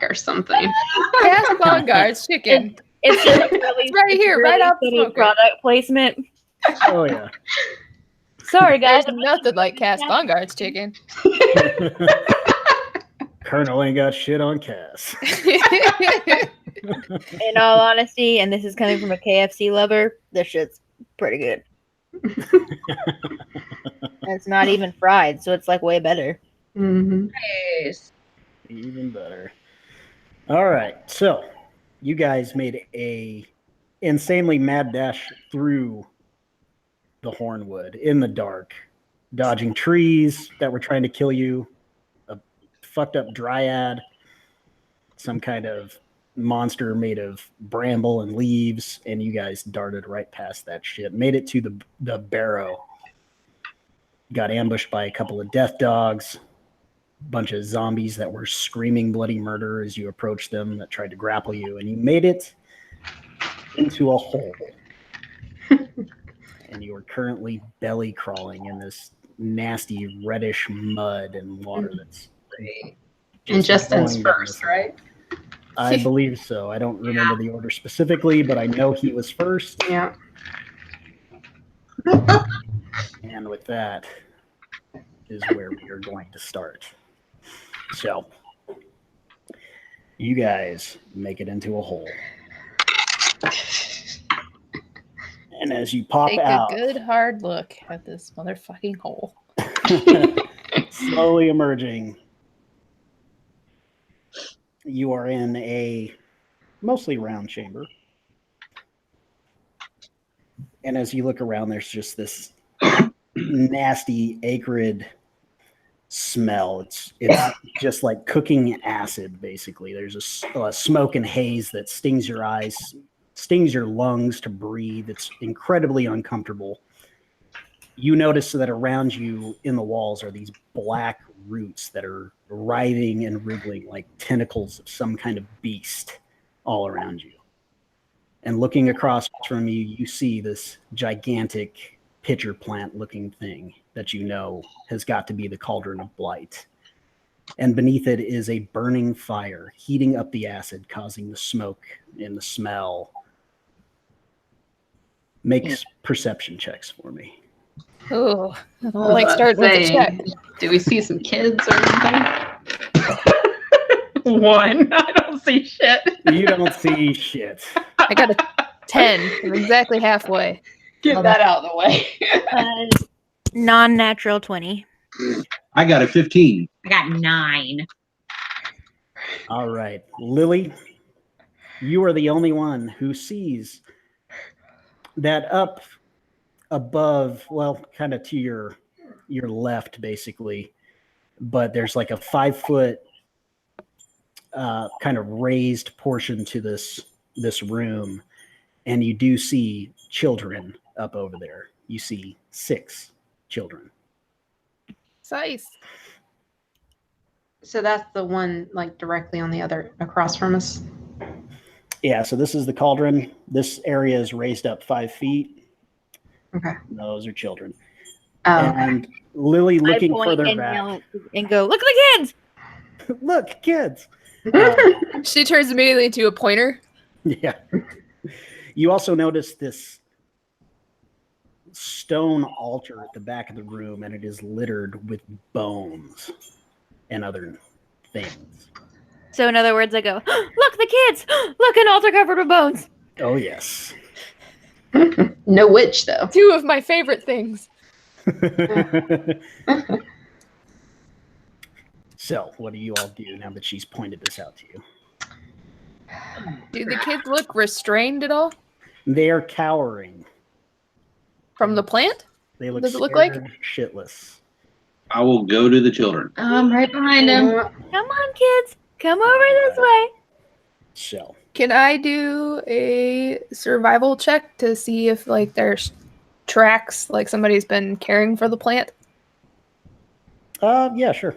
or something. Cast Bongar's chicken. It's just really, It's right here, right off the smoker. product placement. Oh yeah. Sorry, guys. There's nothing like Cast Bongar's chicken. Colonel ain't got shit on Cass. In all honesty, and this is coming from a KFC lover, this shit's pretty good. It's not even fried, so it's like way better. Mm-hmm. Nice. Even better. All right, so you guys made a insanely mad dash through the Hornwood in the dark, dodging trees that were trying to kill you, a fucked up dryad, some kind of monster made of bramble and leaves, and you guys darted right past that shit. Made it to the barrow. Got ambushed by a couple of death dogs, a bunch of zombies that were screaming bloody murder as you approached them that tried to grapple you, and you made it into a hole. And you are currently belly crawling in this nasty reddish mud and water that's And Justin's first, right? I believe so. I don't remember the order specifically, but I know he was first. Yeah. And with that is where we are going to start. So, you guys make it into a hole. And as you pop Take out, a good hard look at this motherfucking hole. slowly emerging, you are in a mostly round chamber. And as you look around, there's just this nasty, acrid smell. It's just like cooking acid, basically. There's a smoke and haze that stings your eyes, stings your lungs to breathe. It's incredibly uncomfortable. You notice that around you in the walls are these black roots that are writhing and wriggling like tentacles of some kind of beast all around you. And looking across from you, you see this gigantic pitcher plant looking thing that you know has got to be the cauldron of Blight. And beneath it is a burning fire, heating up the acid, causing the smoke and the smell. Make perception checks for me. Oh, I don't like starting with a check. Do we see some kids or anything? 1. I don't see shit. You don't see shit. I got a 10. I'm exactly halfway. Get that out of the way. Non-natural 20. I got a 15. I got 9. All right. Lily, you are the only one who sees that up above, well, kind of to your left, basically, but there's like a 5-foot kind of raised portion to this room, and you do see children up over there. You see 6 children. Nice. So that's the one like directly on the other across from us. Yeah, so this is the cauldron. This area is raised up 5 feet. Okay. Those are children. Oh, And Lily, looking I point further and back. yell and go, look at the kids! Look, kids. She turns immediately into a pointer. Yeah. You also notice this stone altar at the back of the room, and it is littered with bones and other things. So in other words, I go, look, the kids! Look, an altar covered with bones! Oh, yes. no witch though. 2 of my favorite things. So, what do you all do now that she's pointed this out to you? Do the kids look restrained at all They are cowering. from the plant? They look Does it look like? scared shitless. I will go to the children. I'm right behind him. Come on, kids! Come over this way! So, Can I do a survival check to see if like there's tracks, like somebody's been caring for the plant? yeah, sure.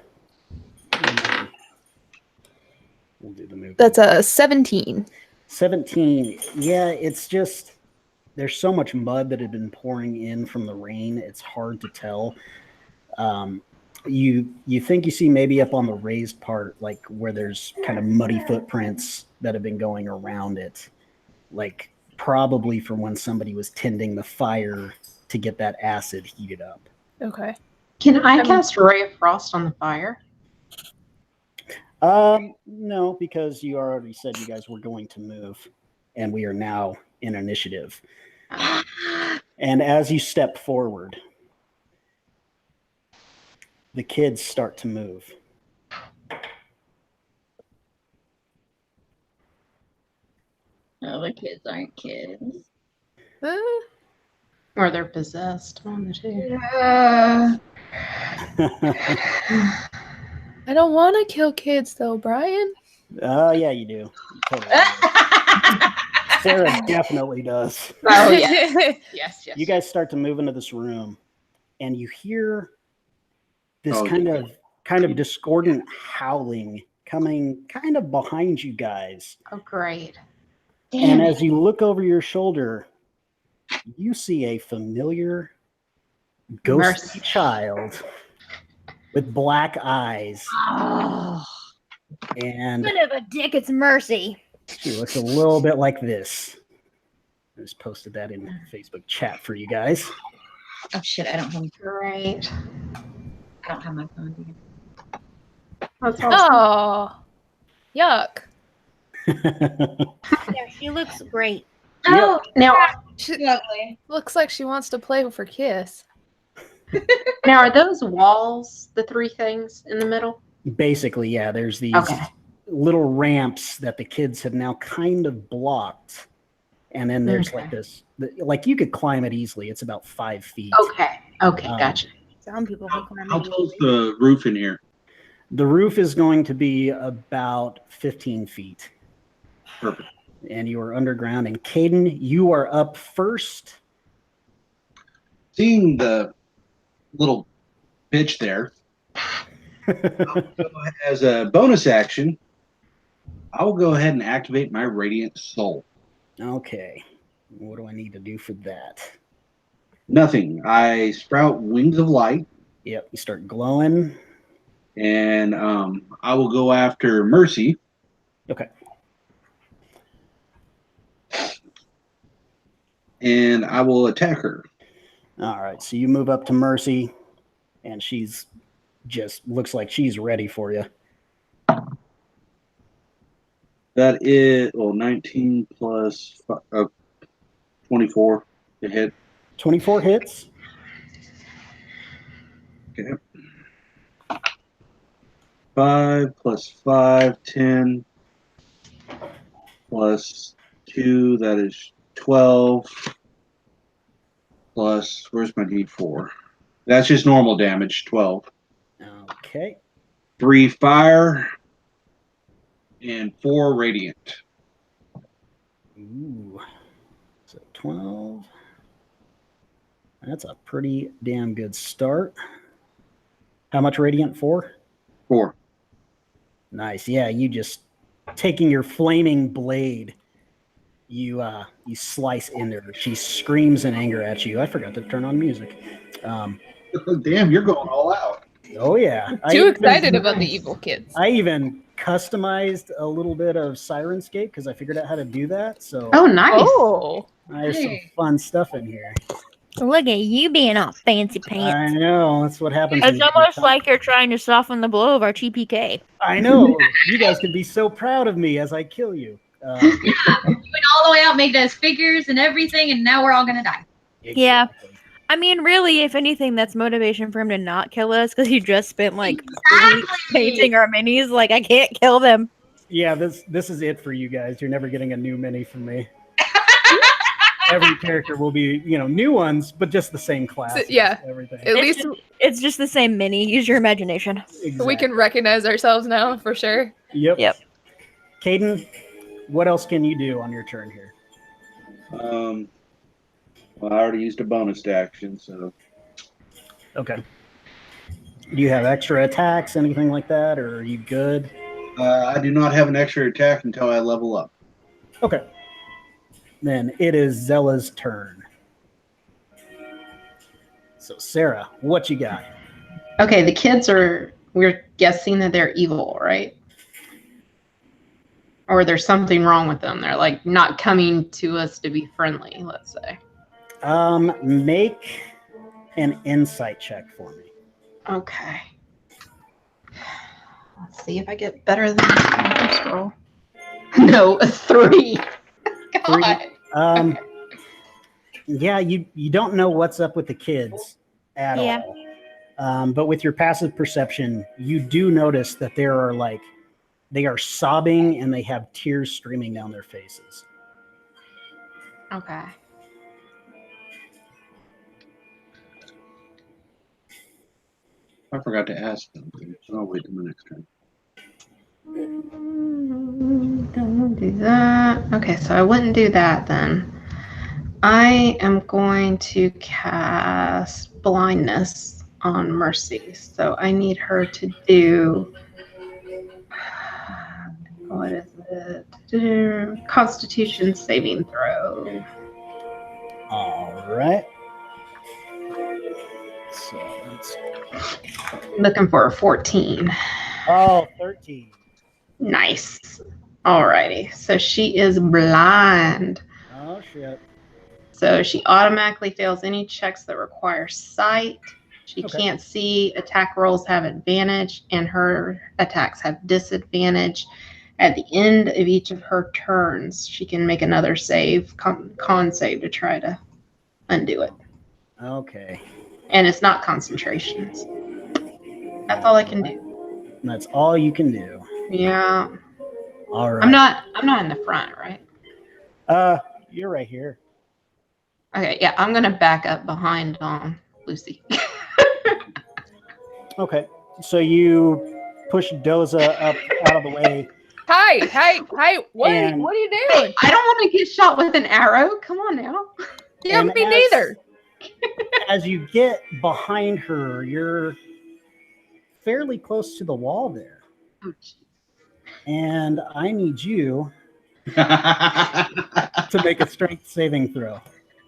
We'll do the move. That's a 17. 17. Yeah, it's just there's so much mud that had been pouring in from the rain. It's hard to tell. You think you see maybe up on the raised part, like where there's kind of muddy footprints that have been going around it, like probably from when somebody was tending the fire to get that acid heated up. Okay. Can I cast Ray of Frost on the fire? No, because you already said you guys were going to move, and we are now in initiative. And as you step forward, the kids start to move. No, the kids aren't kids. Or they're possessed. One of the two. I don't want to kill kids though, Brian. Yeah, you do. You totally do. Sarah definitely does. Oh, yes. Yes. You guys start to move into this room, and you hear this Oh, kind of discordant howling coming kind of behind you guys. Oh, great. And as you look over your shoulder, you see a familiar ghostly child with black eyes. Oh, And son of a dick, it's Mercy. she looks a little bit like this. I just posted that in Facebook chat for you guys. Oh shit! I don't Great. have my phone. Here. That's awesome. Oh, yuck. Yeah, she looks great. Oh, Now, She lovely. looks like she wants to play with her kiss. are those walls the three things in the middle? Basically, yeah, there's these Okay. little ramps that the kids have now kind of blocked. And then there's like this, like you could climb it easily. It's about 5 feet. Okay. Okay. Gotcha. Some people can climb How it tall's easily. the roof in here? The roof is going to be about 15 feet. Perfect. And you are underground. And Caden, you are up first. Seeing the little bitch there, as a bonus action, I will go ahead and activate my Radiant Soul. Okay. What do I need to do for that? Nothing. I sprout Wings of Light, Yep, you start glowing. and I will go after Mercy. Okay. And I will attack her. All right. So you move up to Mercy, and she's just looks like she's ready for you. That is 19 plus 24 to hit. 24 hits. Okay. 5 plus 5, 10 plus 2, that is 12 plus, where's my D4? That's just normal damage, 12. Okay. 3 fire and 4 radiant. Ooh. So 12. That's a pretty damn good start. How much radiant for? 4. Nice. Yeah, you just taking your flaming blade, you slice into her. She screams in anger at you. I forgot to turn on music. Damn, you're going all out. Oh yeah. Too excited about the evil kids. I even customized a little bit of Sirenscape because I figured out how to do that. So Oh, nice. Oh, there's some fun stuff in here. Look at you being all fancy I pants. know. That's what happens. when It's you almost become- like you're trying to soften the blow of our TPK. I know. You guys can be so proud of me as I kill you. You went all the way out, made us figures and everything, and now we're all gonna die. Yeah. Exactly. I mean, really, if anything, that's motivation for him to not kill us because he just spent like weeks painting our minis. Like, I can't kill them. Yeah, this is it for you guys. You're never getting a new mini from me. Every character will be, new ones, but just the same class. yeah. Everything. at least It's just the same mini. Use your imagination. Exactly. we can recognize ourselves now for sure. Yep. Yep. Caden, what else can you do on your turn here? Well, I already used a bonus action, so Okay. Do you have extra attacks, anything like that, or are you good? I do not have an extra attack until I level up. Okay. Then it is Zella's turn. So, Sarah, what you got? Okay, the kids we're guessing that they're evil, right? Or there's something wrong with them. They're like not coming to us to be friendly, let's say. Make an insight check for me. Okay. Let's see if I get better than the first roll. No, a 3. God. Yeah, you don't know what's up with the kids at Yeah. all. But with your passive perception, you do notice that they are sobbing and they have tears streaming down their faces. Okay. I forgot to ask them, so I'll wait till the next turn. Don't do that. Okay, so I wouldn't do that then. I am going to cast blindness on Mercy. So I need her to do, what is it? Constitution saving throw. All right. So let's. Looking for a 14. Oh, 13. Nice. Alrighty. So she is blind. Oh, shit. So she automatically fails any checks that require sight. She Okay. can't see. Attack rolls have advantage, and her attacks have disadvantage. At the end of each of her turns, she can make another save, con save, to try to undo it. Okay. And it's not concentrations. That's all I can do. That's all you can do. Yeah. All right. I'm not in the front, right? You're right here. Okay, yeah, I'm gonna back up behind Lucy. Okay. So you push Doza up out of the way. Hi. What are And- you doing? I don't want to get shot with an arrow. Come on now. Yeah, And me neither. As you get behind her, you're fairly close to the wall there. Oh, geez. And I need you to make a strength saving throw.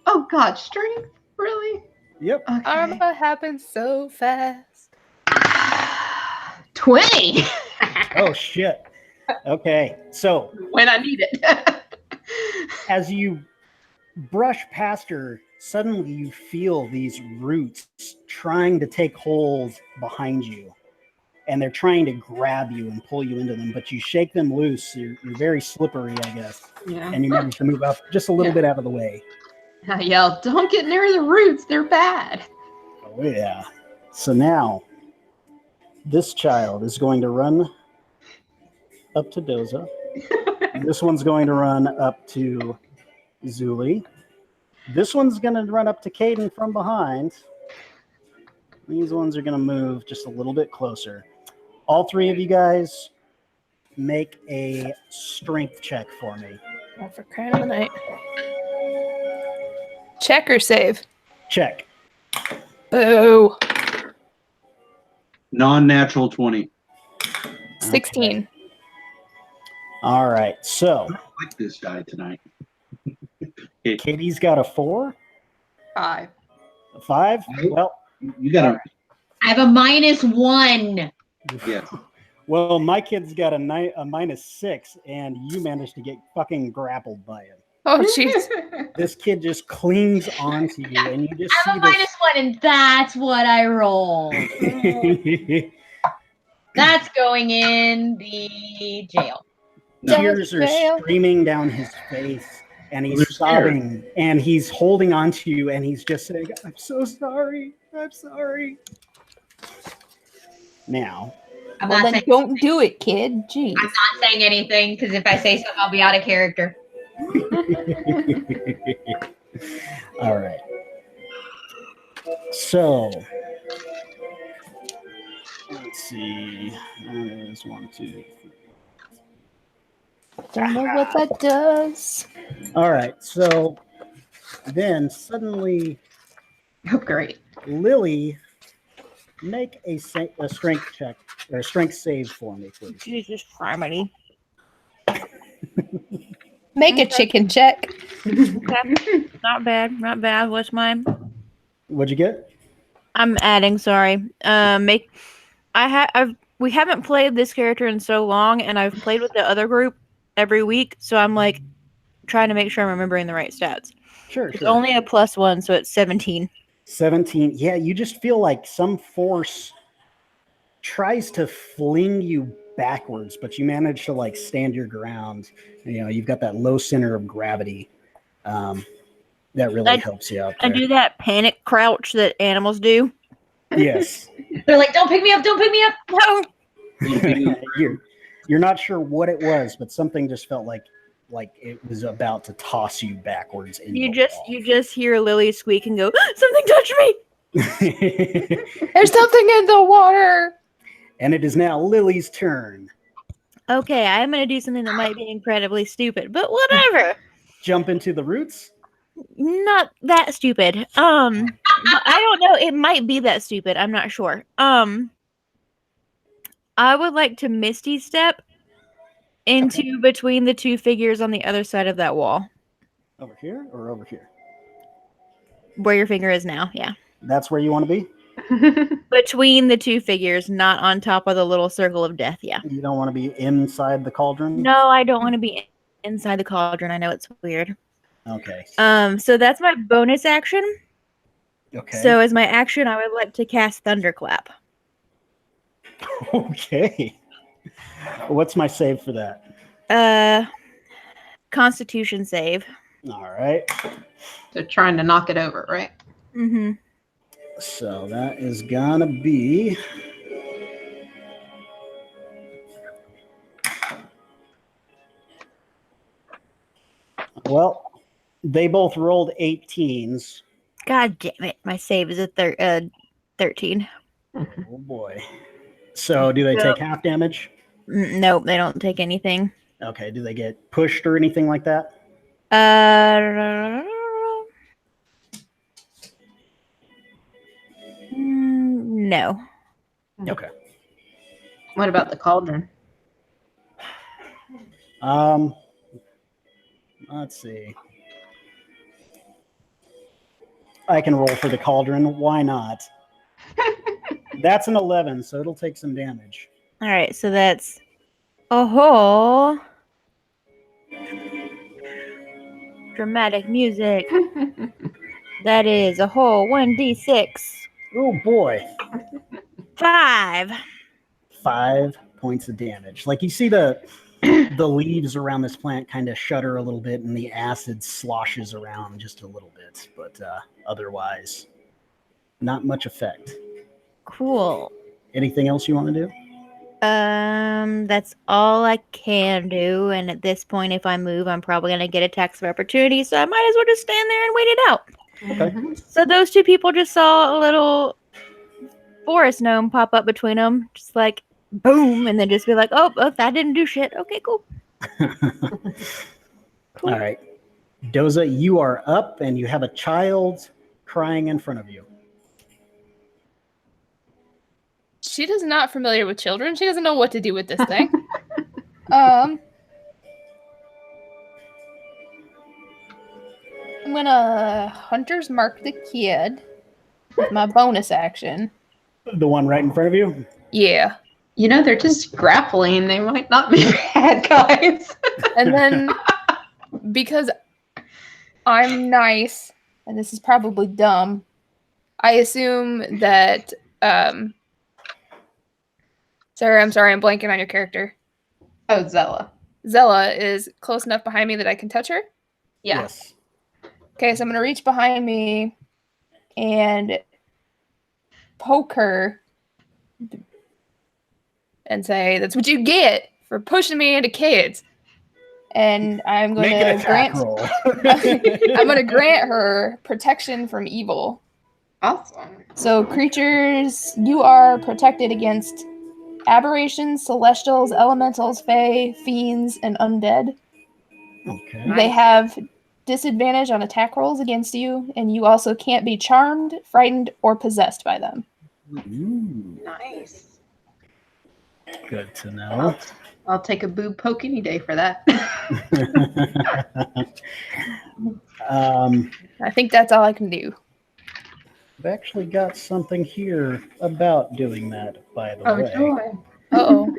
Oh God, strength? Really? Yep. Okay. Arma happens so fast. 20. Oh, shit. Okay. So When I need it. as you brush past her, suddenly you feel these roots trying to take hold behind you. And they're trying to grab you and pull you into them, but you shake them loose. You're very slippery, I guess. Yeah. And you manage to move up just a little Yeah. bit out of the way. I yell, don't get near the roots. They're bad. Oh, yeah. So now, this child is going to run up to Doza. This one's going to run up to Zuli. This one's going to run up to Caden from behind. These ones are going to move just a little bit closer. All three of you guys make a strength check for me. Oh, for crying out night. Check or save? Check. Boo. Non-natural 20. 16. All right. So, I like this guy tonight. Katie's got a 4, 5. a 5. Well, You got to, I have a -1. yeah. well, my kid's got a -6, and you managed to get fucking grappled by him. Oh, jeez. This kid just clings onto you, and you just I have a -1, and that's what I rolled. see That's going in the jail. this. Tears are Jail. streaming down his face, and They're he's scared. sobbing, and he's holding onto you, and he's just saying, "I'm so sorry. I'm sorry." Now, I'm Well, not then saying don't do it, kid. Jeez. I'm not saying anything because if I say something, I'll be out of character. all right. So, let's see. There's 1, 2, 3. Don't know what that does. All right. So then suddenly, Oh, great. Lily, make a strength check or a strength save for me, please. Jesus Christ. Make a chicken check. Not bad. Not bad. What's mine? What'd you get? I'm adding. Sorry. We haven't played this character in so long, and I've played with the other group every week, so I'm like trying to make sure I'm remembering the right stats. Sure, It's sure. only a +1, so it's 17. 17. Yeah, you just feel like some force tries to fling you backwards, but you manage to like stand your ground. You know, you've got that low center of gravity. That really helps you out I there. do that panic crouch that animals do. Yes. They're like, don't pick me up, don't pick me up. No. You're not sure what it was, but something just felt like it was about to toss you backwards. You just hear Lily squeak and go, something touched me. There's something in the water. And it is now Lily's turn. Okay, I'm gonna do something that might be incredibly stupid, but whatever. Jump into the roots. Not that stupid. But I don't know. It might be that stupid. I'm not sure. I would like to Misty Step into between the two figures on the other side of that wall. Over here or over here? Where your finger is now, yeah. That's where you want to be? Between the two figures, not on top of the little circle of death, yeah. You don't want to be inside the cauldron? No, I don't want to be inside the cauldron. I know it's weird. Okay. So that's my bonus action. Okay. So as my action, I would like to cast Thunderclap. Okay. What's my save for that? Constitution save. All right. So trying to knock it over, right? Mm-hmm. So that is gonna be well, they both rolled 18s. God damn it. My save is a 13. Oh boy. So do they take half damage? Nope, they don't take anything. Okay. Do they get pushed or anything like that? No. Okay. What about the cauldron? Let's see. I can roll for the cauldron. Why not? That's an 11, so it'll take some damage. All right, so that's a whole dramatic music. That is a whole 1d6. Oh boy. 5. 5 points of damage. Like you see the leaves around this plant kind of shudder a little bit and the acid sloshes around just a little bit, but otherwise not much effect. Cool. Anything else you want to do? That's all I can do, and at this point, if I move, I'm probably gonna get attacks of opportunity, so I might as well just stand there and wait it out. Okay. So those two people just saw a little forest gnome pop up between them, just like boom, and then just be like, oh, that didn't do shit. Okay, cool. All right. Doza, you are up and you have a child crying in front of you. She is not familiar with children. She doesn't know what to do with this thing. I'm gonna Hunter's Mark the kid with my bonus action. The one right in front of you? Yeah. You know, they're just grappling. They might not be bad guys. And then, because I'm nice, and this is probably dumb, I assume that, Sarah, I'm sorry, I'm blanking on your character. Oh, Zella. Zella is close enough behind me that I can touch her? Yeah. Yes. Okay, so I'm going to reach behind me and poke her and say, that's what you get for pushing me into kids. And I'm going Make an to attack grant roll. I'm going to grant her protection from evil. Awesome. So creatures, you are protected against aberrations, celestials, elementals, fae, fiends, and undead. Okay. They have disadvantage on attack rolls against you, and you also can't be charmed, frightened, or possessed by them. Ooh, Nice. good to know. I'll take a boob poke any day for that. I think that's all I can do. I've actually got something here about doing that, by the Oh, way. joy. Uh-oh.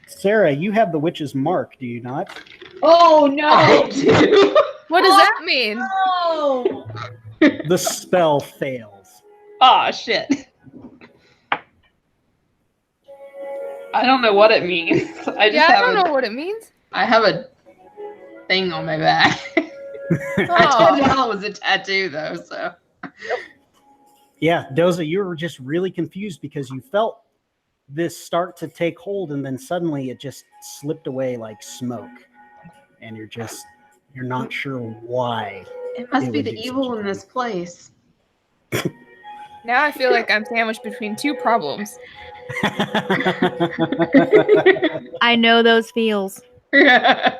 Sarah, you have the witch's mark, do you not? Oh no! I do. What does that mean? No! The spell fails. Oh, shit. I don't know what it means. I don't know what it means. I have a thing on my back. I told Oh. y'all it was a tattoo, though, so. Yeah, Doza, you were just really confused because you felt this start to take hold and then suddenly it just slipped away like smoke. And you're not sure why. It must It be would the do evil such a in this place. Now I feel like I'm sandwiched between two problems. I know those feels. Did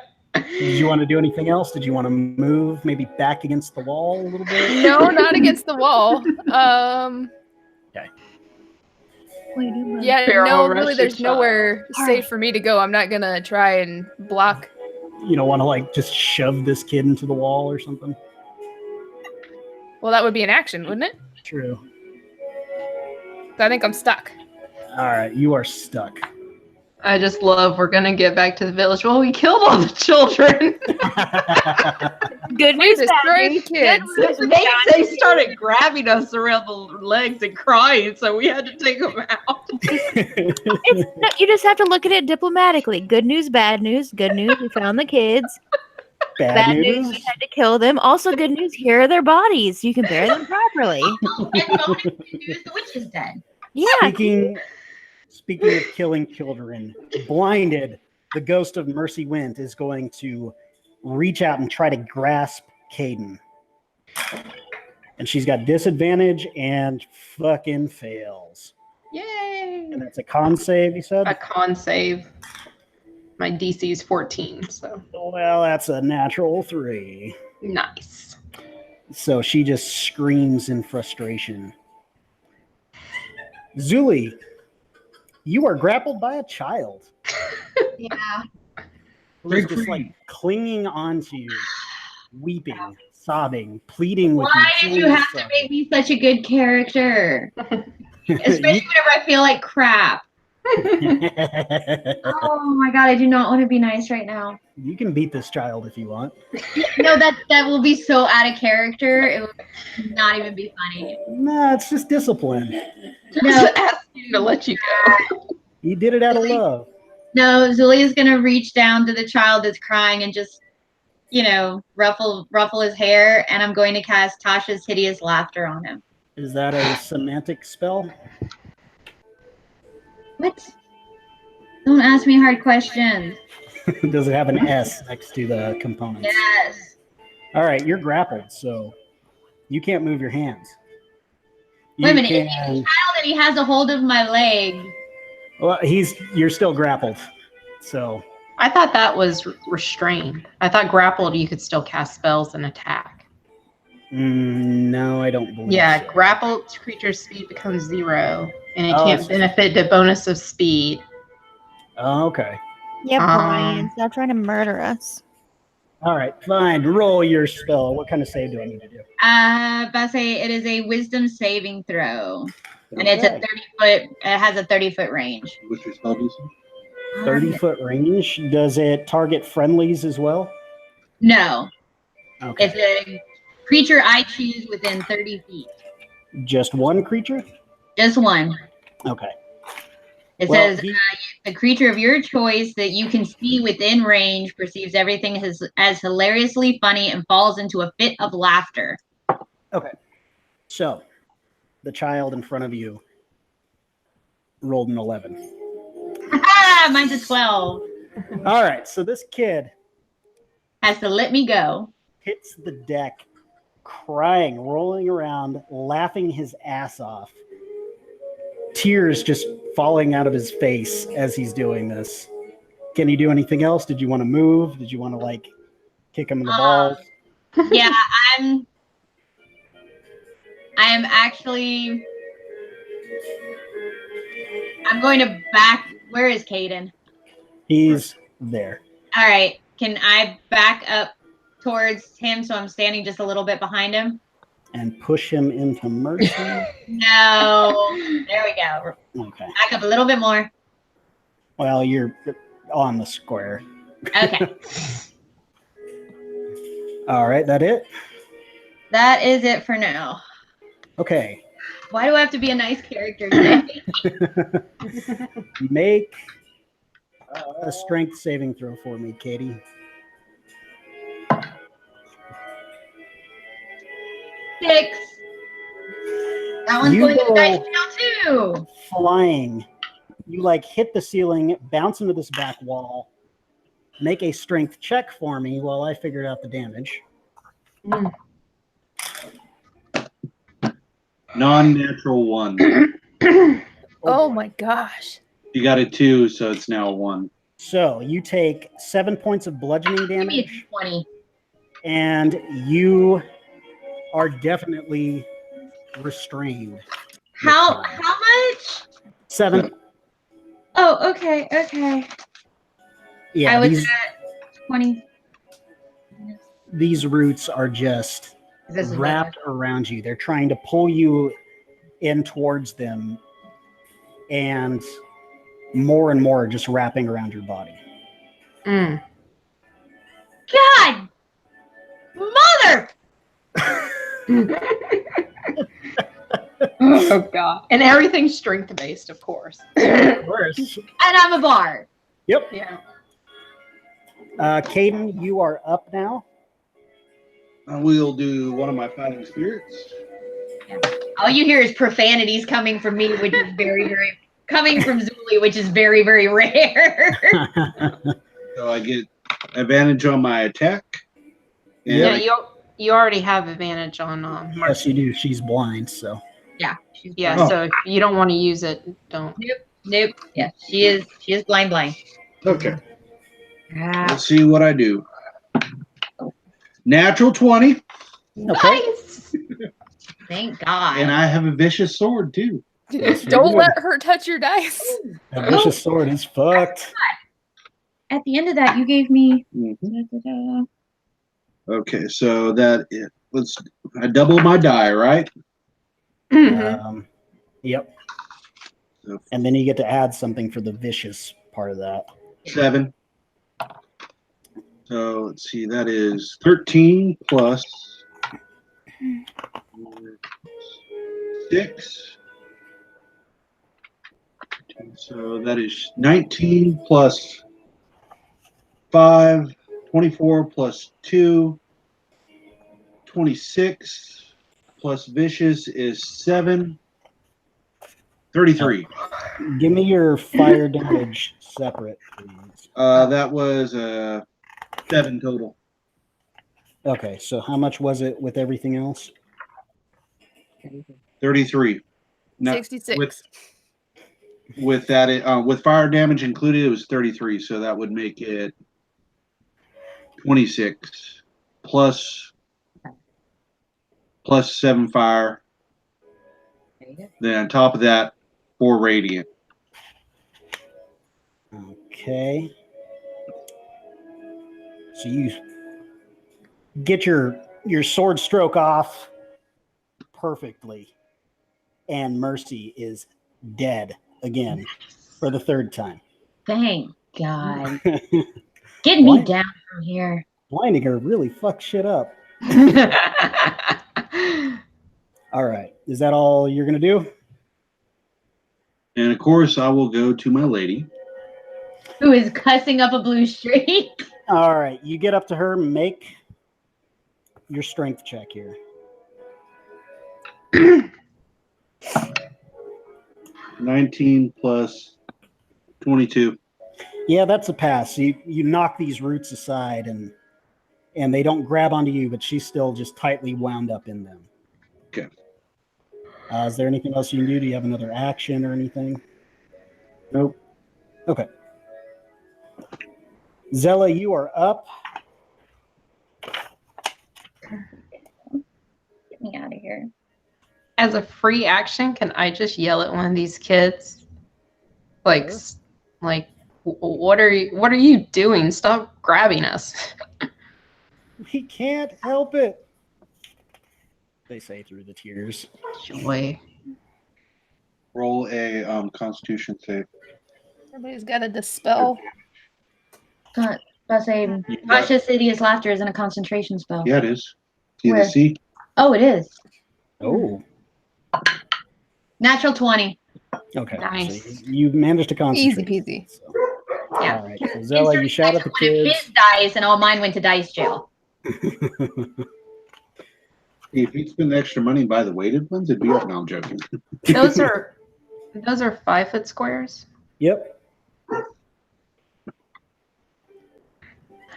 you want to do anything else? Did you want to move maybe back against the wall a little bit? No, not against the wall. Yeah, Barrel no, rush really, your there's nowhere All safe right. for me to go. I'm not gonna try and block. You don't want to like just shove this kid into the wall or something? Well, that would be an action, wouldn't it? True. So I think I'm stuck. All right, you are stuck. I just love we're going to get back to the village. Well, we killed all the children. Good We news, bad destroyed news. kids. They started grabbing us around the legs and crying, so we had to take them out. No, you just have to look at it diplomatically. Good news, bad news. Good news, we found the kids. Bad news, we had to kill them. Also, good news, here are their bodies. You can bury them properly. Oh, and bonus good news, the witch is dead. Yeah. Speaking of killing children, blinded, the ghost of Mercy Wint is going to reach out and try to grasp Caden. And she's got disadvantage and fucking fails. Yay! And that's a con save, you said? A con save. My DC is 14, so Well, that's a natural 3. nice. So she just screams in frustration. Zuli, you are grappled by a child. Yeah. Who's just like clinging onto you, weeping, sobbing, pleading with Why you. did you have to make me such a good character? Especially whenever I feel like crap. Oh my god, I do not want to be nice right now. You can beat this child if you want. No, that will be so out of character. It would not even be funny. Nah, it's just discipline. No, Just asking to let you go. You did it out of love. no, Zulia's gonna reach down to the child that's crying and just, ruffle his hair, and I'm going to cast Tasha's Hideous Laughter on him. Is that a semantic spell? What? Don't ask me hard questions. Does it have an S next to the components? Yes. All right, you're grappled, so you can't move your hands. Wait a minute. If he's a can- child and he has a hold of my leg, Well, you're still grappled, so I thought that was restrained. I thought grappled you could still cast spells and attack. no, I don't believe. Yeah, so. grappled creature's speed becomes 0, and it Oh, can't it's- benefit the bonus of speed. Oh, okay. Yeah, Um, Brian, stop trying to murder us. All right, fine. Roll your spell. What kind of save do I need to do? about to say it is a wisdom saving throw. And it's a Okay. 30-foot, it has a 30-foot range. What's your spell DC? 30-foot range. Does it target friendlies as well? No, Okay. it's a creature I choose within 30 feet. Just one creature? Just one. Okay. It Well, says he- the creature of your choice that you can see within range perceives everything as hilariously funny and falls into a fit of laughter. Okay. So, the child in front of you rolled an 11. Mine's a 12. All right. So this kid Has to let me go. hits the deck, crying, rolling around, laughing his ass off. Tears just falling out of his face as he's doing this. Can he do anything else? Did you want to move? Did you want to kick him in the balls? Yeah, I am actually. I'm going to back. Where is Caden? He's there. All right. Can I back up towards him so I'm standing just a little bit behind him? and push him into Mercy. No. There we go. Okay. Back up a little bit more. Well, you're on the square. Okay. All right, that it? That is it for now. Okay. Why do I have to be a nice character today? Make a strength saving throw for me, Katie. 6. That one's You going to the go- dice now too. Flying. You like hit the ceiling, bounce into this back wall. Make a strength check for me while I figure out the damage. Non-natural 1. Oh my gosh. You got a 2, so it's now a 1. So you take 7 points of bludgeoning Give me damage, a 20. and you are definitely restrained. How much? 7. Oh, okay, okay. Yeah, I was these, at 20. these roots are just This is wrapped around you. They're trying to pull you in towards them, and more are just wrapping around your body. Mm. God! Mother! Oh god. And everything's strength based, of course. Of course. And I'm a bard. Yep. Yeah. Caden, you are up now. I will do one of my fighting spirits. All you hear is profanities coming from me, which is very, very coming from Zuli, which is very, very rare. So I get advantage on my attack. And Yeah, I- you already have advantage on Yes, you do. She's blind, so. Yeah. Yeah, Oh. so if you don't want to use it, don't. Nope. Yeah, she is blind. Okay. Ah, Let's see what I do. Natural 20, Okay. Nice. thank God. and I have a vicious sword too. Yes, you Don't do. let her touch your dice. That vicious sword is fucked. At the end of that, you gave me. Mhm. Okay, so I double my die, right? Mhm. Yep. So And then you get to add something for the vicious part of that. 7. So let's see, that is 13 plus 6. So that is 19 plus 5, 24 plus 2, 26 plus vicious is 7, 33. Give me your fire damage separate, please. That was 7 total. Okay, so how much was it with everything else? 33. Now, 66. with that, with fire damage included, it was 33. So that would make it 26 plus 7 fire. Then on top of that, 4 radiant. Okay. So you get your sword stroke off perfectly, and Mercy is dead again for the 3rd time. Thank God. Get me Blind- down from here. Blinding her really fucks shit up. All right. Is that all you're going to do? And of course, I will go to my lady. Who is cussing up a blue streak? All right. You get up to her, make your strength check here. 19 plus 22. Yeah, that's a pass. You knock these roots aside, and they don't grab onto you, but she's still just tightly wound up in them. Okay. Is there anything else you can do? Do you have another action or anything? Nope. Okay. Zella, you are up. Get me out of here. As a free action, can I just yell at one of these kids? Like, Sure. like, what are you doing? Stop grabbing us. We can't help it. they say through the tears. Joy. Roll a Constitution save. Everybody's got to dispel. God, I say, Tasha's hideous laughter isn't a concentration spell. Yeah, it is. See Where? the C? Oh, it is. Oh, Natural 20. okay. Nice. So you managed to concentrate. Peasy. So, Yeah. all right. So Zella, you shout at the One of kids. his dice, and all mine went to dice jail. If you'd spend extra money and buy the weighted ones, it'd be up. No, I'm joking. Those are 5-foot squares. Yep. I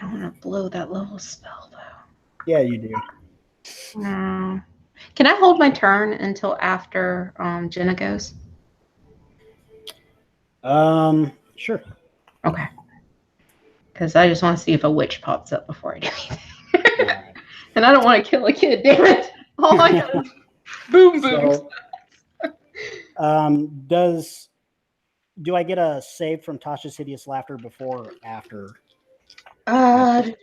don't want to blow that level spell though. Yeah, you do. No. Can I hold my turn until after Jenna goes? Sure. Okay. Because I just want to see if a witch pops up before I do anything. All right. And I don't want to kill a kid, damn it. All I got is boom, boom. So, do I get a save from Tasha's hideous laughter before or after? At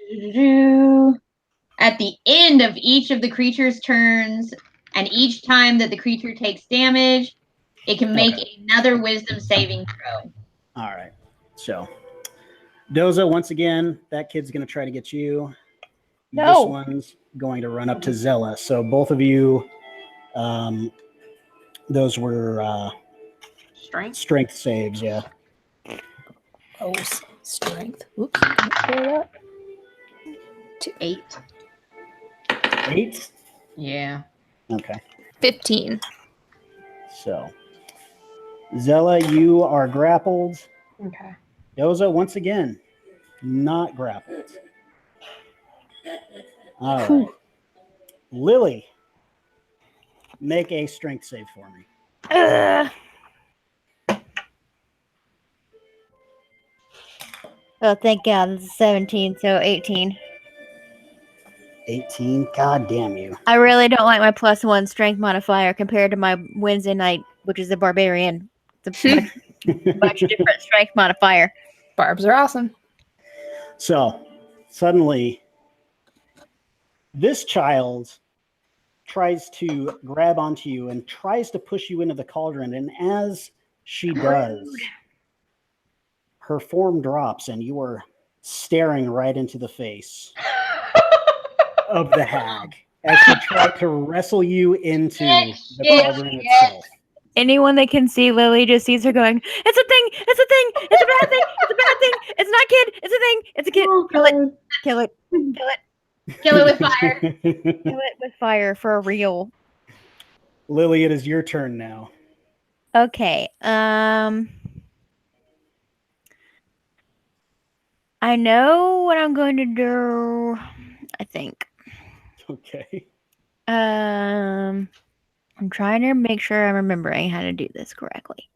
the end of each of the creature's turns, and each time that the creature takes damage, it can make another wisdom saving throw. All right. So, Doza, once again, that kid's going to try to get you. No. This one's going to run up to Zella. So, both of you, those were strength saves, yeah. Oh, strength. Oops. Can I clear that? To 8. 8? Yeah. Okay. 15. So, Zella, you are grappled. Okay. Doza, once again, not grappled. All right. Lily, make a strength save for me. Oh, thank God. It's 17, so 18. 18. God damn you. I really don't like my +1 strength modifier compared to my Wednesday night, which is a barbarian. It's a much different strength modifier. Barbs are awesome. So, suddenly, this child tries to grab onto you and tries to push you into the cauldron. And as she does, her form drops and you are staring right into the face of the hag as she tried to wrestle you into the cauldron itself. Anyone that can see Lily just sees her going, it's a thing, it's a thing, it's a bad thing, it's a bad thing, it's not a kid, it's a thing, it's a kid. Kill it, kill it, kill it. Kill it with fire. Kill it with fire for real. Lily, it is your turn now. Okay. I know what I'm going to do. I think. Okay. I'm trying to make sure I'm remembering how to do this correctly.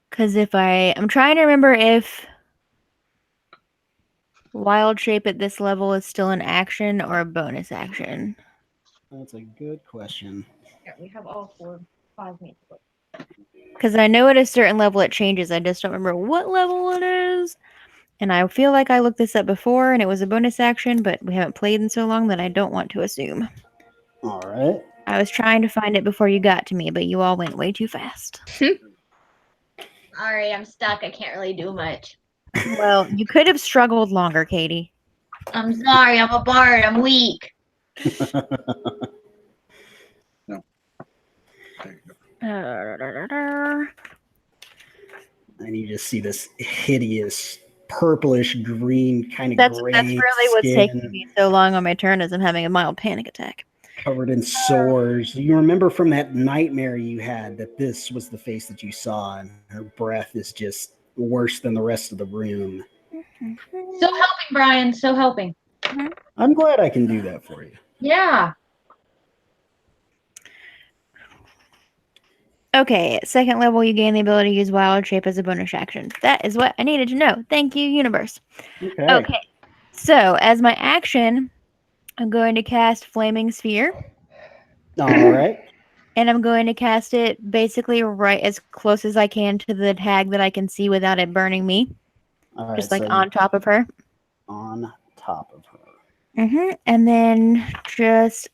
Because I'm trying to remember if wild shape at this level is still an action or a bonus action. That's a good question. Yeah, we have all 5 minutes. Because I know at a certain level it changes. I just don't remember what level it is. And I feel like I looked this up before and it was a bonus action, but we haven't played in so long that I don't want to assume. All right. I was trying to find it before you got to me, but you all went way too fast. Sorry, I'm stuck. I can't really do much. Well, you could have struggled longer, Katie. I'm sorry. I'm a bard. I'm weak. No. There you go. And you just see this hideous purplish green kind of That's gray really what's skin taking me so long on my turn is I'm having a mild panic attack. covered in sores. You remember from that nightmare you had that this was the face that you saw, and her breath is just worse than the rest of the room. So helping, Brian. So helping. I'm glad I can do that for you. Yeah. Okay, second level, you gain the ability to use wild shape as a bonus action. That is what I needed to know. Thank you, universe. Okay, so as my action, I'm going to cast Flaming Sphere. All right. And I'm going to cast it basically right as close as I can to the hag that I can see without it burning me. All right. Just like so on top of her. on top of her. And then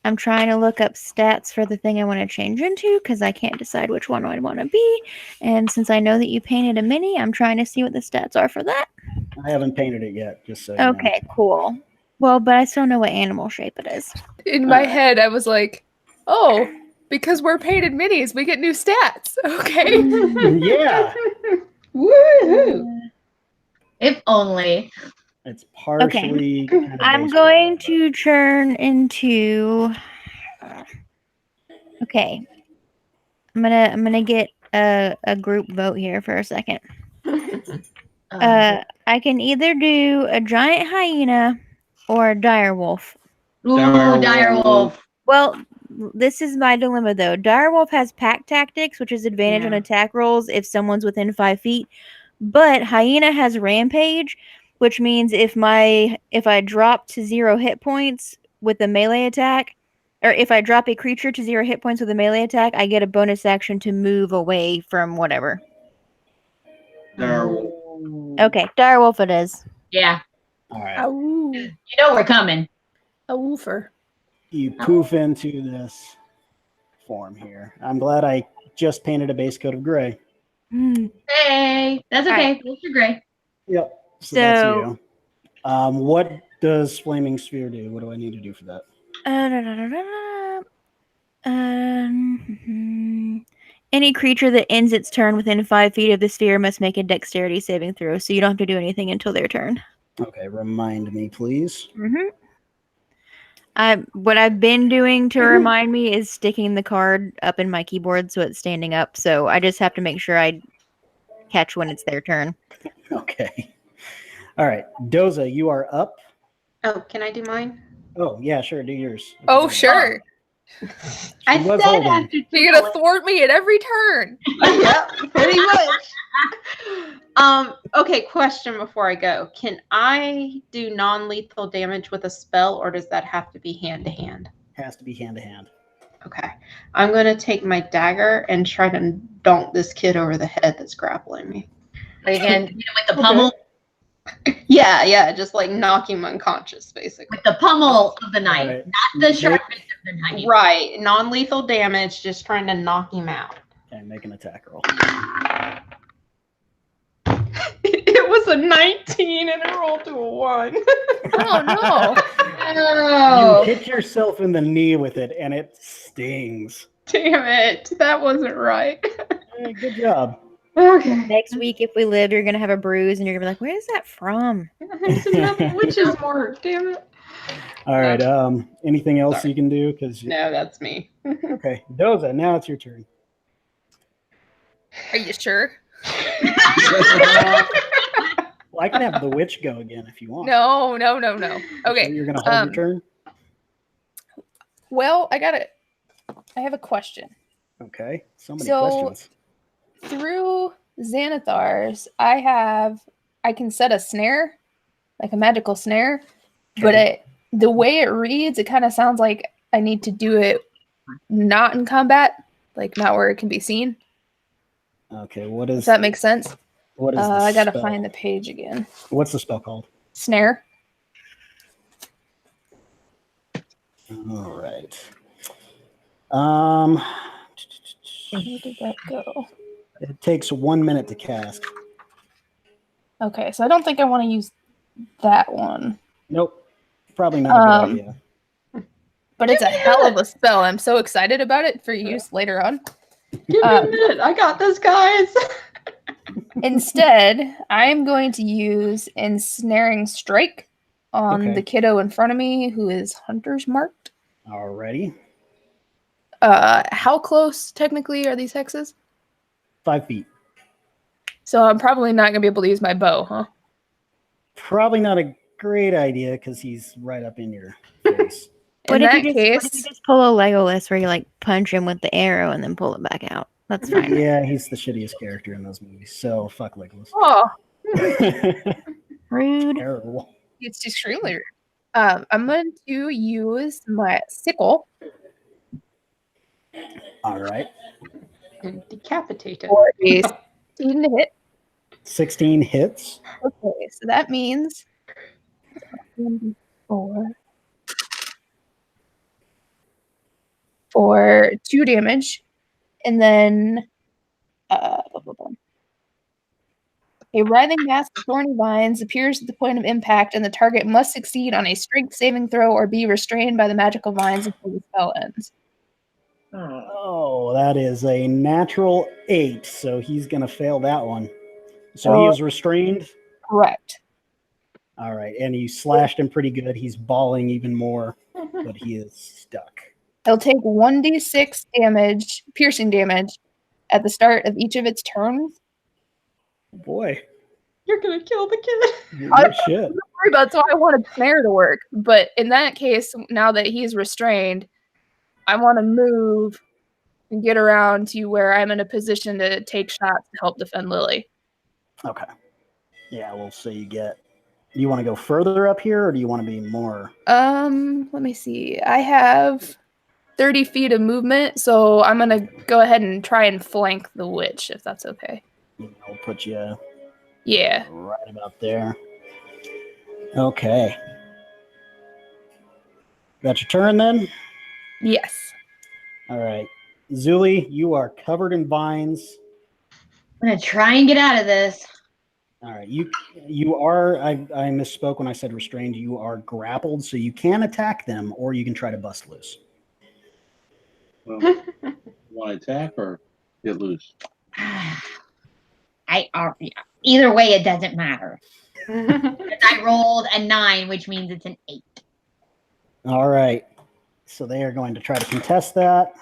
I'm trying to look up stats for the thing I want to change into because I can't decide which one I want to be. And since I know that you painted a mini, I'm trying to see what the stats are for that. I haven't painted it yet, just so you know. Okay, cool. Well, but I still know what animal shape it is. In my head, I was like, oh, because we're painted minis, we get new stats. Okay. Yeah, Woohoo! If only. it's partially. Kind of I'm based going on to turn into. Okay. I'm gonna get a group vote here for a second. I can either do a giant hyena or a dire wolf. Ooh, dire wolf. Well, this is my dilemma though. Dire wolf has pack tactics, which is advantage on Yeah. attack rolls if someone's within 5 feet. But hyena has rampage, which means if I drop to 0 hit points with a melee attack, or if I drop a creature to 0 hit points with a melee attack, I get a bonus action to move away from whatever. Dire wolf. Okay, dire wolf it is. Yeah. All right. Ow. You know we're coming. A woofer. You poof into this form here. I'm glad I just painted a base coat of gray. Hey, that's okay. Those are great. Yep. So that's you. What does Flaming Sphere do? What do I need to do for that? Any creature that ends its turn within 5 feet of the sphere must make a dexterity saving throw, so you don't have to do anything until their turn. Okay, remind me, please. What I've been doing to remind me is sticking the card up in my keyboard so it's standing up, so I just have to make sure I catch when it's their turn. Okay. All right. Doza, you are up. Oh, can I do mine? Oh, yeah, sure. Do yours. Oh, sure. I was said holding. after You're gonna thwart me at every turn. Yeah, pretty much. Okay, question before I go. Can I do non-lethal damage with a spell, or does that have to be hand-to-hand? Has to be hand to hand. Okay. I'm going to take my dagger and try to donk this kid over the head that's grappling me. Again, with the pummel. Yeah, just like knock him unconscious, basically. With the pummel of the knife, Right. not the sharpness of the knife. Right. Non-lethal damage, just trying to knock him out. Okay, make an attack roll. It was a 19 and it rolled to a 1. Oh no. Oh. You hit yourself in the knee with it, and it stings. Damn it. That wasn't right. Hey, good job. Okay. Next week, if we live, you're gonna have a bruise, and you're gonna be like, "Where is that from?" It's enough witches work, damn it. All right. Anything else you can do? No, that's me. Okay, Doza. Now it's your turn. Are you sure? Well, I can have the witch go again if you want. No. Okay. So you're gonna hold your turn. Well, I have a question. Okay. So many So- questions. Through Xanathars, I can set a snare, like a magical snare, but the way it reads, it kind of sounds like I need to do it not in combat, like not where it can be seen. Okay. What is? Does that make sense? What is? I gotta spell? find the page again. What's the spell called? Snare. All right. Where did that go? It takes 1 minute to cast. Okay, so I don't think I want to use that one, Nope. Probably not a good idea. but it's a hell of a spell. I'm so excited about it for use later on. Give me a minute. I got this, guys. Instead, I'm going to use Ensnaring Strike on the kiddo in front of me who is Hunter's Marked. Alrighty. How close, technically, are these hexes? 5 feet. So I'm probably not going to be able to use my bow, huh? Probably not a great idea because he's right up in your face. In that What case, if you just pull a Legolas where you like punch him with the arrow and then pull it back out? That's fine. Yeah, he's the shittiest character in those movies. So fuck Legolas. oh, Rude. Terrible. it's extremely rude. I'm going to use my sickle All right. And decapitated. for a 16 to hit. 16 hits. Okay, so that means 4, for 2 damage. And then a writhing mass of thorny vines appears at the point of impact, and the target must succeed on a strength saving throw or be restrained by the magical vines until the spell ends. Oh, that is a natural 8, so he's going to fail that one. So he is restrained? Correct. All right, and you slashed him pretty good. He's bawling even more, but he is stuck. He'll take 1d6 damage, piercing damage, at the start of each of its turns. Boy. You're gonna kill the kid. You should. That's why I wanted snare to work. But in that case, now that he's restrained, I want to move and get around to where I'm in a position to take shots to help defend Lily. Okay. Yeah, we'll say you get... Do you want to go further up here, or do you want to be more... Let me see. I have 30 feet of movement, so I'm going to go ahead and try and flank the witch, if that's okay. I'll put you Yeah. right about there. Okay. Got your turn then? Yes. All right. Zuli, you are covered in vines. I'm gonna try and get out of this. All right. You are, I misspoke when I said restrained. You are grappled, so you can attack them, or you can try to bust loose. Well, want to attack or get loose? Either way, it doesn't matter. I rolled a 9, which means it's an 8. All right. So they are going to try to contest that.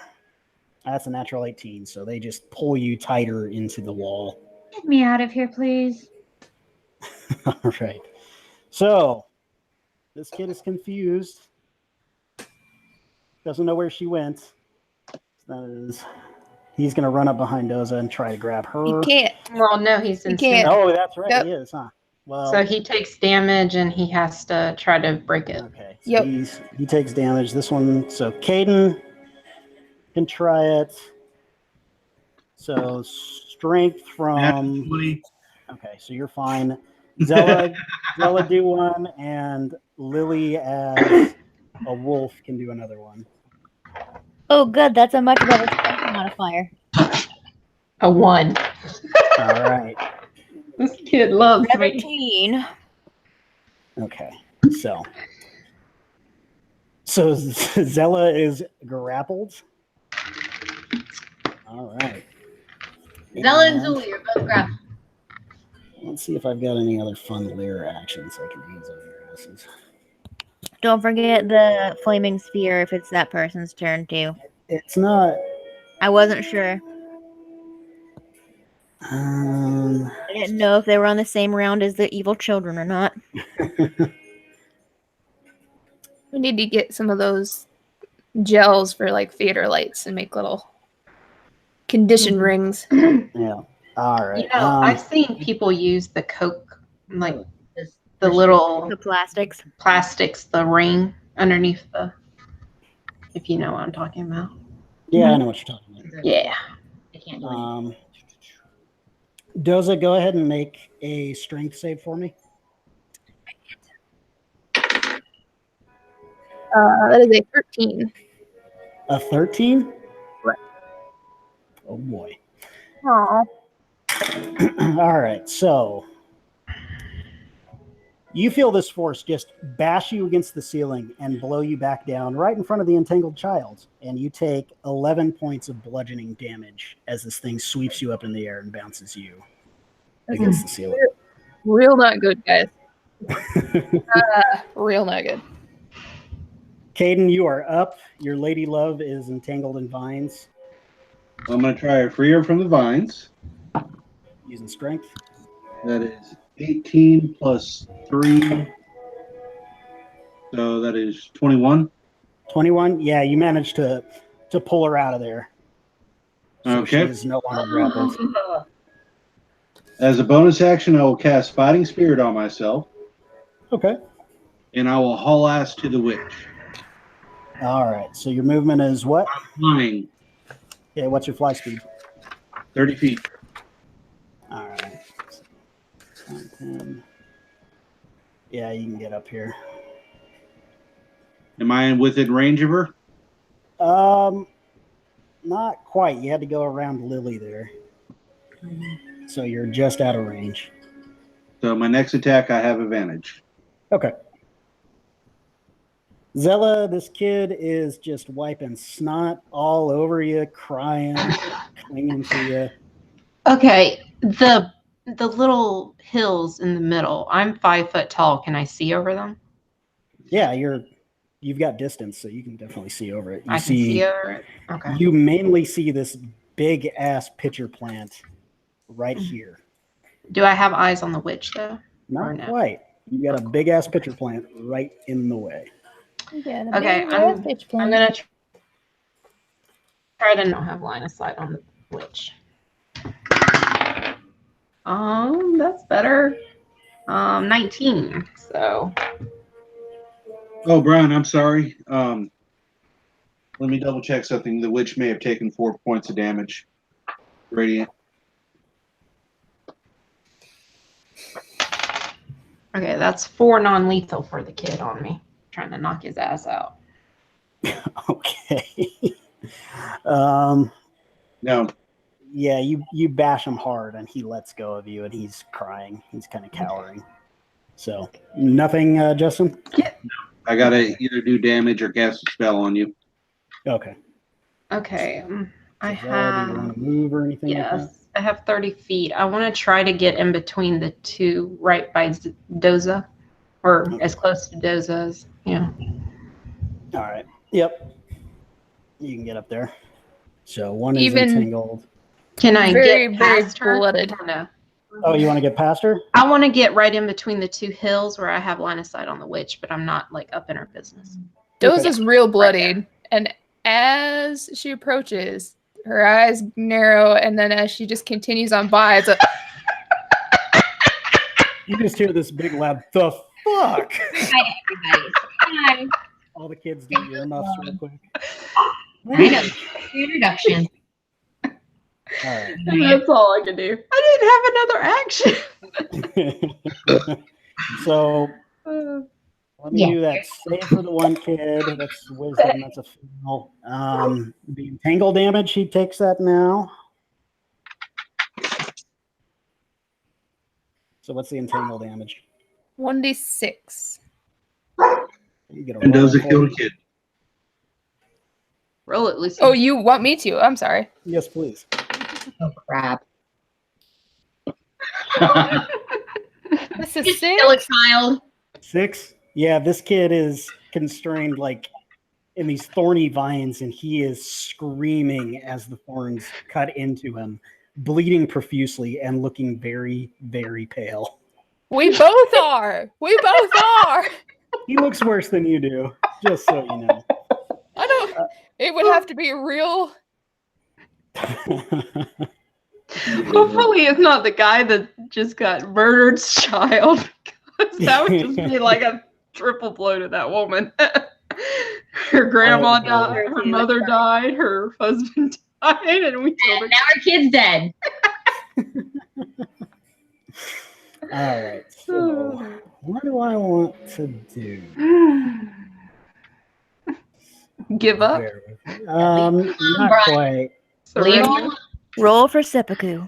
That's a natural 18, so they just pull you tighter into the wall. Get me out of here, please. All right. So this kid is confused. Doesn't know where she went. He's going to run up behind Doza and try to grab her. He can't. Well, no, he's He in. can't. Oh, that's right. Yep. He is, huh? Well, So he takes damage and he has to try to break it. okay. So Yep. he takes damage. This one. So Caden can try it. So strength from. 20. Okay, so you're fine. Zella do one, and Lily as a wolf can do another one. Oh, good. That's a much better strength modifier. A 1. All right. This kid loves me. 17. Okay. So Zella is grappled. All right. Zella and Zuli are both grappled. Let's see if I've got any other fun lair actions I can use on your asses. Don't forget the flaming sphere if it's that person's turn too. It's not. I wasn't sure. Um, I didn't know if they were on the same round as the evil children or not. We need to get some of those gels for like theater lights and make little condition rings. yeah. All right. You know, I've seen people use the Coke, like This- the little The plastics. plastics, the ring underneath the. If you know what I'm talking about. Yeah, I know what you're talking about. Yeah. I can't do anything. Doza, go ahead and make a strength save for me. That is a 13. A 13? Right. Oh boy. Aw. All right, so you feel this force just bash you against the ceiling and blow you back down right in front of the entangled child, and you take 11 points of bludgeoning damage as this thing sweeps you up in the air and bounces you against the ceiling. Real not good, guys. Real not good. Caden, you are up. Your lady love is entangled in vines. I'm going to try to free her from the vines. Using strength. That is 18 plus 3. So that is 21. 21. Yeah, you managed to pull her out of there. So Okay. she is no longer grappled. As a bonus action, I will cast Fighting Spirit on myself, Okay. and I will haul ass to the witch. All right. So your movement is what? Flying Yeah. What's your fly speed? 30 feet. All right. 10. Yeah, you can get up here. Am I within range of her? Not quite. You had to go around Lily there. So you're just out of range. So my next attack, I have advantage. Okay. Zella, this kid is just wiping snot all over you, crying, clinging to you. Okay, the little hills in the middle. I'm 5 foot tall. Can I see over them? Yeah, you've got distance, so you can definitely see over it. I can see over it. Okay. You mainly see this big ass pitcher plant right here. Do I have eyes on the witch though? Not no? quite. You got a big ass pitcher plant right in the way. Yeah, Okay, I'm gonna try to not have line of sight on the witch. That's better. 19. So. Oh, Brian, I'm sorry. Let me double check something. The witch may have taken 4 points of damage. Radiant. Okay, that's 4 non-lethal for the kid on me. Trying to knock his ass out. Okay. No. Yeah, you bash him hard and he lets go of you and he's crying. He's kind of cowering. So nothing, Justin? I gotta either do damage or cast a spell on you. Okay. Okay. I Do you want to move or anything like that? Yes, I have 30 feet. I want to try to get in between the two right by Doza, or as close to Doza as, yeah. All right. Yep. You can get up there. So one Even- is entangled. Can I Very, get very past her? blooded. Or no? Oh, you want to get past her? I want to get right in between the two hills where I have line of sight on the witch, but I'm not like up in her business. Doza's real bloodied, and as she approaches, her eyes narrow, and then as she just continues on by, it's a You just hear this big loud, the fuck? Hi, everybody. Hi. All the kids do earmuffs real quick. I know. Introduction. All right. That's all I can do. I didn't have another action. So let me do that. Save for the one kid. That's wisdom. That's a fail. The entangle damage, he takes that now. So what's the entangle damage? 1d6. You get a And does it roll kill for the kid? Roll at least. Oh, you want me to? I'm sorry. Yes, please. Oh, crap. This is Still a 6. child. 6? Yeah, this kid is constrained like in these thorny vines, and he is screaming as the thorns cut into him, bleeding profusely and looking very, very pale. We both are. We both are. He looks worse than you do, just so you know. I don't. It would have to be real. Hopefully, it's not the guy that just got murdered's child. Because that would just be like a triple blow to that woman. Her grandma died, her mother died, her husband died, and we killed her. Now our kid's dead. All right. So, what do I want to do? Give up. Not quite. Surrender. Roll for seppuku.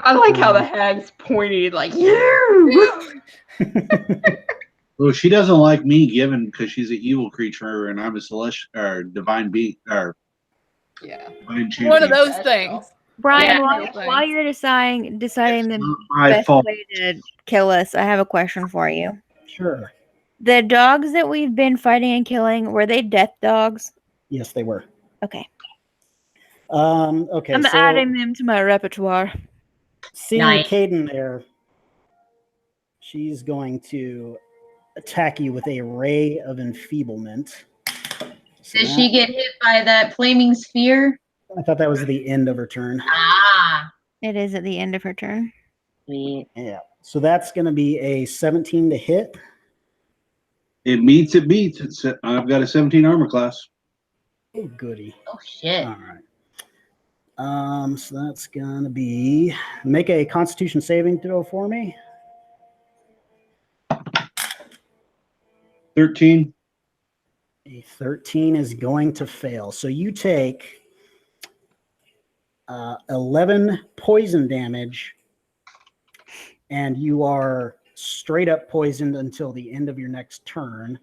I like how the hag's pointed like you. Well, she doesn't like me given because she's an evil creature and I'm a celestial or divine being or Yeah. divine champion. One of those things. Brian, Yeah. while you're deciding It's the not my best fault. way to kill us, I have a question for you. Sure. The dogs that we've been fighting and killing, were they death dogs? Yes, they were. Okay. Okay. I'm so adding them to my repertoire. seeing Nice. Caden there, she's going to attack you with a ray of enfeeblement. Did she get hit by that flaming sphere? I thought that was the end of her turn. Ah. It is at the end of her turn. Sweet. Yeah. So that's going to be a 17 to hit. It meets, it beats. I've got a 17 armor class. Oh, goody. Oh, shit. All right. So that's going to be, make a constitution saving throw for me. 13. A 13 is going to fail. So you take 11 poison damage, and you are straight up poisoned until the end of your next turn.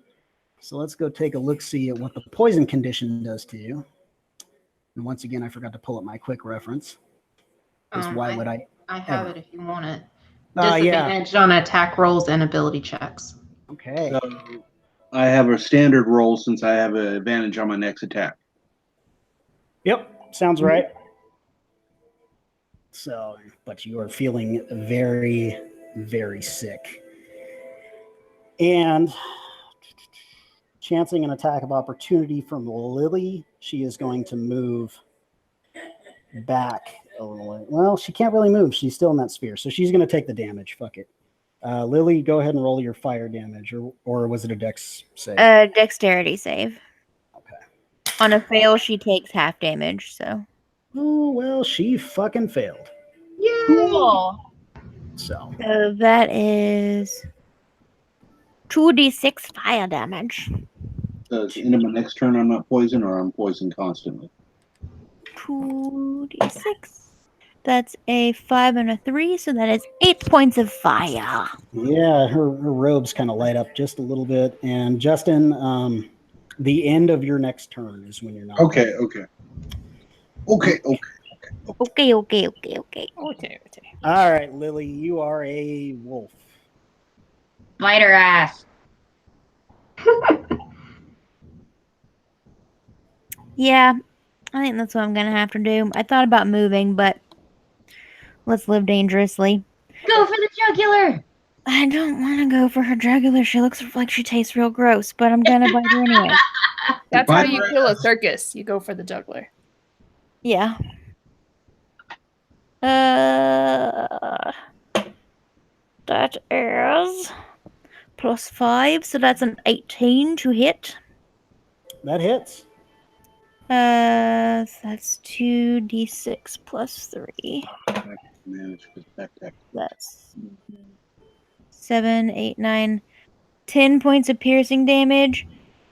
So let's go take a look-see at what the poison condition does to you. And once again, I forgot to pull up my quick reference. Why would I have ever? it if you want it. Yeah. Disadvantage on attack rolls and ability checks. Okay. So I have a standard roll since I have an advantage on my next attack. Yep, sounds right. So, but you are feeling very, very sick. And chancing an attack of opportunity from Lily, she is going to move back a little way. Well, she can't really move. She's still in that sphere. So she's going to take the damage. Fuck it. Lily, go ahead and roll your fire damage. Or was it a dex save? Dexterity save. Okay. On a fail, she takes half damage, so. Oh, well, she fucking failed. Yay! Cool. So That is 2d6 fire damage. So at the end of my next turn, I'm not poisoned, or I'm poisoned constantly. 2d6. That's a 5 and a 3, so that is 8 points of fire. yeah, her robes kind of light up just a little bit. And Justin, the end of your next turn is when you're not. Okay. Okay. All right, Lily, you are a wolf. Bite her ass. Yeah, I think that's what I'm gonna have to do. I thought about moving, but let's live dangerously. Go for the jugular. I don't want to go for her jugular. She looks like she tastes real gross, but I'm gonna bite her anyway. That's how you kill a circus. You go for the juggler. Yeah. That is +5, so that's an 18 to hit. That hits. That's 2d6 plus 3. That's 7, 8, 9, 10 points of piercing damage.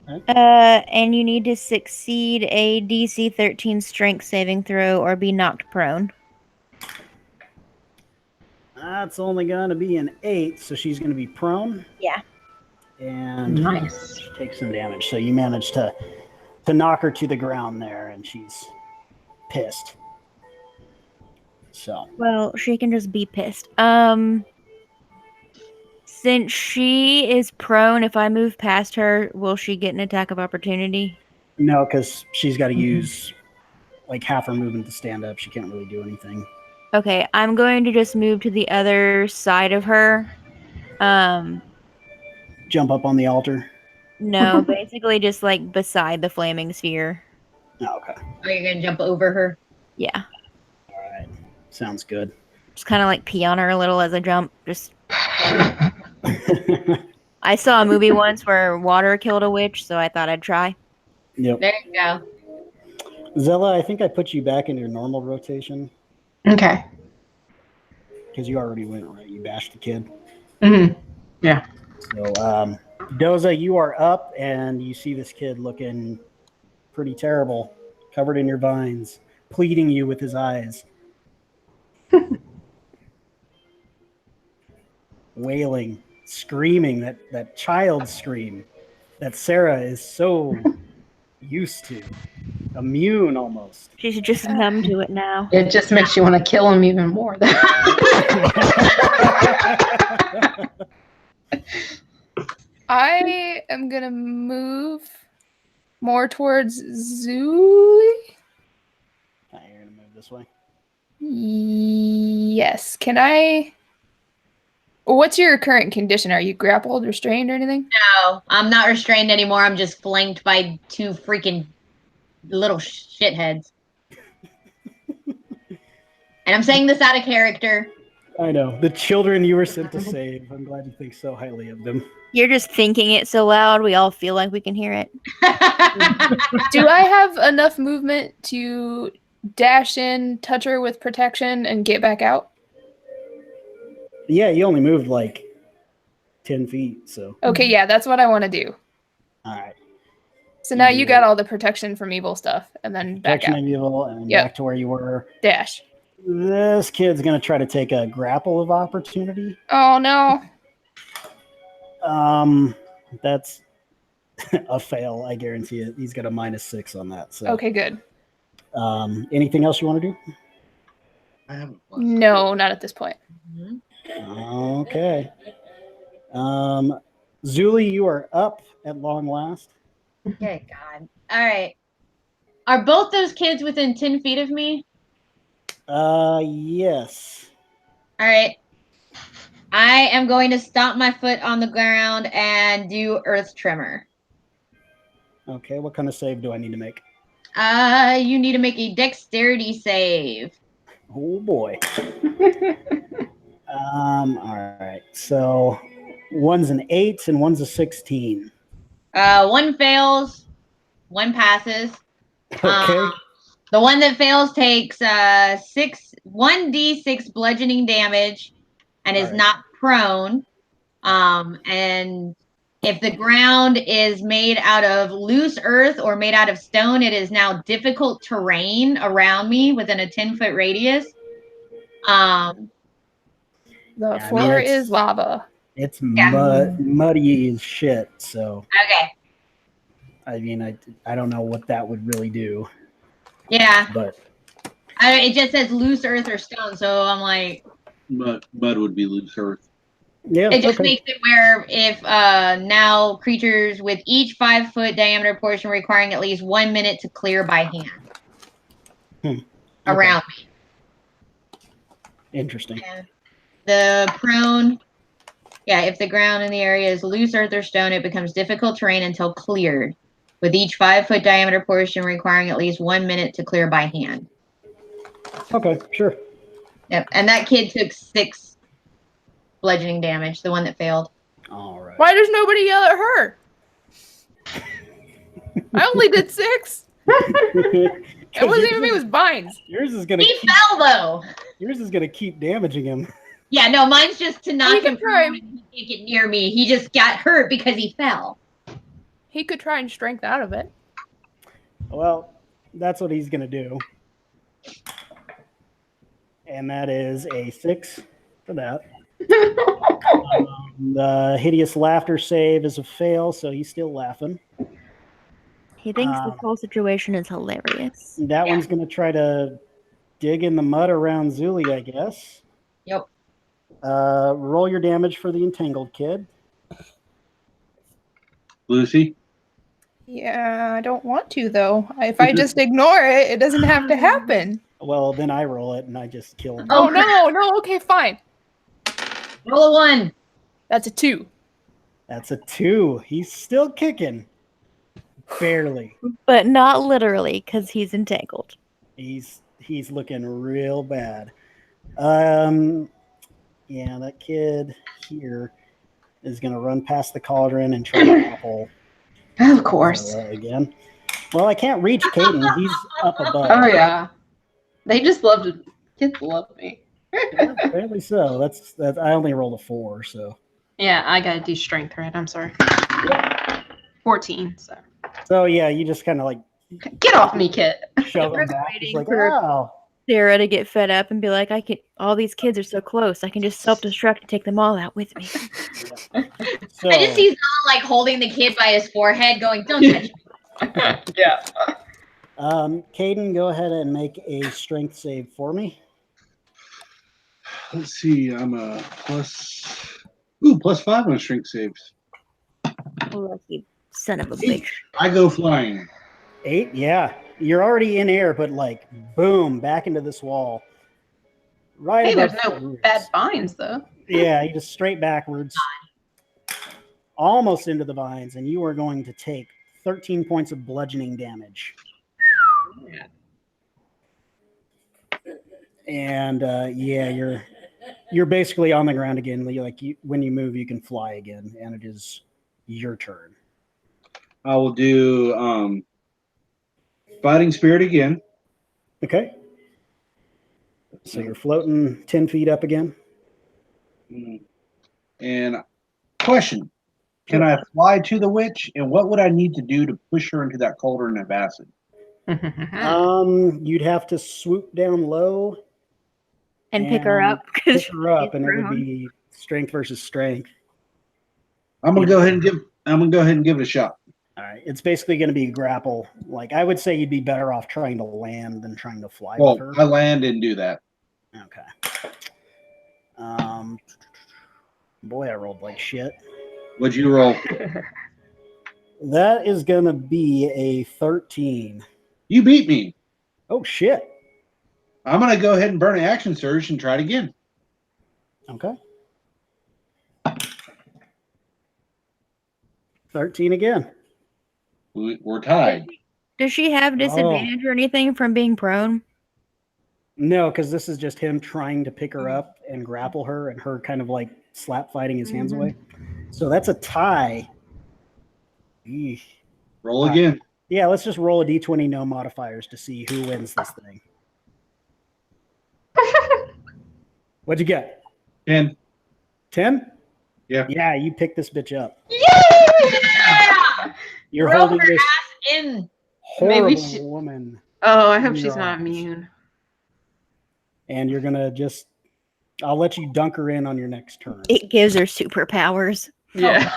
Okay. And you need to succeed a DC 13 strength saving throw or be knocked prone. That's only going to be an 8, so she's going to be prone. Yeah. And Nice. she takes some damage. So you managed to knock her to the ground there, and she's pissed. So. Well, she can just be pissed. Since she is prone, if I move past her, will she get an attack of opportunity? No, because she's got to use like half her movement to stand up. She can't really do anything. Okay, I'm going to just move to the other side of her. Jump up on the altar. No, basically just like beside the flaming sphere. Oh, okay. Are you gonna jump over her? Yeah. All right. Sounds good. Just kind of like pee on her a little as I jump. Just. I saw a movie once where water killed a witch, so I thought I'd try. Yep. There you go. Zella, I think I put you back in your normal rotation Okay. because you already went, right? You bashed the kid. Mm-hmm. Yeah. So, Doza, you are up, and you see this kid looking pretty terrible, covered in your vines, pleading you with his eyes. Wailing, screaming, that child scream that Sarah is so used to, immune almost. She's just numb to it now. It just makes you want to kill him even more. I am gonna move more towards Zuli. You're gonna move this way. Yes. Can I? What's your current condition? Are you grappled, restrained, or anything? No, I'm not restrained anymore. I'm just flanked by two freaking little shitheads. And I'm saying this out of character. I know. The children you were sent to save. I'm glad you think so highly of them. You're just thinking it so loud, we all feel like we can hear it. Do I have enough movement to dash in, touch her with protection, and get back out? Yeah, you only moved like 10 feet, so. Okay, yeah, that's what I want to do. All right. So now you got all the protection from evil stuff, and then back Protection out. of evil, and Yep. back to where you were. Dash. This kid's going to try to take a grapple of opportunity. Oh no. That's a fail, I guarantee it. He's got a -6 on that. So Okay, good. anything else you want to do? I have a plus. No, not at this point. Okay. Zuli, you are up at long last. Okay, God. All right. Are both those kids within 10 feet of me? Yes. All right. I am going to stomp my foot on the ground and do Earth Tremor. Okay, what kind of save do I need to make? You need to make a dexterity save. Oh boy. All right. So one's an 8 and one's a 16. One fails, one passes. Okay. The one that fails takes 1d6 bludgeoning damage and is All right. not prone. And if the ground is made out of loose earth or made out of stone, it is now difficult terrain around me within a 10-foot radius. The Yeah, floor is lava. It's muddy as shit. So Okay. I mean, I don't know what that would really do. Yeah. But It just says loose earth or stone, so I'm like, Mud would be loose earth. yeah, it just okay. makes it where if now creatures with each 5-foot diameter portion requiring at least 1 minute to clear by hand around me. Interesting. And the prone, if the ground in the area is loose earth or stone, it becomes difficult terrain until cleared, with each 5-foot diameter portion requiring at least 1 minute to clear by hand. Okay, sure. Yep, and that kid took 6 bludgeoning damage, the one that failed. All right. Why does nobody yell at her? I only did 6. It wasn't even me, it was Vines. Yours is gonna. He fell though. Yours is gonna keep damaging him. Yeah, no, mine's just to knock him try. prone and he can't get near me. He just got hurt because he fell. He could try and strength out of it. Well, that's what he's gonna do. And that is a 6 for that. The hideous laughter save is a fail, so he's still laughing. He thinks this whole situation is hilarious. That one's going to try to dig in the mud around Zuli, I guess. Yep. Roll your damage for the entangled kid. Lucy? Yeah, I don't want to, though. If I just ignore it, it doesn't have to happen. Well, then I roll it, and I just kill him. Oh, no, okay, fine. Roll a 1. That's a 2. That's a 2. He's still kicking. Barely. But not literally, because he's entangled. He's looking real bad. Yeah, that kid here is going to run past the cauldron and try to grapple. Of course. Again. Well, I can't reach Caden. He's up above. Oh, yeah. They just love to. Kids love me. Yeah, apparently so. That's I only rolled a 4, so. Yeah, I gotta do strength, right? I'm sorry. 14. So yeah, you just kind of like Get off me, kid. shove him back. It's Waiting like, for- oh. Sarah to get fed up and be like, all these kids are so close. I can just self-destruct and take them all out with me. So, I just see Zala like holding the kid by his forehead going, don't touch me. Yeah. Caden, go ahead and make a strength save for me. Let's see. I'm a +5 on strength saves. Lucky son of a bitch. I go flying. 8, yeah. You're already in air, but like, boom, back into this wall. Right Hey, above there's no the roots. bad vines, though. Yeah, you just straight backwards, almost into the vines, and you are going to take 13 points of bludgeoning damage. And yeah, you're basically on the ground again. Like when you move, you can fly again, and it is your turn. I will do fighting spirit again. Okay. So you're floating 10 feet up again. And question: Can I fly to the witch? And what would I need to do to push her into that cauldron of acid? You'd have to swoop down low And pick her up. Pick her up, and it would be strength versus strength. I'm gonna go ahead and give it a shot. All right, it's basically going to be grapple. Like I would say, you'd be better off trying to land than trying to fly Well, with her. I land and do that. Okay. Boy, I rolled like shit. What'd you roll? That is going to be a 13. You beat me. Oh shit. I'm gonna go ahead and burn an action surge and try it again. Okay. 13 again. We're tied. Does she have disadvantage or anything from being prone? No, because this is just him trying to pick her up and grapple her, and her kind of like slap fighting his hands away. So that's a tie. Eesh. Roll again. Yeah, let's just roll a d20, no modifiers, to see who wins this thing. What'd you get? 10. 10? Yeah. Yeah, you pick this bitch up. Yeah! You're Throw holding her this ass in. horrible woman, Oh, I hope in she's your not arms. immune. and you're gonna just. I'll let you dunk her in on your next turn. It gives her superpowers. Yeah.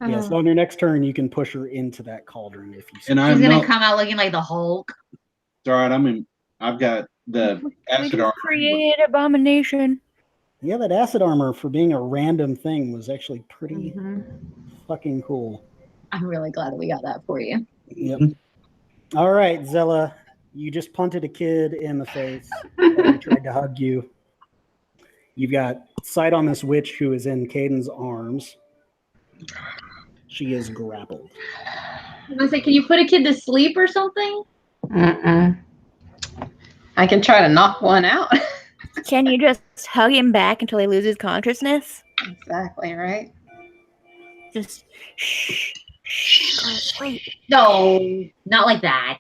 Yeah, so on your next turn, you can push her into that cauldron if you. And She's I'm gonna not. come out looking like the Hulk. It's all right. I've got the We acid just armor. created abomination. Yeah, that acid armor for being a random thing was actually pretty Mhm. fucking cool. I'm really glad that we got that for you. Yep. All right, Zella, you just punted a kid in the face. He tried to hug you. You've got sight on this witch who is in Caden's arms. She is grappled. I was like, can you put a kid to sleep or something? Mm-mm. I can try to knock one out. Can you just hug him back until he loses consciousness? Exactly, right? Just shh, shh, go to sleep. No, not like that.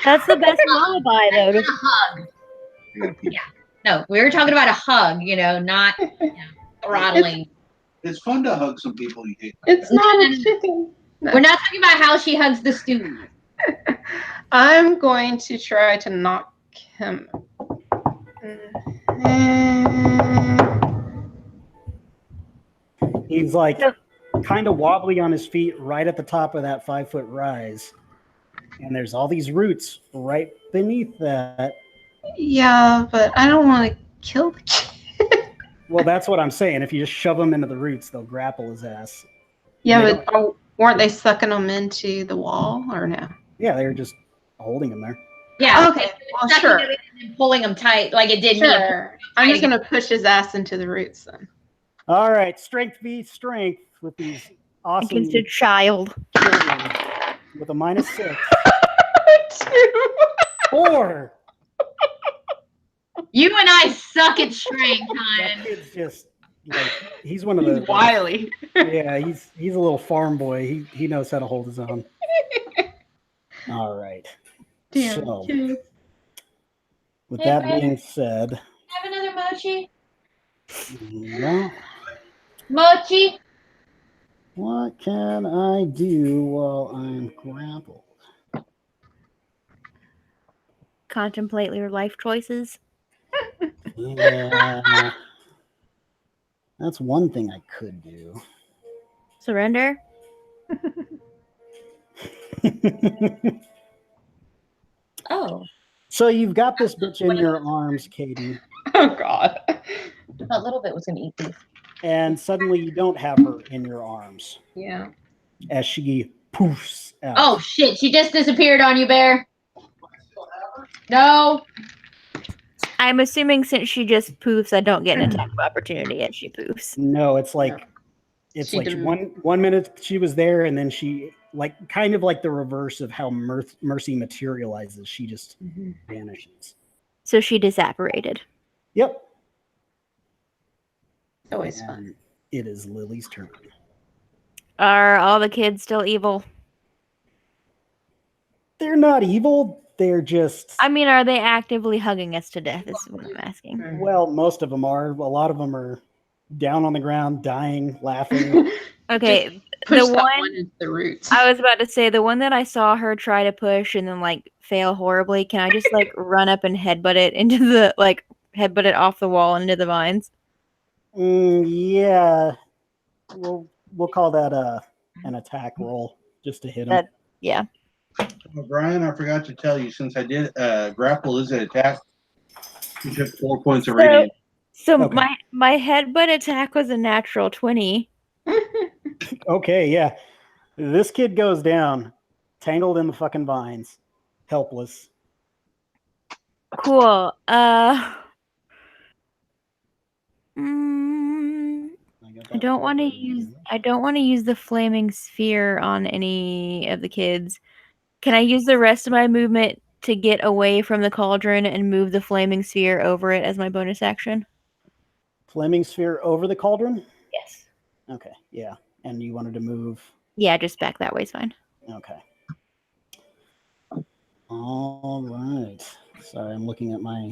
That's the best lullaby, though. A hug. Yeah. No, we were talking about a hug, not throttling. It's fun to hug some people you hate. It's not a chicken. No. We're not talking about how she hugs the stew. I'm going to try to knock him. He's like kind of wobbly on his feet right at the top of that 5-foot rise. And there's all these roots right beneath that. Yeah, but I don't want to kill the kid. Well, that's what I'm saying. If you just shove him into the roots, they'll grapple his ass. Yeah, They but weren't they sucking him into the wall or no? Yeah, they were just holding him there. Yeah. Okay, well, Sucking sure. him in and pulling him tight like it did me. Sure. I'm just going to push his ass into the roots then. All right, strength v strength with these awesome Against a child. children with a -6. 2. 4. You and I suck at strength, That hon. kid's just like he's one of the He's wily. Yeah, he's a little farm boy. He knows how to hold his own. All right. Damn. So, Kids. with Hey, that Brad. being said, Have another mochi? well, Mochi? what can I do while I'm grappled? Contemplate your life choices. Yeah, that's one thing I could do. Surrender. Oh, So you've got this bitch in your arms, Katie, Oh, God. that little bit was going to eat these. and suddenly you don't have her in your arms Yeah. as she poofs out. Oh, shit. She just disappeared on you, Bear. No. I'm assuming since she just poofs, I don't get an attack of opportunity as she poofs. No, it's like No. it's She like didn't- one minute she was there, and then she like kind of like the reverse of how Mercy materializes. She just vanishes. So she disapparated. Yep. Always fun. And it is Lily's turn. Are all the kids still evil? They're not evil. They're just I mean, are they actively hugging us to death? Is what I'm asking. well, most of them are. A lot of them are down on the ground, dying, laughing. Okay, Push the that one one into the roots. I was about to say, the one that I saw her try to push and then like fail horribly. Can I just like run up and headbutt it into the headbutt it off the wall into the vines? Yeah, we'll call that an attack roll just to hit him. Yeah. Well, Brian, I forgot to tell you, since I did grapple is an attack, you took 4 points of radiant. So Okay. my headbutt attack was a natural 20. Okay, yeah. This kid goes down, tangled in the fucking vines, helpless. Cool. I don't want to use the flaming sphere on any of the kids. Can I use the rest of my movement to get away from the cauldron and move the flaming sphere over it as my bonus action? Flaming sphere over the cauldron? Yes. Okay, yeah. And you wanted to move? Yeah, just back that way is fine. Okay. All right. Sorry, I'm looking at my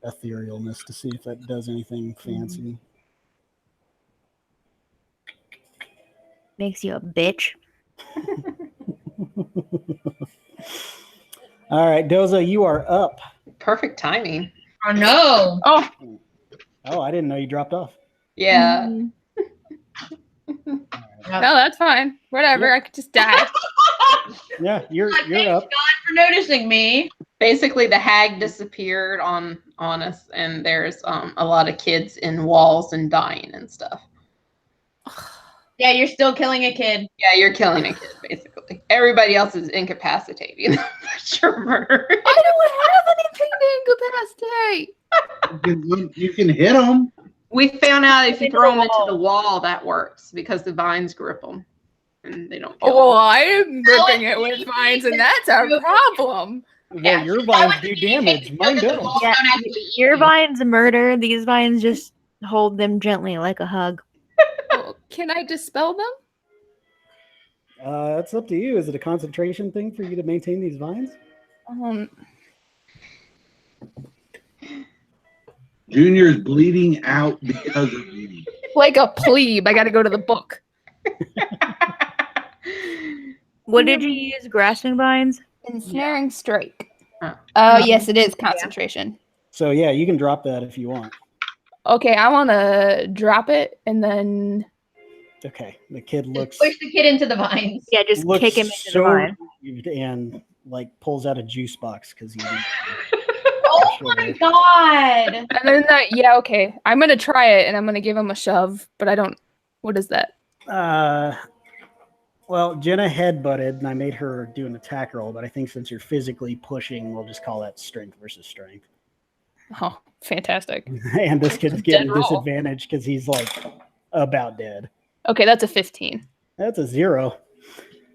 etherealness to see if that does anything fancy. Makes you a bitch. All right, Doza, you are up. Perfect timing. Oh no! Oh, I didn't know you dropped off. Yeah. No, that's fine. Whatever. Yep. I could just die. Yeah, you're Thanks, up. God, for noticing me. Basically, the hag disappeared on us, and there's a lot of kids in walls and dying and stuff. Yeah, you're still killing a kid. Yeah, you're killing a kid, basically. Everybody else is incapacitating. That's your murder. I don't have anything to incapacitate. You can hit them. We found out if you throw them into the wall, that works because the vines grip them and they don't kill Well, them. I'm gripping it with vines, and that's our problem. Well, Yeah. your vines do damage. Mine don't. Yeah, your vines murder. These vines just hold them gently like a hug. Well, can I dispel them? It's up to you. Is it a concentration thing for you to maintain these vines? Junior's bleeding out because of you. Like a plebe. I got to go to the book. What did you use? Grasping vines? Ensnaring strike. Oh. Oh, yes, it is concentration. So yeah, you can drop that if you want. Okay, I want to drop it and then. Okay, the kid looks Push the kid into the vines. Yeah, just looks kick him into the so vine. relieved and like pulls out a juice box because he. Oh my God! And then yeah, okay. I'm going to try it and I'm going to give him a shove, but I don't. What is that? Well, Jenna headbutted, and I made her do an attack roll, but I think since you're physically pushing, we'll just call that strength versus strength. Oh, fantastic. And this kid's getting Dead roll. disadvantage because he's like about dead. Okay, that's a 15. That's a 0.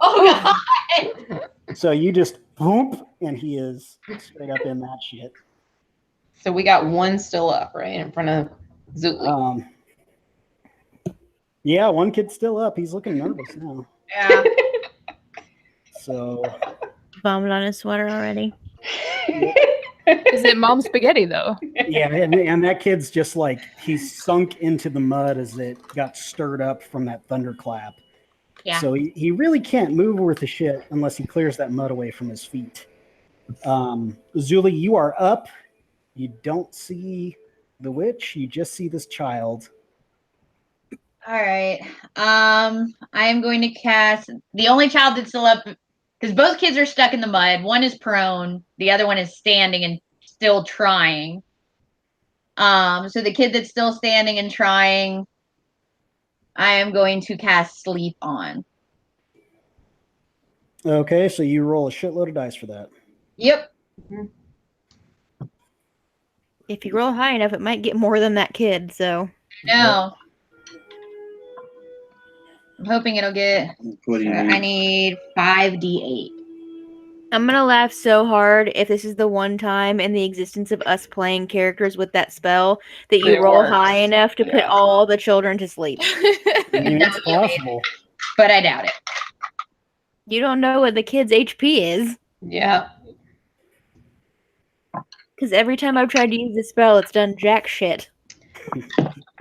Oh God! So you just boom, and he is straight up in that shit. So we got one still up, right, in front of Zuli. Yeah, one kid's still up. He's looking nervous now. Yeah. So Vomited on his sweater already. Is it Mom Spaghetti, though? yeah, and that kid's just like he's sunk into the mud as it got stirred up from that thunderclap. Yeah. So he really can't move worth a shit unless he clears that mud away from his feet. Zuli, you are up. You don't see the witch. You just see this child. All right. I am going to cast the only child that's still up because both kids are stuck in the mud. One is prone, the other one is standing and still trying. So the kid that's still standing and trying, I am going to cast sleep on. Okay, so you roll a shitload of dice for that. Yep. If you roll high enough, it might get more than that kid, so. No. I'm hoping it'll get. What do you I need 5d8. I'm gonna laugh so hard if this is the one time in the existence of us playing characters with that spell that you It roll works. high enough to put Yeah. all the children to sleep. I mean, it's possible. But I doubt it. You don't know what the kid's HP is. Yeah. Because every time I've tried to use this spell, it's done jack shit.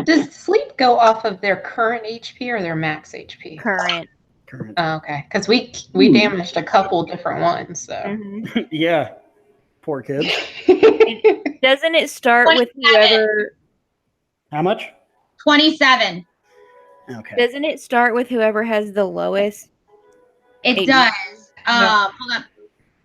Does sleep go off of their current HP or their max HP? Current. Current. Oh, okay, because we damaged a couple different ones. So Mhm. Yeah. Poor kids. Doesn't it start with 27. whoever? How much? 27. Okay. Doesn't it start with whoever has the lowest? It 80. does. Yeah. Hold on.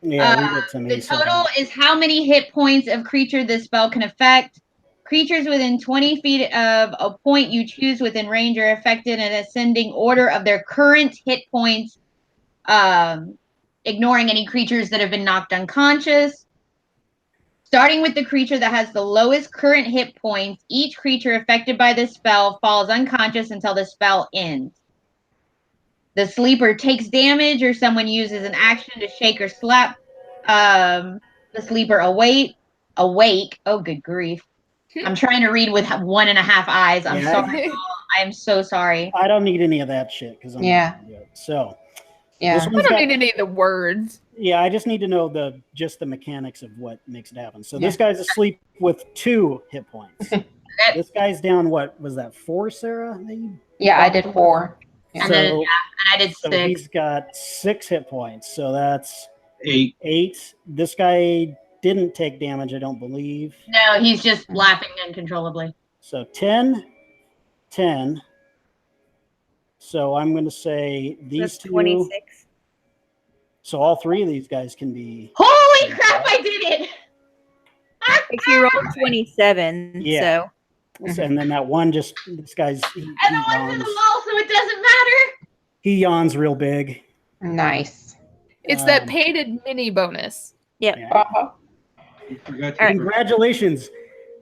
Yeah, read it to me. The total is how many hit points of creature this spell can affect. Creatures within 20 feet of a point you choose within range are affected in ascending order of their current hit points, ignoring any creatures that have been knocked unconscious. Starting with the creature that has the lowest current hit points, each creature affected by this spell falls unconscious until the spell ends. The sleeper takes damage or someone uses an action to shake or slap the sleeper awake. Oh, good grief. I'm trying to read with 1.5 eyes. I'm Yeah. sorry. I am so sorry. I don't need any of that shit because I'm Yeah. not gonna do it. So yeah, this I one's don't got, need any of the words. yeah, I just need to know just the mechanics of what makes it happen. So Yeah. this guy's asleep with 2 hit points. This guy's down, what was that, 4, Sarah? that you yeah, I bought? did 4. And So, then and I did so 6. he's got 6 hit points. So that's 8. 8. This guy didn't take damage, I don't believe. No, he's just laughing uncontrollably. So 10, 10. So I'm going to say these That's 2. 26. So all 3 of these guys can be. Holy crap, I did it! If you roll 27, Yeah. so And then that one just, this guy's, he And the one's in yawns. the wall, so it doesn't matter. He yawns real big. Nice. It's that Um, painted mini bonus. Yeah. Uh-huh. You forgot to All right. Congratulations.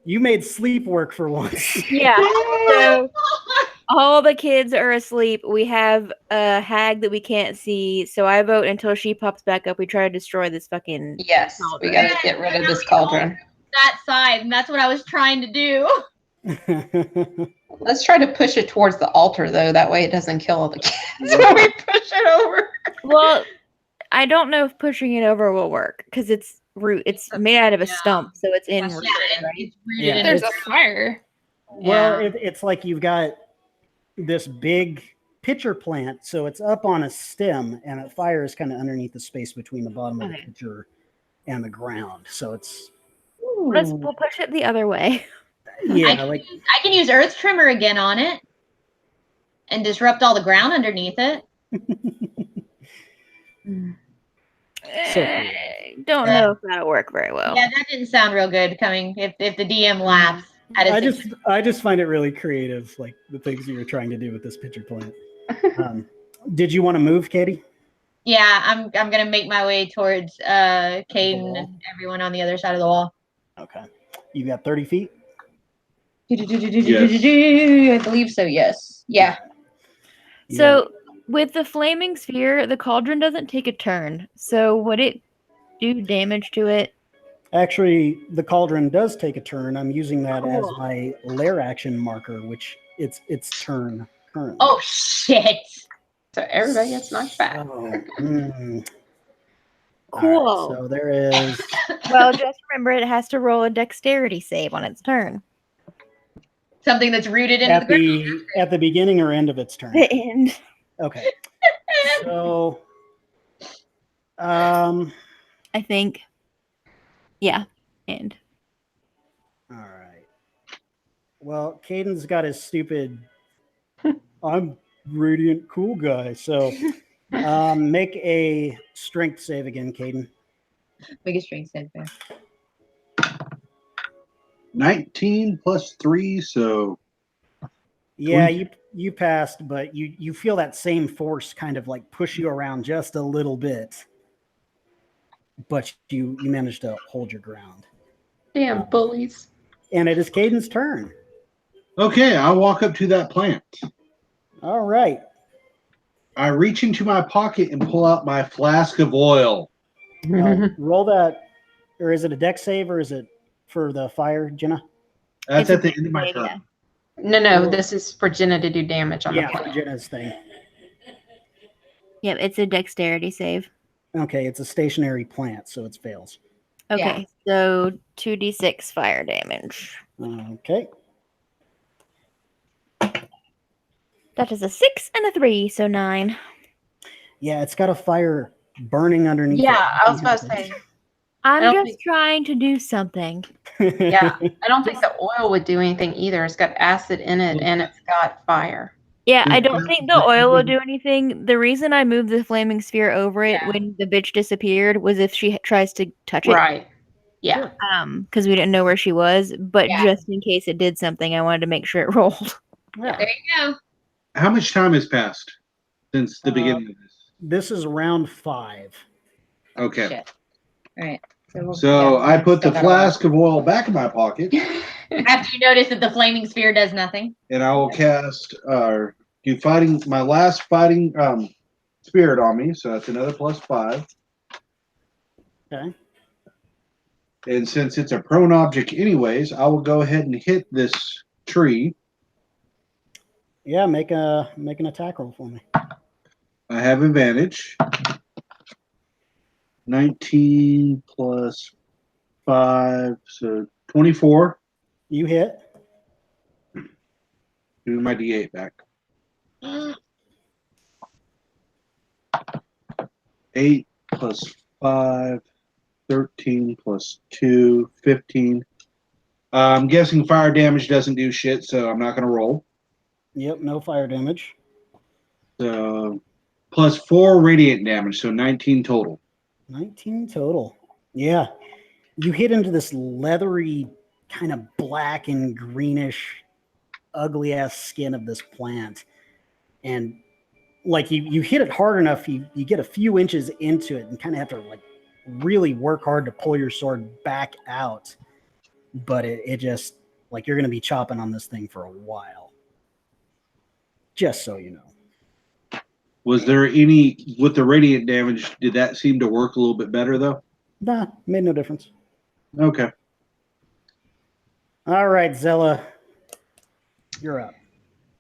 You made sleep work for once. yeah. So all the kids are asleep. We have a hag that we can't see. So I vote until she pops back up. We try to destroy this fucking. Yes, we got to get rid of this cauldron. That side, and that's what I was trying to do. Let's try to push it towards the altar, though. That way it doesn't kill all the kids when we push it over. Well, I don't know if pushing it over will work because it's root. It's made out of a Yeah. stump, so it's in Yeah, root. it's rooted Yeah, in There's a it's- fire. Well, Yeah. it's like you've got this big pitcher plant, so it's up on a stem, and a fire is kind of underneath the space between the bottom of the Okay. pitcher and the ground. So it's We'll push it the other way. yeah, like I can use Earth Trimmer again on it and disrupt all the ground underneath it. Don't know if that'll work very well. Yeah, that didn't sound real good coming if the DM laughs at I us. just find it really creative, like the things you were trying to do with this pitcher plant. Did you want to move, Katie? Yeah, I'm gonna make my way towards Caden and everyone on the other side of the wall. Okay, you got 30 feet. I believe so. Yes. Yeah. So with the flaming sphere, the cauldron doesn't take a turn. So would it do damage to it? Actually, the cauldron does take a turn. I'm using that as Cool. my lair action marker, which it's turn currently. Oh shit. So everybody gets knocked back. All Cool. right, so there is. Well, just remember it has to roll a dexterity save on its turn. Something that's rooted into At the ground. the beginning or end of its turn. The end. Okay. So, I think. Yeah. End. all right. Well, Caden's got his stupid. I'm radiant cool guy. So, make a strength save again, Caden. Biggest strength save there. 19 plus 3, so Yeah, you passed, but you feel that same force kind of like push you around just a little bit, but you managed to hold your ground. Damn bullies. And it is Caden's turn. okay, I walk up to that plant. All right. I reach into my pocket and pull out my flask of oil. Roll that, or is it a dex save, or is it for the fire, Jenna? That's It's at the a end of my save, turn. No, no, this is for Jenna to do damage on Yeah, the for plant. Jenna's thing. Yep, it's a dexterity save. Okay, it's a stationary plant, so it fails. Okay, so 2d6 fire damage. Okay. That is a 6 and a 3, so 9. Yeah, it's got a fire burning underneath it. Yeah, I was about to say. I'm don't just think- trying to do something. Yeah, I don't think the oil would do anything either. It's got acid in it and it's got fire. Yeah, I Yeah. don't think the oil will do anything. The reason I moved the flaming sphere over it Yeah. when the bitch disappeared was if she tries to touch it. Right. Yeah. Because we didn't know where she was. But Yeah. just in case it did something, I wanted to make sure it rolled. Yeah. There you go. How much time has passed since the beginning of this? This is round 5. Okay. Shit. All right. So I put the still got a flask of oil back in my pocket, After you notice that the flaming sphere does nothing. and I will cast do fighting my last fighting spirit on me. So that's another +5. Okay. And since it's a prone object, anyways, I will go ahead and hit this tree. Yeah, make an attack roll for me. I have advantage. 19 plus 5, so 24. You hit. Give me my D8 back. 8 plus 5, 13 plus 2, 15. I'm guessing fire damage doesn't do shit, so I'm not going to roll. Yep, no fire damage. So plus 4 radiant damage, so 19 total. 19 total. Yeah. You hit into this leathery, kind of black and greenish, ugly ass skin of this plant. And like you hit it hard enough, you get a few inches into it and kind of have to like really work hard to pull your sword back out. But it just like you're gonna be chopping on this thing for a while. Just so you know. Was there any, with the radiant damage, did that seem to work a little bit better, though? Nah, made no difference. Okay. All right, Zella. You're up.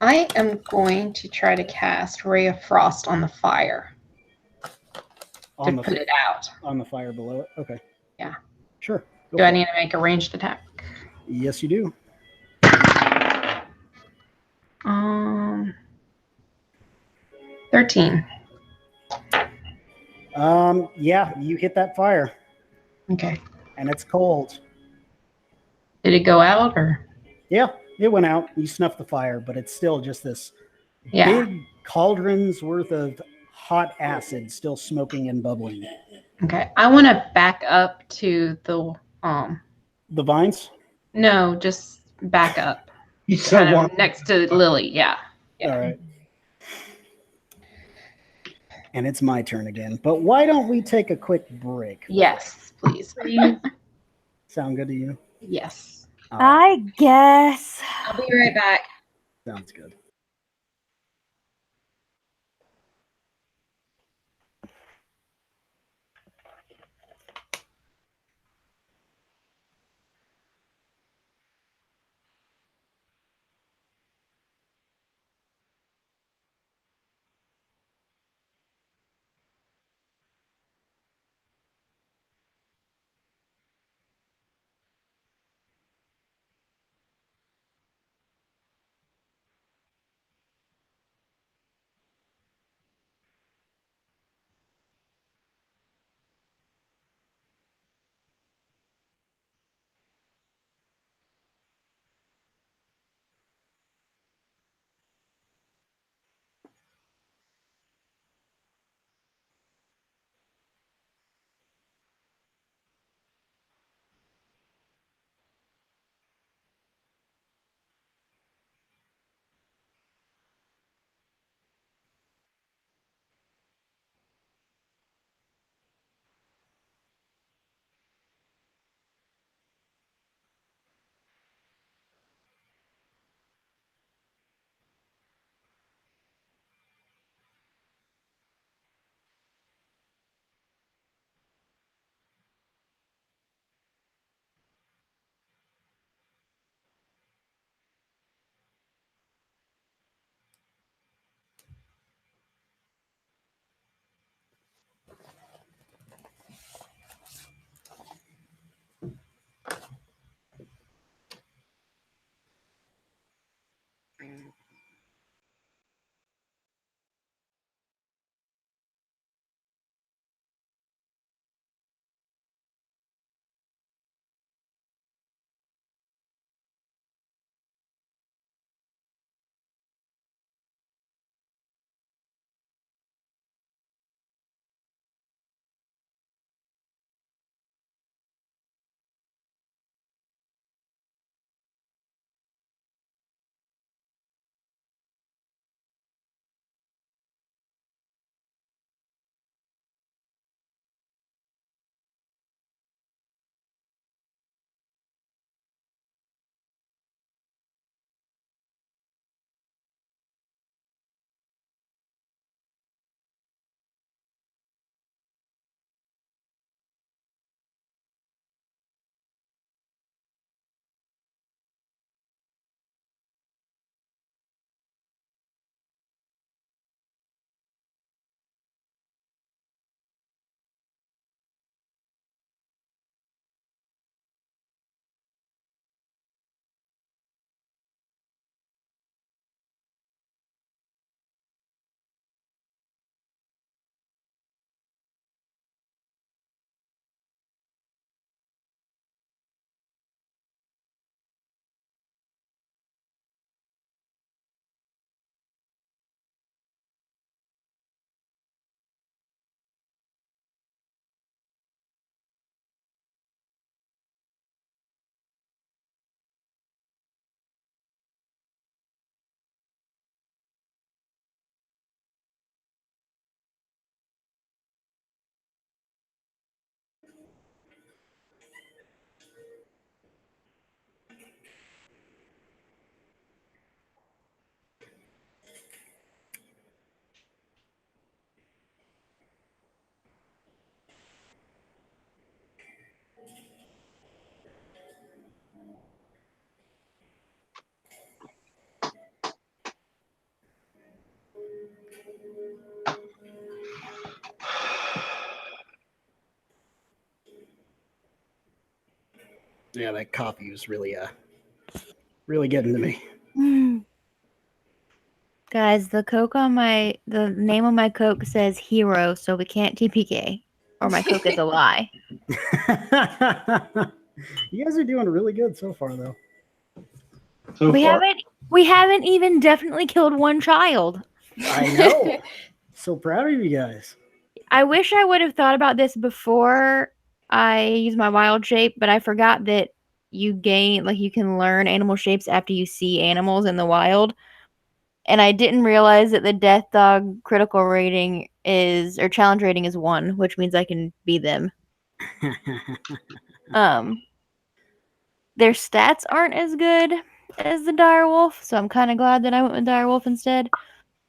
I am going to try to cast Ray of Frost on the fire On to put it out. on the fire below it. Okay. Yeah. Sure. Go Do I for it. need to make a ranged attack? Yes, you do. 13. Yeah, you hit that fire, Okay. and it's cold. Did it go out or? Yeah, it went out. You snuffed the fire, but it's still just this Yeah. big cauldron's worth of hot acid still smoking and bubbling. Okay. I want to back up to the The vines? no, just back up. You said Kind one. of next to Lily. Yeah. Yeah. All right. And it's my turn again. But why don't we take a quick break? Yes, please. Sound good to you? Yes. All right. I guess. I'll be right back. Sounds good. Yeah, that coffee was really getting to me. Guys, the name of my Coke says hero, so we can't TPK. Or my Coke is a lie. You guys are doing really good so far, though. So We far, haven't even definitely killed one child. I know. So proud of you guys. I wish I would have thought about this before I used my wild shape, but I forgot that you can learn animal shapes after you see animals in the wild. And I didn't realize that the death dog critical rating or challenge rating is 1, which means I can be them. Their stats aren't as good as the dire wolf, so I'm kind of glad that I went with dire wolf instead.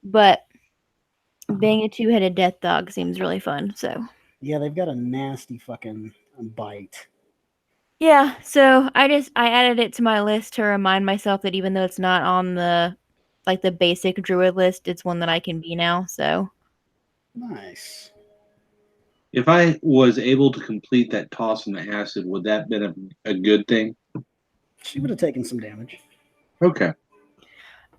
But being a 2-headed death dog seems really fun. So Yeah, they've got a nasty fucking bite. yeah, so I added it to my list to remind myself that even though it's not on the basic druid list, it's one that I can be now. So Nice. if I was able to complete that toss in the acid, would that have been a good thing? She would have taken some damage. Okay.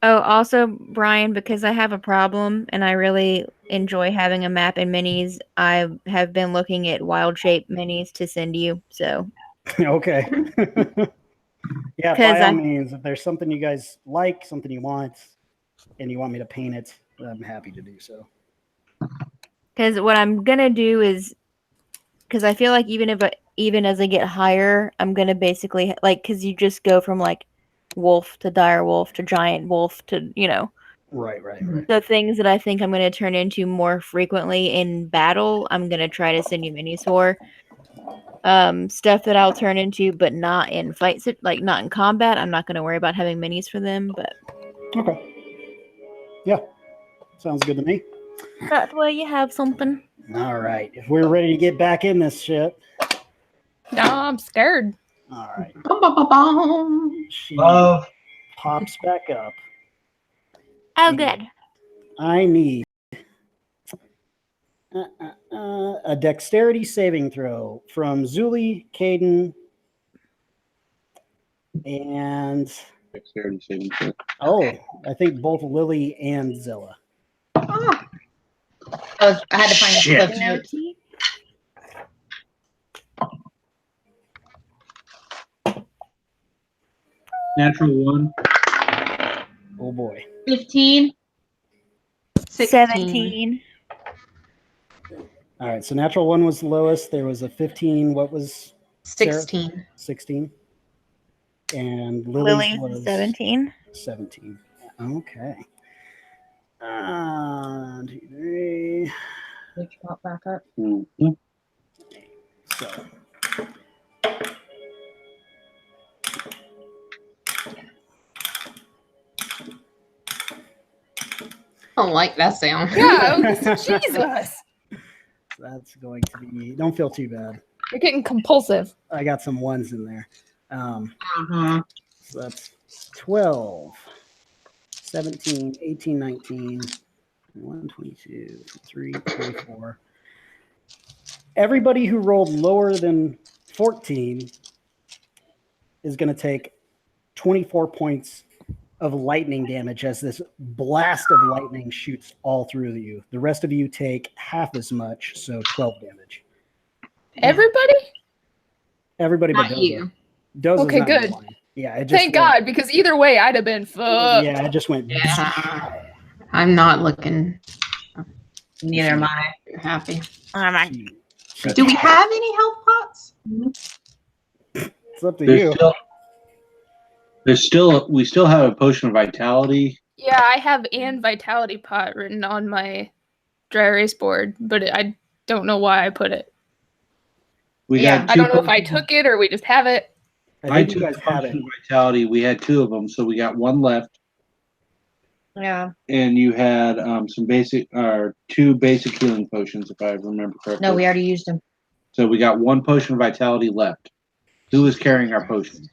oh, also Brian, because I have a problem and I really enjoy having a map in minis, I have been looking at wild shape minis to send you. So Okay. Yeah, 'Cause by all I- means, if there's something you guys like, something you want, and you want me to paint it, I'm happy to do so. Because what I'm gonna do is, because I feel like even as I get higher, I'm gonna basically because you just go from wolf to dire wolf to giant wolf to Right. the things that I think I'm gonna turn into more frequently in battle. I'm gonna try to send you minis for stuff that I'll turn into, but not in fights, not in combat. I'm not gonna worry about having minis for them, but Okay. Yeah. Sounds good to me. that way you have something. All right. If we're ready to get back in this shit. No, I'm scared. All right. Bum, bum, bum, bum. She Love. pops back up. Oh, good. I need a dexterity saving throw from Zuli, Caden, and Dexterity saving throw. I think both Lily and Zilla. Ah, I had to find the Shit. clip notes. Natural 1. Oh boy. 15. 17. All right. So natural 1 was the lowest. There was a 15. What was 16. 16. And Lily's Lily's was 17. 17. Okay. 1, 2, 3. Which got back up. Mhm. So I don't like that sound. Yeah, Jesus. that's going to be. Don't feel too bad. You're getting compulsive. I got some 1s in there. Uh-huh. So that's 12, 17, 18, 19, 21, 22, 23, 24. Everybody who rolled lower than 14 is going to take 24 points of lightning damage as this blast of lightning shoots all through you. The rest of you take half as much, so 12 damage. Everybody? Everybody but Not Doza. you. Doza's Okay, not in good. line. Yeah, it just Thank God, because either way, I'd have been fucked. Yeah, it just went. Yeah. I'm not looking Neither am I. happy. She- Do we have any health pots? It's up to you. We still have a potion of vitality. Yeah, I have and vitality pot written on my dry erase board, but I don't know why I put it. We Yeah, got I two don't know if I potions- took it or we just have it. I I think you took guys have it. potion of vitality. We had 2 of them, so we got 1 left. Yeah. And you had some basic, or 2 basic healing potions, if I remember correctly. No, we already used them. So we got 1 potion of vitality left. Who is carrying our potions?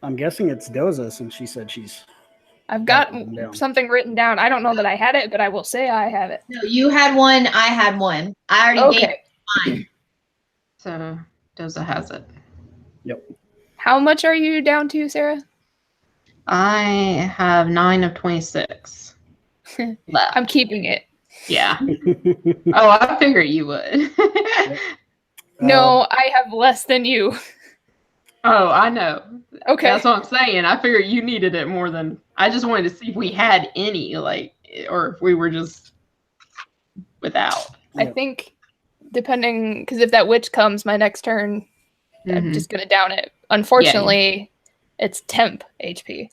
I'm guessing it's Doza since she said she's. I've got written down. something written down. I don't know that I had it, but I will say I have it. No, you had 1. I had 1. I already gave Okay. mine. So Doza has it. Yep. How much are you down to, Sarah? I have 9 of 26 left. I'm keeping it. Yeah. Oh, I figured you would. No, I have less than you. Oh, I know. Okay. That's what I'm saying. I figured you needed it more than I just wanted to see if we had any, like, or if we were just without. I think depending, because if that witch comes my next turn, I'm just gonna down it. Unfortunately, it's temp HP.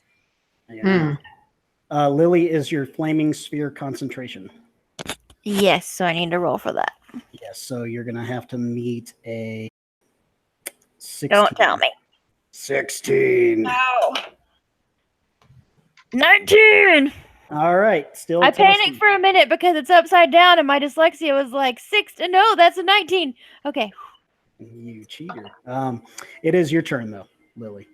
Yeah. Lily, is your flaming sphere concentration? Yes, so I need to roll for that. Yes, so you're going to have to meet a 16. Don't tell me. 16. No. 19. All right, still I Tennessee. panicked for a minute because it's upside down and my dyslexia was like 6. No, that's a 19. Okay. You cheater. It is your turn, though, Lily.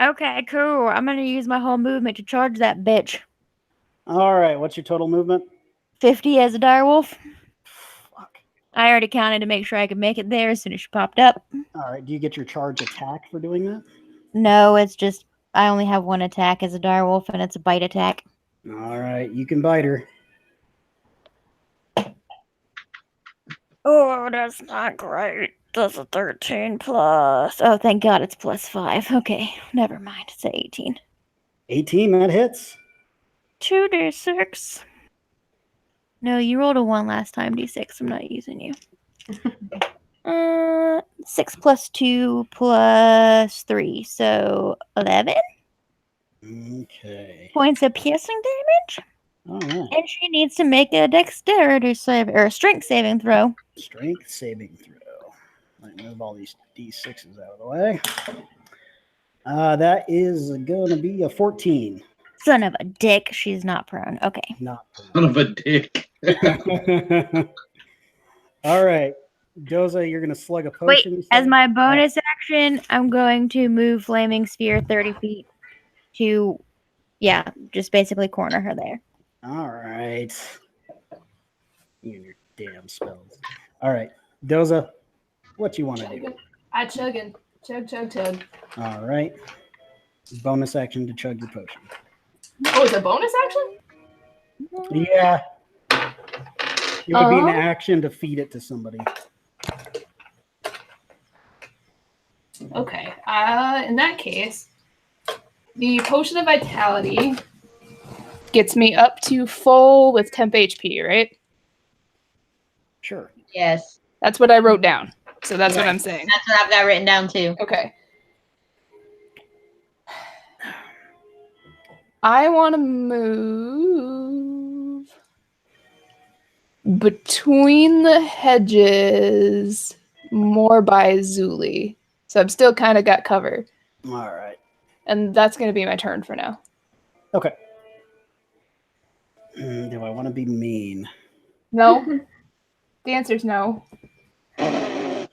Okay, cool. I'm going to use my whole movement to charge that bitch. All right, what's your total movement? 50 as a direwolf. Fuck. I already counted to make sure I could make it there as soon as she popped up. All right, do you get your charge attack for doing that? No, it's just I only have one attack as a direwolf, and it's a bite attack. All right, you can bite her. Oh, that's not great. That's a 13 plus. Oh, thank God it's plus 5. Okay, never mind. It's a 18. 18, that hits. 2d6. No, you rolled a 1 last time, d6. I'm not using you. 6 plus 2 plus 3, so 11 Okay. points of piercing damage. All right. And she needs to make a dexterity save or a strength saving throw. Strength saving throw. Let me move all these d6s out of the way. That is going to be a 14. Son of a dick. She's not prone. Okay. Not Son of a dick. All right. Doza, you're going to slug a Wait, potion. as my bonus action, I'm going to move Flaming Sphere 30 feet to, just basically corner her there. All right. You and your damn spells. All right. Doza, what you want to do? I chugging. Chug, chug, chug. All right. Bonus action to chug your potion. Oh, it's a bonus action? Yeah. It would be an action to feed it to somebody. Okay. In that case, the Potion of Vitality gets me up to full with temp HP, right? Sure. Yes. That's what I wrote down. So that's what I'm saying. That's what I've got written down too. Okay. I want to move between the hedges more by Zuli. So I've still kind of got cover. All right. And that's going to be my turn for now. Okay. Do I want to be mean? No. The answer's no. Fat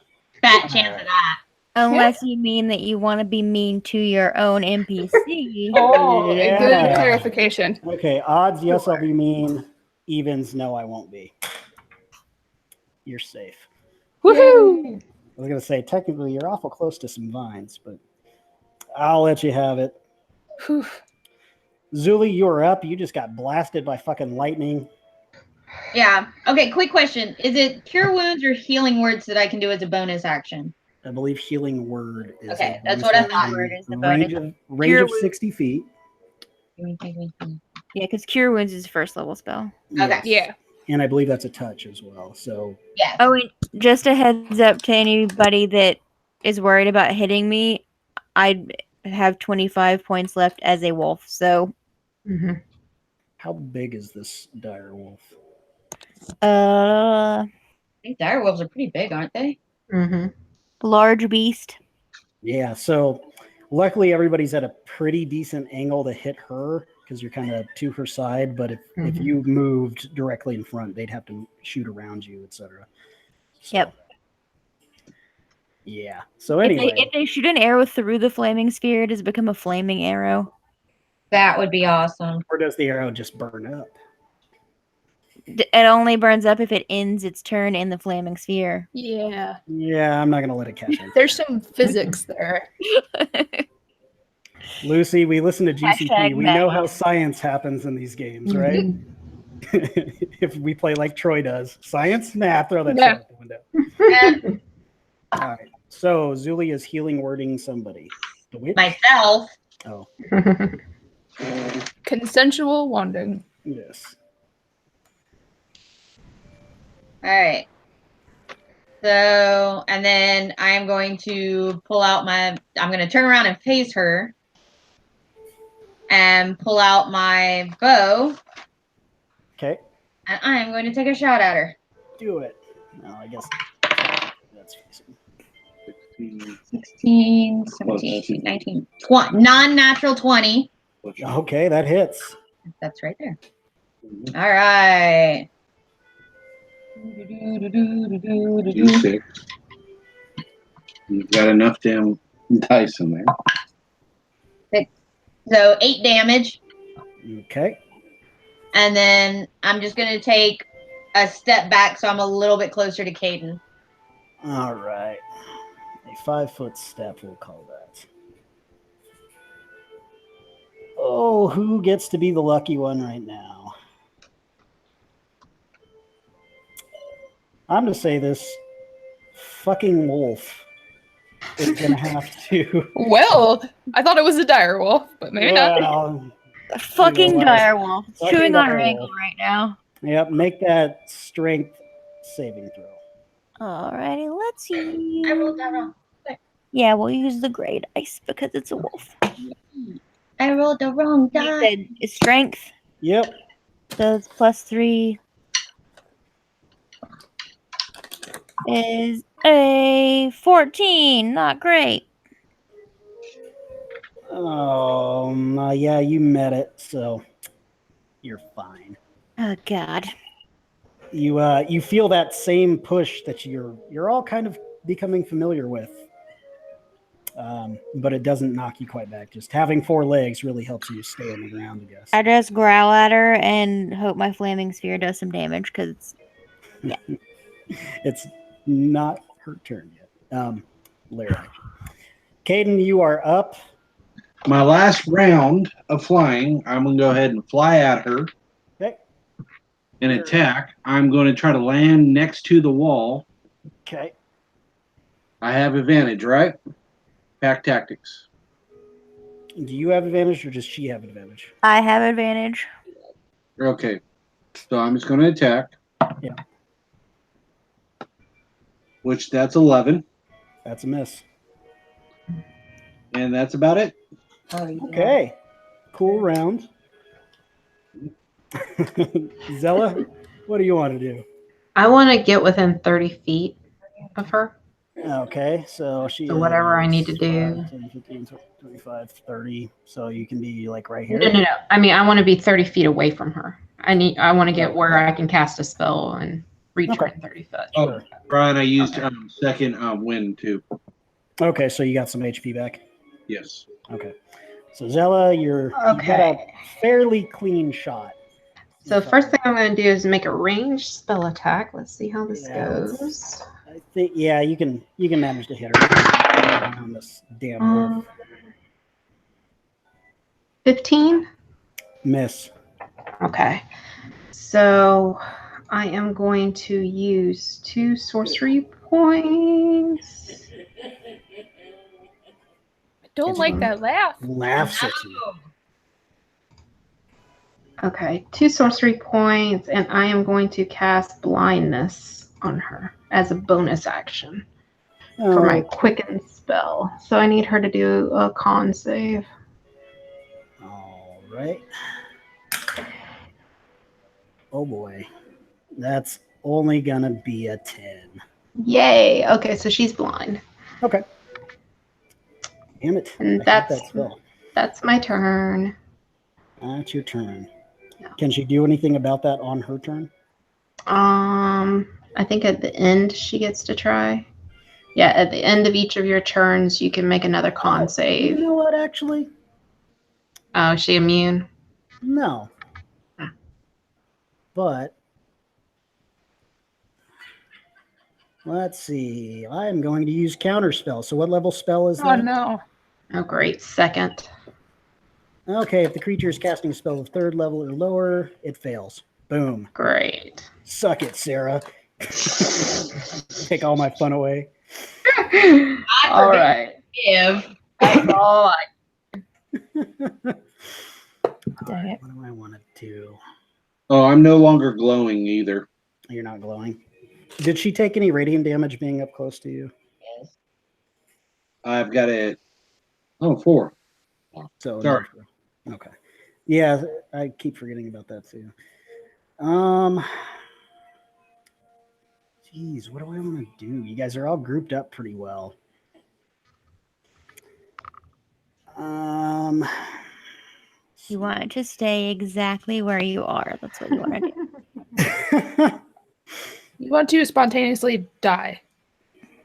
chance of that. Unless you mean that you want to be mean to your own NPC. Oh, Yeah. good clarification. Okay, odds, yes, I'll be mean. Evens, no, I won't be. You're safe. Woohoo! I was going to say, technically, you're awful close to some vines, but I'll let you have it. Whew. Zuli, you're up. You just got blasted by fucking lightning. Yeah. Okay, quick question. Is it Cure Wounds or Healing Words that I can do as a bonus action? I believe Healing Word is Okay, a that's bonus what I action. thought. Word is the Range bonus. of, range Cure of 60 feet. Yeah, because Cure Wounds is first level spell. Okay. Yes. Yeah. And I believe that's a touch as well. So, Yes. Oh, and just a heads up to anybody that is worried about hitting me, I have 25 points left as a wolf. So, how big is this dire wolf? I think direwolves are pretty big, aren't they? large beast. Yeah, so luckily everybody's at a pretty decent angle to hit her because you're kind of to her side. But if you moved directly in front, they'd have to shoot around you, etc. So, Yep. Yeah. So anyway, If they shoot an arrow through the flaming sphere, does it become a flaming arrow? That would be awesome. or does the arrow just burn up? It only burns up if it ends its turn in the flaming sphere. Yeah. Yeah, I'm not gonna let it catch on. There's some physics there. Lucy, we listen to GCP. Hashtag We know math. how science happens in these games, right? If we play like Troy does, science, math, throw that shit Yeah. out the window. All right. So Zuli is healing wording somebody. The witch. Myself. Oh, Consensual wanding. yes. All right. So, and then I am going to pull out I'm going to turn around and face her and pull out my bow. Okay. And I am going to take a shot at her. Do it. No, I guess that's facing. 16, 17, 18, 19, 20. Non-natural 20. Okay, that hits. That's right there. All right. D6. You've got enough damn dice in there. So 8 damage. Okay. And then I'm just going to take a step back so I'm a little bit closer to Caden. All right. A 5-foot step, we'll call that. Oh, who gets to be the lucky one right now? I'm going to say this fucking wolf is going to have to. Well, I thought it was a dire wolf, but maybe not. Well, A fucking Yeah, direwolf. It's fucking chewing on her direwolf. ankle right now. Yep, make that strength saving throw. Alrighty, let's see. I rolled that wrong. Yeah, we'll use the gray dice because it's a wolf. I rolled the wrong You die. said it's strength, Yep. so it's +3 is a 14. Not great. Yeah, you met it, so you're fine. Oh God. You feel that same push that you're all kind of becoming familiar with, but it doesn't knock you quite back. Just having 4 legs really helps you stay on the ground, I guess. I just growl at her and hope my flaming sphere does some damage because It's not her turn yet. Larry. Caden, you are up. My last round of flying, I'm going to go ahead and fly at her Okay. and attack. I'm going to try to land next to the wall. Okay. I have advantage, right? Pack tactics. Do you have advantage or does she have advantage? I have advantage. Okay. So I'm just going to attack. Yeah. Which that's 11. That's a miss. And that's about it. Okay. Cool round. Zella, what do you want to do? I want to get within 30 feet of her. Okay, so she So whatever I is need to do. 5, 10, 15, 25, 30. So you can be like right here. No. I mean, I want to be 30 feet away from her. I want to get where I can cast a spell and reach her Okay. in 30 foot. Oh, Brian, I used second wind too. Okay, so you got some HP back. Yes. Okay. So Zella, you got a fairly clean shot. So first thing I'm going to do is make a ranged spell attack. Let's see how this Yeah, goes. I think you can manage to hit her on this damn wolf. 15? Miss. Okay. So I am going to use 2 sorcery points. Don't like that laugh. Laughs at you. Okay, 2 sorcery points, and I am going to cast blindness on her as a bonus action for my quicken spell. So I need her to do a con save. All right. Oh boy. That's only gonna be a 10. Yay! Okay, so she's blind. Okay. Damn it. And I hate that spell. that's my turn. That's your turn. Yeah. Can she do anything about that on her turn? I think at the end she gets to try. Yeah, at the end of each of your turns, you can make another con save. You know what, actually? Oh, is she immune? No. But Let's see. I'm going to use counterspell. So what level spell is Oh that? no. Oh, great. Second. Okay, if the creature is casting a spell of 3rd level or lower, it fails. Boom. Great. Suck it, Sarah. Take all my fun away. All right. If That's all I. Dang it. What do I want to do? Oh, I'm no longer glowing either. You're not glowing. Did she take any radiant damage being up close to you? yes. I've got it. Oh, 4. So Sorry. Okay. Yeah, I keep forgetting about that too. Geez, what do I want to do? You guys are all grouped up pretty well. You want to stay exactly where you are. That's what you want to do. You want to spontaneously die.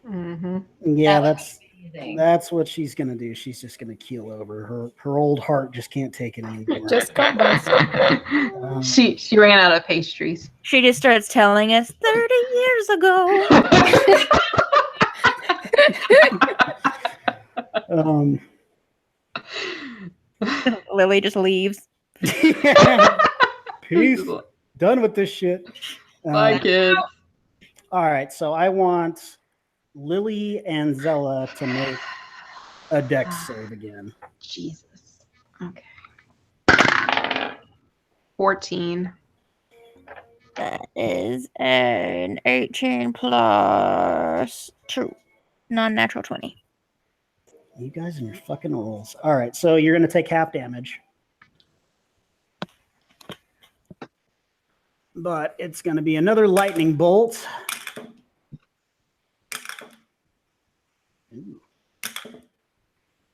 Mm-hmm. Yeah, That would that's be amazing. that's what she's gonna do. She's just gonna keel over. Her old heart just can't take it anymore. Just combust. She ran out of pastries. She just starts telling us 30 years ago. Lily just leaves. Peace. Done with this shit. Bye, kids. All right, so I want Lily and Zella to make a dex save again. Jesus. Okay. 14. That is an 18 plus 2. Non-natural 20. You guys and your fucking rolls. All right, so you're going to take half damage. But it's going to be another lightning bolt. Ooh.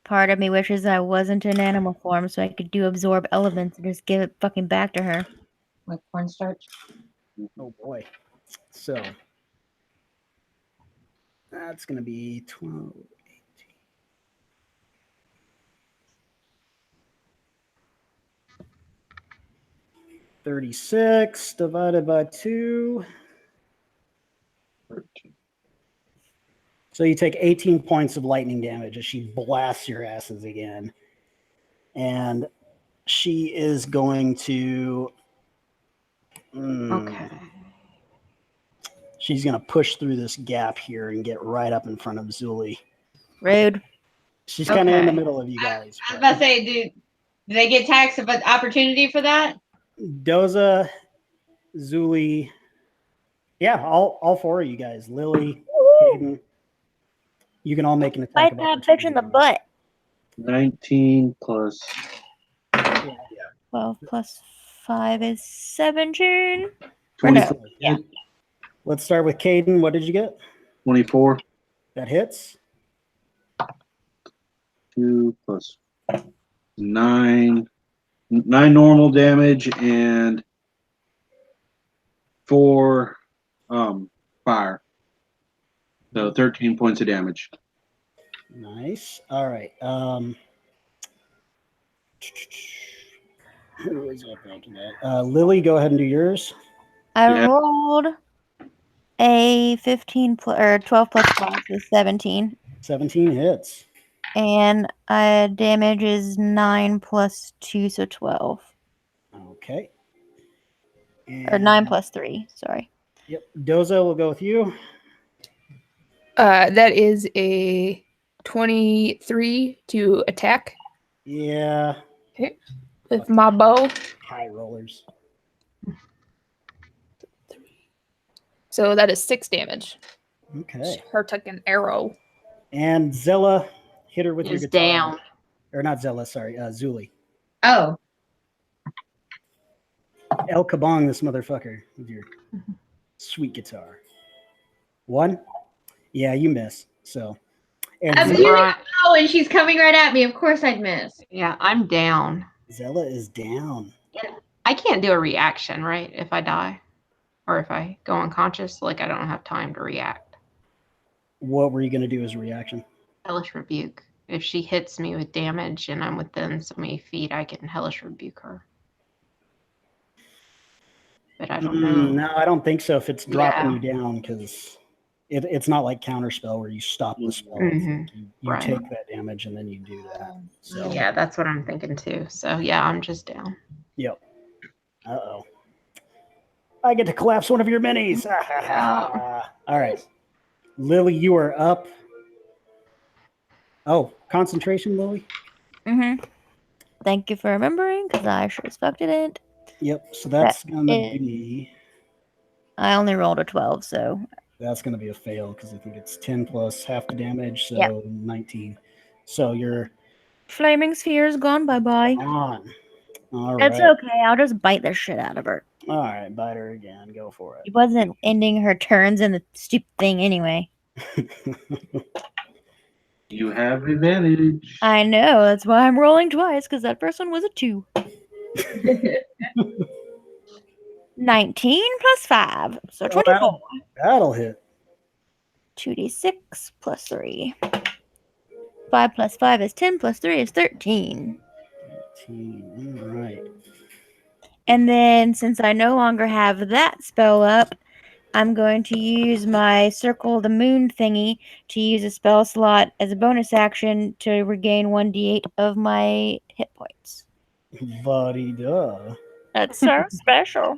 Part of me wishes I wasn't in animal form so I could do absorb elements and just give it fucking back to her. Like cornstarch. Oh boy. So that's going to be 12, 18. 36 divided by 2. 13. So you take 18 points of lightning damage as she blasts your asses again. And she is going to... Okay. She's going to push through this gap here and get right up in front of Zuli. Rude. She's kind of in the Okay. middle of you guys. I was about to say, do they get tax of an opportunity for that? Doza, Zuli, yeah, all 4 of you guys. Lily, Hayden, you can all make an attack. Bite that bitch in the butt. 19 plus. 12 plus 5 is 17. 24. Yeah. Let's start with Caden. What did you get? 24. That hits. 2 plus 9. 9 normal damage and 4 fire. So 13 points of damage. Nice. All right. Who is up after that? Lily, go ahead and do yours. I Yeah. rolled a 15 or 12 plus 5 is 17. 17 hits. And damage is 9 plus 2, so 12. Okay. Or 9 plus 3, sorry. Yep. Doza will go with you. That is a 23 to attack Yeah. with my bow. High rollers. So that is 6 damage. Okay. Her took an arrow. And Zella, hit her with your Is guitar. down. Or not Zella, sorry. Zuli. Oh, El Kabong, this motherfucker, with your sweet guitar. 1? Yeah, you miss. So. And I'm Zella, using a bow and she's coming right at me. Of course I'd miss. Yeah, I'm down. Zella is down. I can't do a reaction, right? If I die or if I go unconscious, like I don't have time to react. What were you going to do as a reaction? Hellish Rebuke. If she hits me with damage and I'm within so many feet, I can Hellish Rebuke her. But I don't know. No, I don't think so if it's dropping Yeah. you down because It's not like counterspell where you stop the spell. It's Mhm. like you Right. take that damage and then you do that. So Yeah, that's what I'm thinking too. So yeah, I'm just down. yep. Uh-oh. I get to collapse one of your minis. All right. Lily, you are up. Oh, concentration, Lily? Mm-hmm. Thank you for remembering, because I sure as fuck didn't. Yep. So that's going to is- be... I only rolled a 12, so That's going to be a fail because I think it's 10 plus half the damage, so Yep. 19. So you're flaming sphere's gone bye-bye. on. All It's right. okay. I'll just bite the shit out of her. All right, bite her again. Go for It wasn't ending her turns in the stupid thing anyway. it. You have advantage. I know. That's why I'm rolling twice, because that first one was a 2. 19 plus 5, so 24. That'll hit. 2d6 plus 3. 5 plus 5 is 10 plus 3 is 13. 18. All right. And then, since I no longer have that spell up, I'm going to use my Circle the Moon thingy to use a spell slot as a bonus action to regain 1d8 of my hit points. Buddy-duh. That's so special.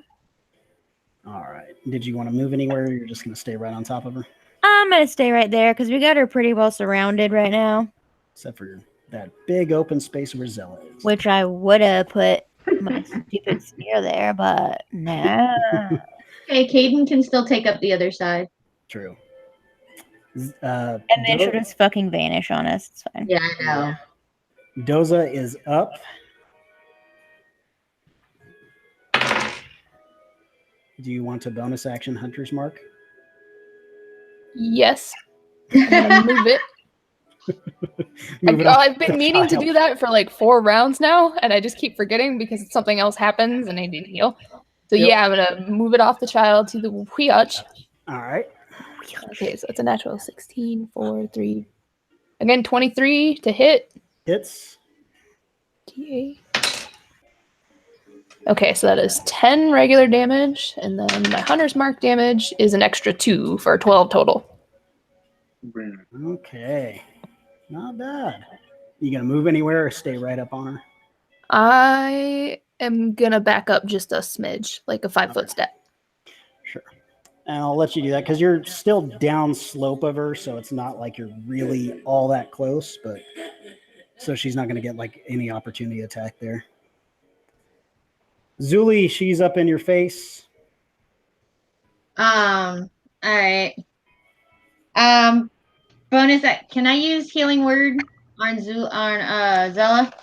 All right. Did you want to move anywhere? Or you're just going to stay right on top of her? I'm going to stay right there because we got her pretty well surrounded right now. Except for that big open space where Zella is. Which I would have put my stupid spear there, but no. Okay, Caden can still take up the other side. True. And then she'll just fucking vanish on us. It's fine. Yeah, I know. Doza is up. Do you want to bonus action Hunter's Mark? Yes. I'm gonna move it. Move it off I've been the meaning to child. do that for like 4 rounds now, and I just keep forgetting because something else happens and I need to heal. So Yep. yeah, I'm gonna move it off the child to the Huiach. All right. Okay, so it's a natural 16, 4, 3. Again, 23 to hit. Hits. D8. Okay, so that is 10 regular damage, and then my Hunter's Mark damage is an extra 2 for 12 total. Okay. Not bad. You going to move anywhere or stay right up on her? I am gonna back up just a smidge, like a 5-foot step. Sure. And I'll let you do that because you're still down slope of her, so it's not like you're really all that close, but so she's not going to get like any opportunity attack there. Zuli, she's up in your face. All right. Bonus. Can I use Healing Word on Zella?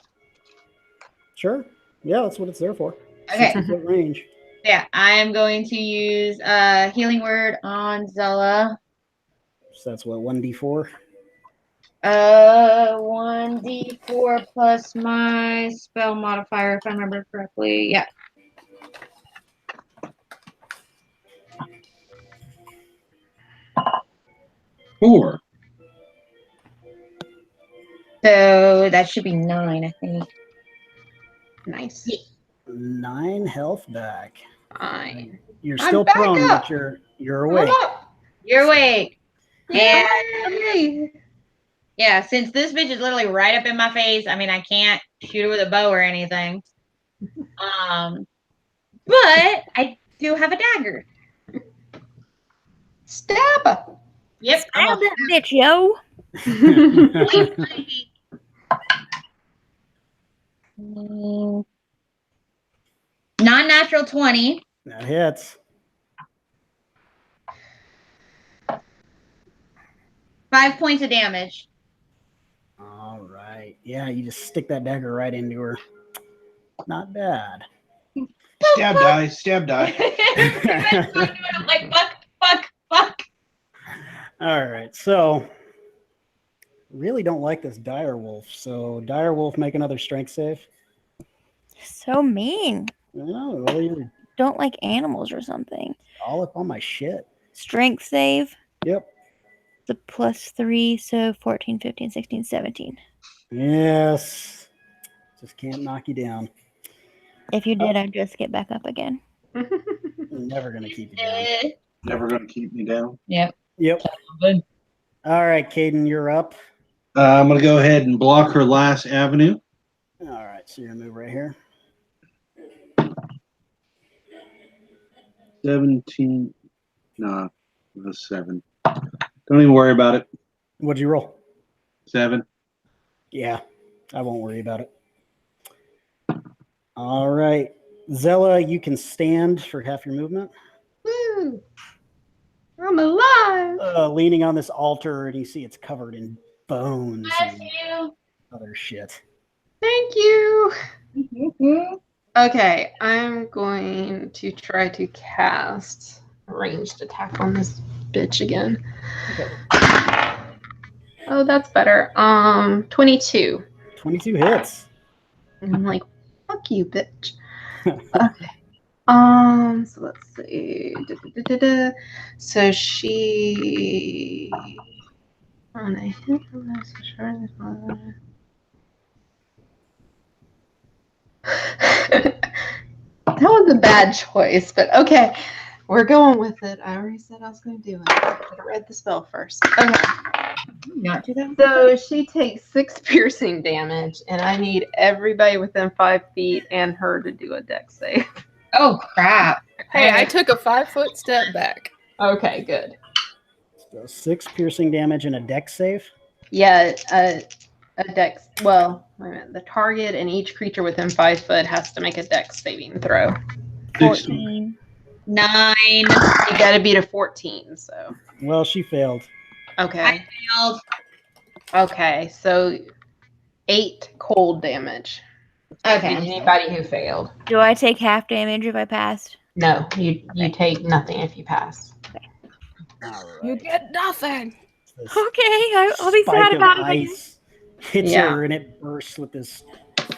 Sure. Yeah, that's what it's there for. Okay. 60-foot range. Yeah, I am going to use Healing Word on Zella. So that's what, 1d4? 1d4 plus my spell modifier, if I remember correctly. Yeah. Four. So that should be 9, I think. Nice. 9 health back. Fine. You're I'm still back prone, up. but you're awake. You're awake. And Yay! yeah, since this bitch is literally right up in my face, I mean, I can't shoot her with a bow or anything. But I do have a dagger. Stab her. Yep. Stab that bitch, yo. Non-natural 20. That hits. 5 points of damage. All right. Yeah, you just stick that dagger right into her. Not bad. Stab die. Stab die. I'm like, fuck. All right. So, really don't like this dire wolf. So, dire wolf, make another strength save. So mean. Oh, well, you're Don't like animals or something. all up on my shit. Strength save. Yep. The +3, so 14, 15, 16, 17. Yes. Just can't knock you down. If you did, I'd just get back up again. I'm never going to keep you down. Never gonna keep me down. Yep. Yep. Good. All right, Caden, you're up. I'm going to go ahead and block her last avenue. All right, so you're going to move right here. 17. No, it was 7. Don't even worry about it. What'd you roll? 7. Yeah, I won't worry about it. All right. Zella, you can stand for half your movement. Woo! I'm alive. Leaning on this altar, and you see it's covered in bones Bless and you. other shit. Thank you. Okay, I'm going to try to cast a ranged attack on this bitch again. Okay. Oh, that's better. 22. 22 hits. And I'm like, fuck you, bitch. Okay. So let's see. So she on a hit on this, sure. That was a bad choice, but okay. We're going with it. I already said I was going to do it. I should have read the spell first. Okay. Not do that. So she takes 6 piercing damage, and I need everybody within 5 feet and her to do a dex save. Oh crap! Hey, I took a 5-foot step back. Okay, good. So 6 piercing damage and a dex save. Yeah, a dex. Well, wait a minute. The target and each creature within 5 foot has to make a dex saving throw. 14. 9. You got to beat a 14. So Well, she failed. okay. I failed. Okay, so 8 cold damage. Okay. Anybody who failed. Do I take half damage if I passed? No, you take nothing if you pass. All right. You get nothing. This Okay, I'll be spike sad of about it. ice hits Yeah. her, and it bursts with this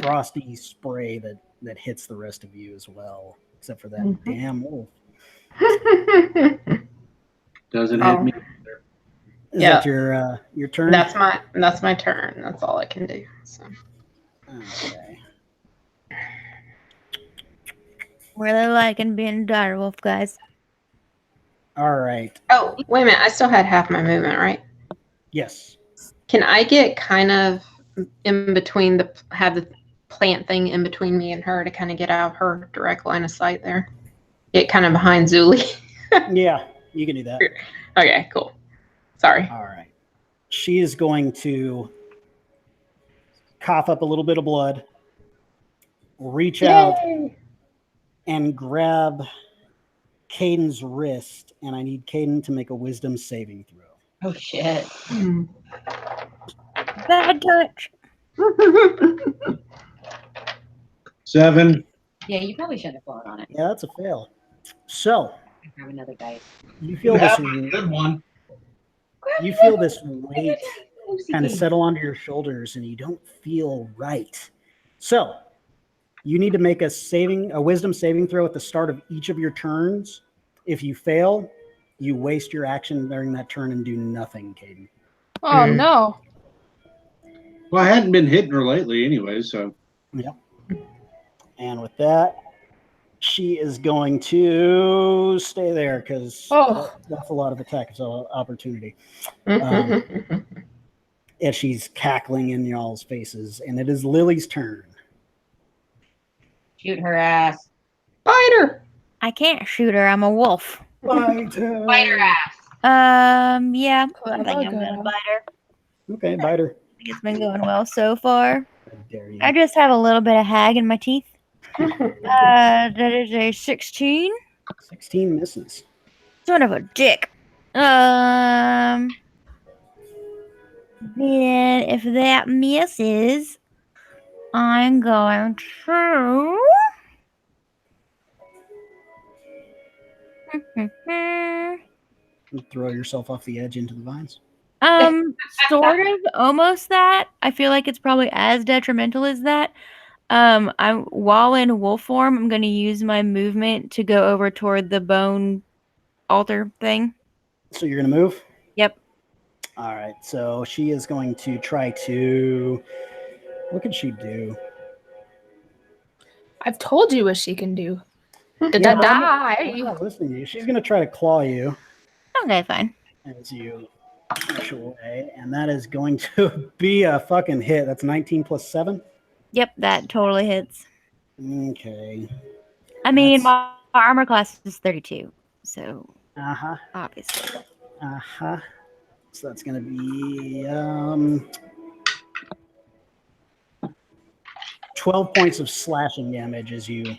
frosty spray that hits the rest of you as well, except for that Mhm. damn wolf. Doesn't Oh. hit me. Is Yeah. that your turn? That's my turn. That's all I can do. So. Okay. Really liking being a dire wolf, guys. All right. Oh, wait a minute. I still had half my movement, right? Yes. Can I get kind of in between have the plant thing in between me and her to kind of get out of her direct line of sight there? Get kind of behind Zuli. Yeah, you can do that. Okay, cool. Sorry. All right. She is going to cough up a little bit of blood, reach out and grab Caden's wrist, and I need Caden to make a wisdom saving throw. Oh shit. Bad touch. 7. Yeah, you probably shouldn't have fallen on it. Yeah, that's a fail. So Grab another dice. you feel this Good one. weight kind of settle onto your shoulders, and you don't feel right. So you need to make a wisdom saving throw at the start of each of your turns. If you fail, you waste your action during that turn and do nothing, Caden. Oh no. Well, I hadn't been hitting her lately anyway, so. And with that, she is going to stay there because that's a lot of attack opportunity. And she's cackling in y'all's faces, and it is Lily's turn. Shoot her ass. Bite her. I can't shoot her. I'm a wolf. Bite her. Bite her ass. Yeah. I Clever think I'm gonna girl. bite her. Okay, bite her. I think it's been going well so far. How dare you. I just have a little bit of hag in my teeth. That is a 16. 16 misses. Son of a dick. Then if that misses, I'm going to. Throw yourself off the edge into the vines. Sort of, almost that. I feel like it's probably as detrimental as that. While in wolf form, I'm going to use my movement to go over toward the bone altar thing. So you're going to move? Yep. All right. So she is going to try to. What can she do? I've told you what she can do. I'm Die. not listening to you. She's going to try to claw you. Okay, fine. as you push away, and that is going to be a fucking hit. That's 19 plus 7. Yep, that totally hits. Okay. I mean, That's- my armor class is 32, so Uh-huh. obviously. Uh-huh. So that's going to be 12 points of slashing damage as you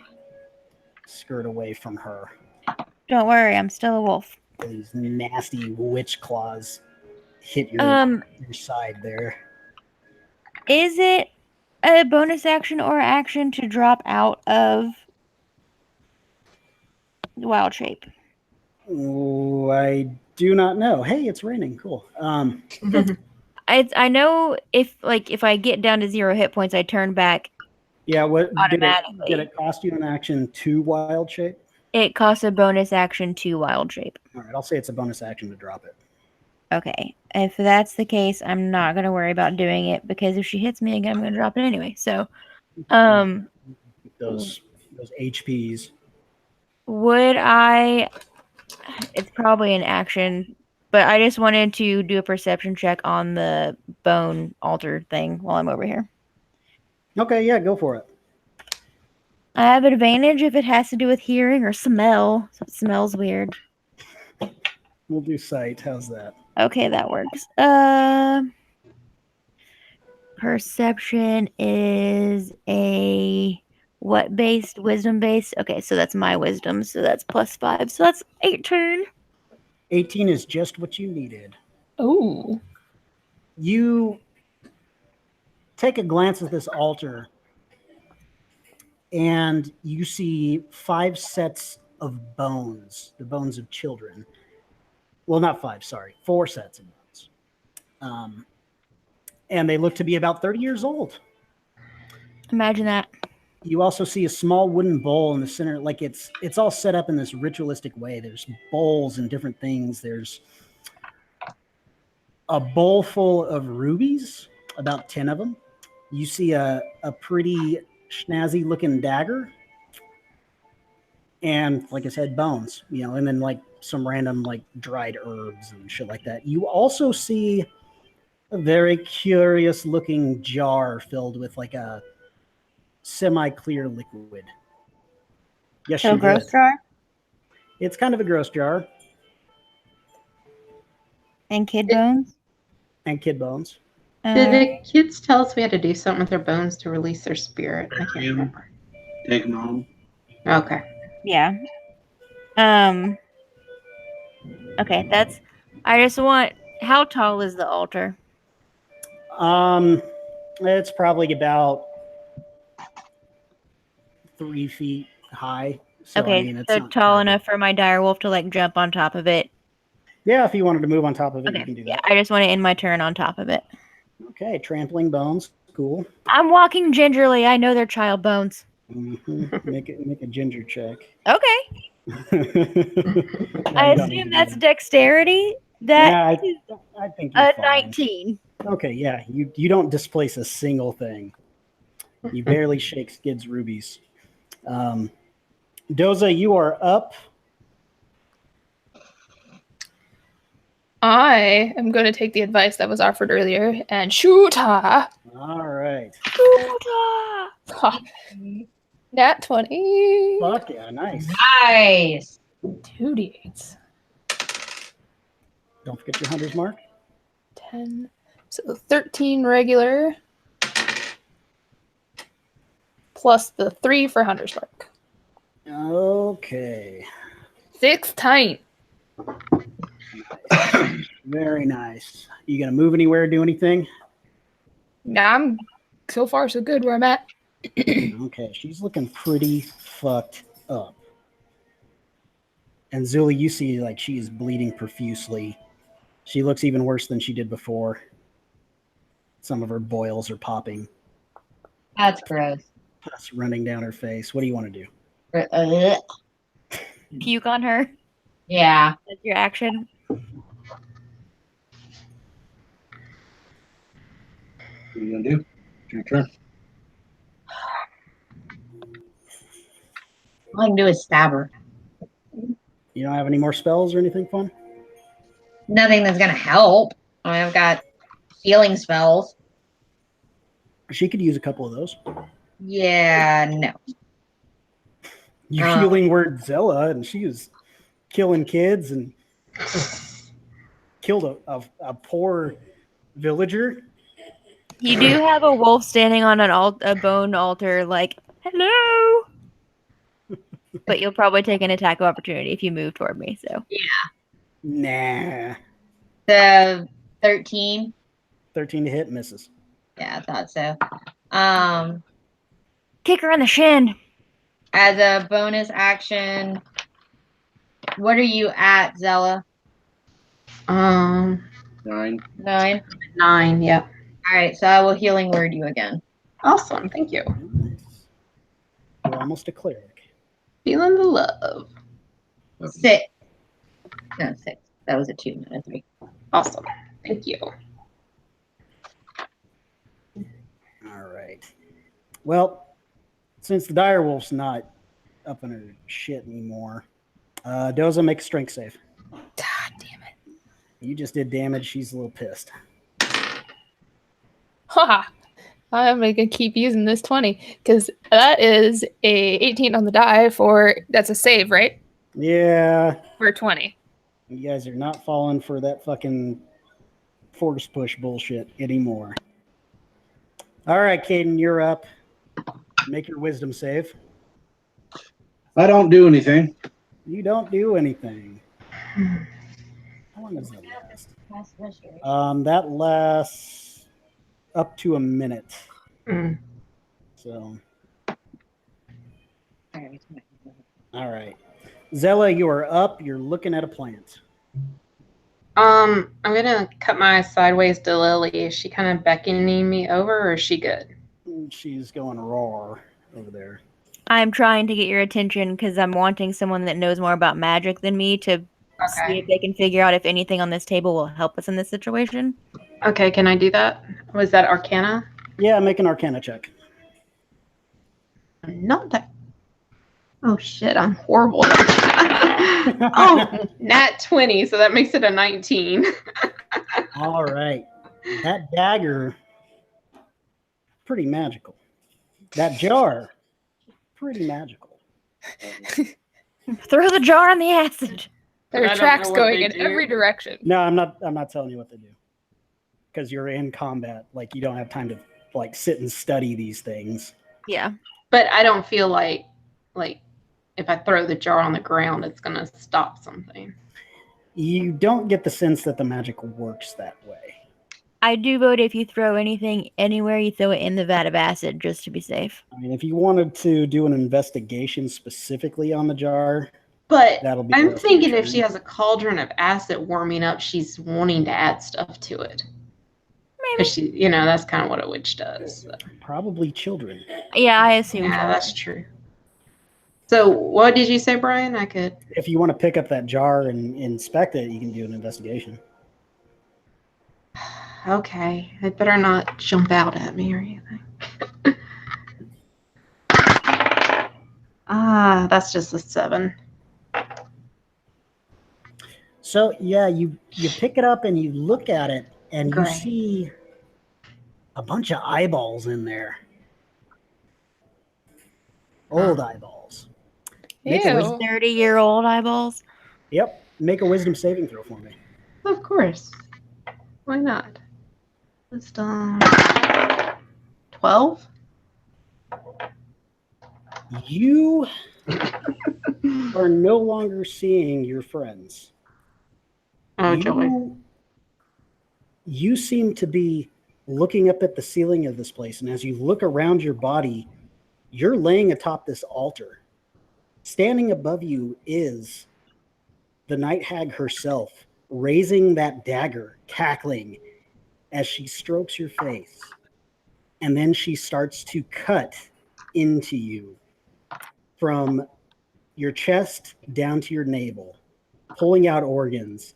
skirt away from her. Don't worry, I'm still a wolf. These nasty witch claws hit your side there. Is it a bonus action or action to drop out of wild shape? Oh, I do not know. Hey, it's raining. Cool. I know if I get down to 0 hit points, I turn back. Yeah, what Automatically. did it cost you an action to wild shape? It costs a bonus action to wild shape. All right, I'll say it's a bonus action to drop it. Okay. If that's the case, I'm not going to worry about doing it because if she hits me again, I'm going to drop it anyway. So, Those HPs. would I? It's probably an action, but I just wanted to do a perception check on the bone altar thing while I'm over here. Okay, yeah, go for it. I have advantage if it has to do with hearing or smell. So it smells weird. We'll do sight. How's that? Okay, that works. Perception is a what based? Wisdom based? Okay, so that's my wisdom. So that's +5. So that's 18. 18 is just what you needed. Ooh. You take a glance at this altar and you see 5 sets of bones, the bones of children. Well, not 5, sorry, 4 sets of bones. And they look to be about 30 years old. Imagine that. You also see a small wooden bowl in the center, like it's all set up in this ritualistic way. There's bowls and different things. There's a bowl full of rubies, about 10 of them. You see a pretty snazzy looking dagger. And like I said, bones, and then like some random like dried herbs and shit like that. You also see a very curious looking jar filled with like a semi-clear liquid. Yes, So she gross did. jar It's kind of a gross jar. and kid bones. And kid bones. Did the kids tell us we had to do something with their bones to release their spirit? I can't remember. Take them home. Okay. Yeah. Okay, that's. I just want. How tall is the altar? It's probably about 3 feet high. So, Okay, I mean, it's so not tall tall enough for my dire wolf to like jump on top of it. Yeah, if you wanted to move on top of it, Okay, you can do yeah, that. I just want to end my turn on top of it. Okay, trampling bones, cool. I'm walking gingerly. I know they're child bones. Mm-hmm. Make a ginger check. Okay. No, I you don't need assume to that's do that. dexterity. That Yeah, is I think you're a fine. 19. Okay, yeah, you don't displace a single thing. You barely shake Skid's rubies. Doza, you are up. I am going to take the advice that was offered earlier and shoot her. All right. Ha. Nat 20. Fuck yeah, nice. Nice. 2d8s. Don't forget your hunter's mark. 10. So 13 regular. Plus the 3 for Hunter's Mark. Okay. 16. Very nice. You gonna move anywhere, do anything? Now I'm so far so good where I'm at. Okay, she's looking pretty fucked up. And Zuli, you see like she is bleeding profusely. She looks even worse than she did before. Some of her boils are popping. That's gross. Pus running down her face. What do you want to do? Puke on her. Yeah. That's your action. What are you gonna do? It's your turn. All I can do is stab her. You don't have any more spells or anything fun? nothing that's gonna help. I've got healing spells. She could use a couple of those. Yeah, no. You're healing word Zella, and she was killing kids and killed a poor villager. You do have a wolf standing on a bone altar, like, hello. But you'll probably take an attack of opportunity if you move toward me. So Nah. The 13. 13 to hit, misses. Yeah, I thought so. kick her in the shin. As a bonus action, what are you at, Zella? 9. 9. 9. Yep. All right, so I will healing word you again. Awesome. Thank you. Nice. You're almost a cleric. Feeling the love. 6. No, 6. That was a 2, not a 3. Awesome. Thank you. All right. Well, since the direwolf's not up in her shit anymore, Doza, make a strength save. God damn it. You just did damage. She's a little pissed. Ha! I'm gonna keep using this 20 because that is a 18 on the die that's a save, right? Yeah. For 20. You guys are not falling for that fucking force push bullshit anymore. All right, Caden, you're up. Make your wisdom save. I don't do anything. You don't do anything. How long does that last? That lasts up to a minute. Mm. So, all right. Zella, you are up. You're looking at a plant. I'm gonna cut my eyes sideways to Lily. Is she kind of beckoning me over, or is she good? She's going roar over there. I'm trying to get your attention because I'm wanting someone that knows more about magic than me to see if they can figure out if anything on this table will help us in this situation. Okay, can I do that? Was that Arcana? Yeah, make an Arcana check. Not that. Oh shit, I'm horrible. Oh, nat 20, so that makes it a 19. All right. That dagger, pretty magical. That jar, pretty magical. Throw the jar on the acid. There I are don't tracks know what going they in do. every direction. No, I'm not telling you what to do. Because you're in combat. Like, you don't have time to, like, sit and study these things. Yeah. But I don't feel like if I throw the jar on the ground, it's gonna stop something. You don't get the sense that the magic works that way. I do vote if you throw anything anywhere, you throw it in the vat of acid just to be safe. I mean, if you wanted to do an investigation specifically on the jar, But that'll be. I'm thinking if she has a cauldron of acid warming up, she's wanting to add stuff to it. Maybe. Because she, that's kind of what a witch does. So. Probably children. Yeah, I assume. Yeah, that's true. So what did you say, Brian? I could. If you want to pick up that jar and inspect it, you can do an investigation. Okay, it better not jump out at me or anything. That's just a 7. So yeah, you pick it up and you look at it and Great. you see a bunch of eyeballs in there. Old eyeballs. Make a Ew. wisdom. 30-year-old eyeballs. Yep. Make a wisdom saving throw for me. Of course. Why not? Wisdom 12. You are no longer seeing your friends. Oh, joy. You seem to be looking up at the ceiling of this place, and as you look around your body, you're laying atop this altar. Standing above you is the Night Hag herself, raising that dagger, cackling as she strokes your face. And then she starts to cut into you from your chest down to your navel, pulling out organs,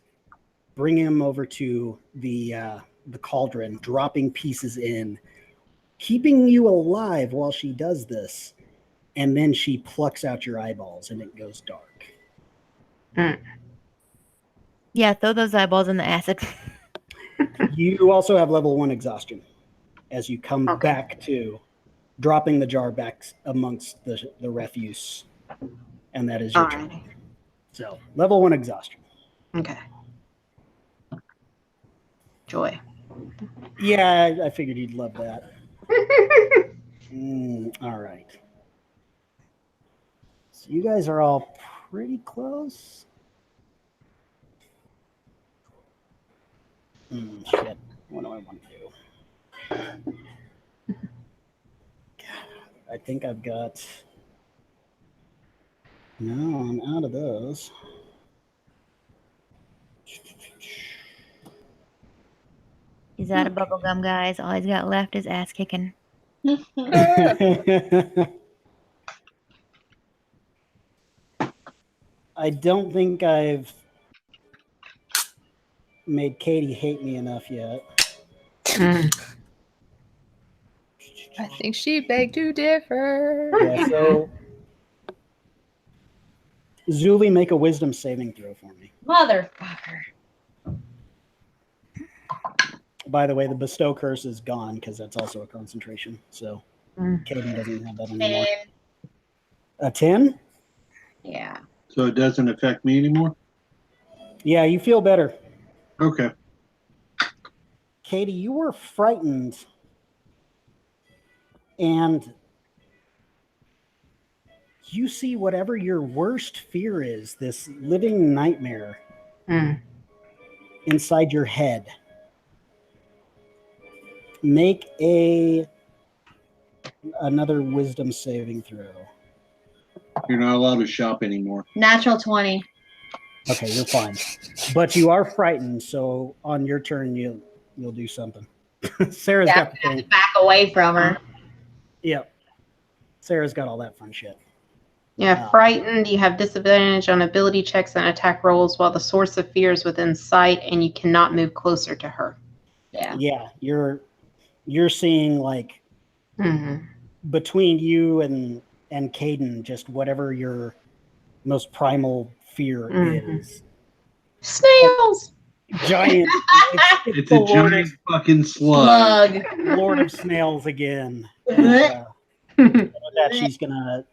bringing them over to the cauldron, dropping pieces in, keeping you alive while she does this. And then she plucks out your eyeballs and it goes dark. Yeah, throw those eyeballs in the acid. You also have level 1 exhaustion as you come Okay. back to dropping the jar back amongst the refuse, and that is your turn. Alrighty. So level 1 exhaustion. Okay. Joy. Yeah, I figured you'd love that. All right. So you guys are all pretty close. Shit. What do I want to do? I think I've got... No, I'm out of those. He's out of bubblegum, guys. All he's got left is ass kicking. I don't think I've made Katie hate me enough yet. I think she begged to differ. Yeah, so Zuli, make a wisdom saving throw for me. Motherfucker. By the way, the bestow curse is gone because that's also a concentration. So Katie doesn't have that anymore. 10. A 10? Yeah. So it doesn't affect me anymore? Yeah, you feel better. Okay. Katie, you were frightened, and you see whatever your worst fear is, this living nightmare inside your head. Make another wisdom saving throw. You're not allowed to shop anymore. Natural 20. Okay, you're fine. But you are frightened, so on your turn you'll do something. Sarah's Yeah, got the I have thing. to back away from her. Yep. Sarah's got all that fun shit. Yeah, frightened. You have disadvantage on ability checks and attack rolls while the source of fear is within sight, and you cannot move closer to her. Yeah. Yeah, you're seeing like between you and Caden, just whatever your most primal fear is. Snails. Giant. It's a giant fucking slug. Lord of Snails again. And, that she's gonna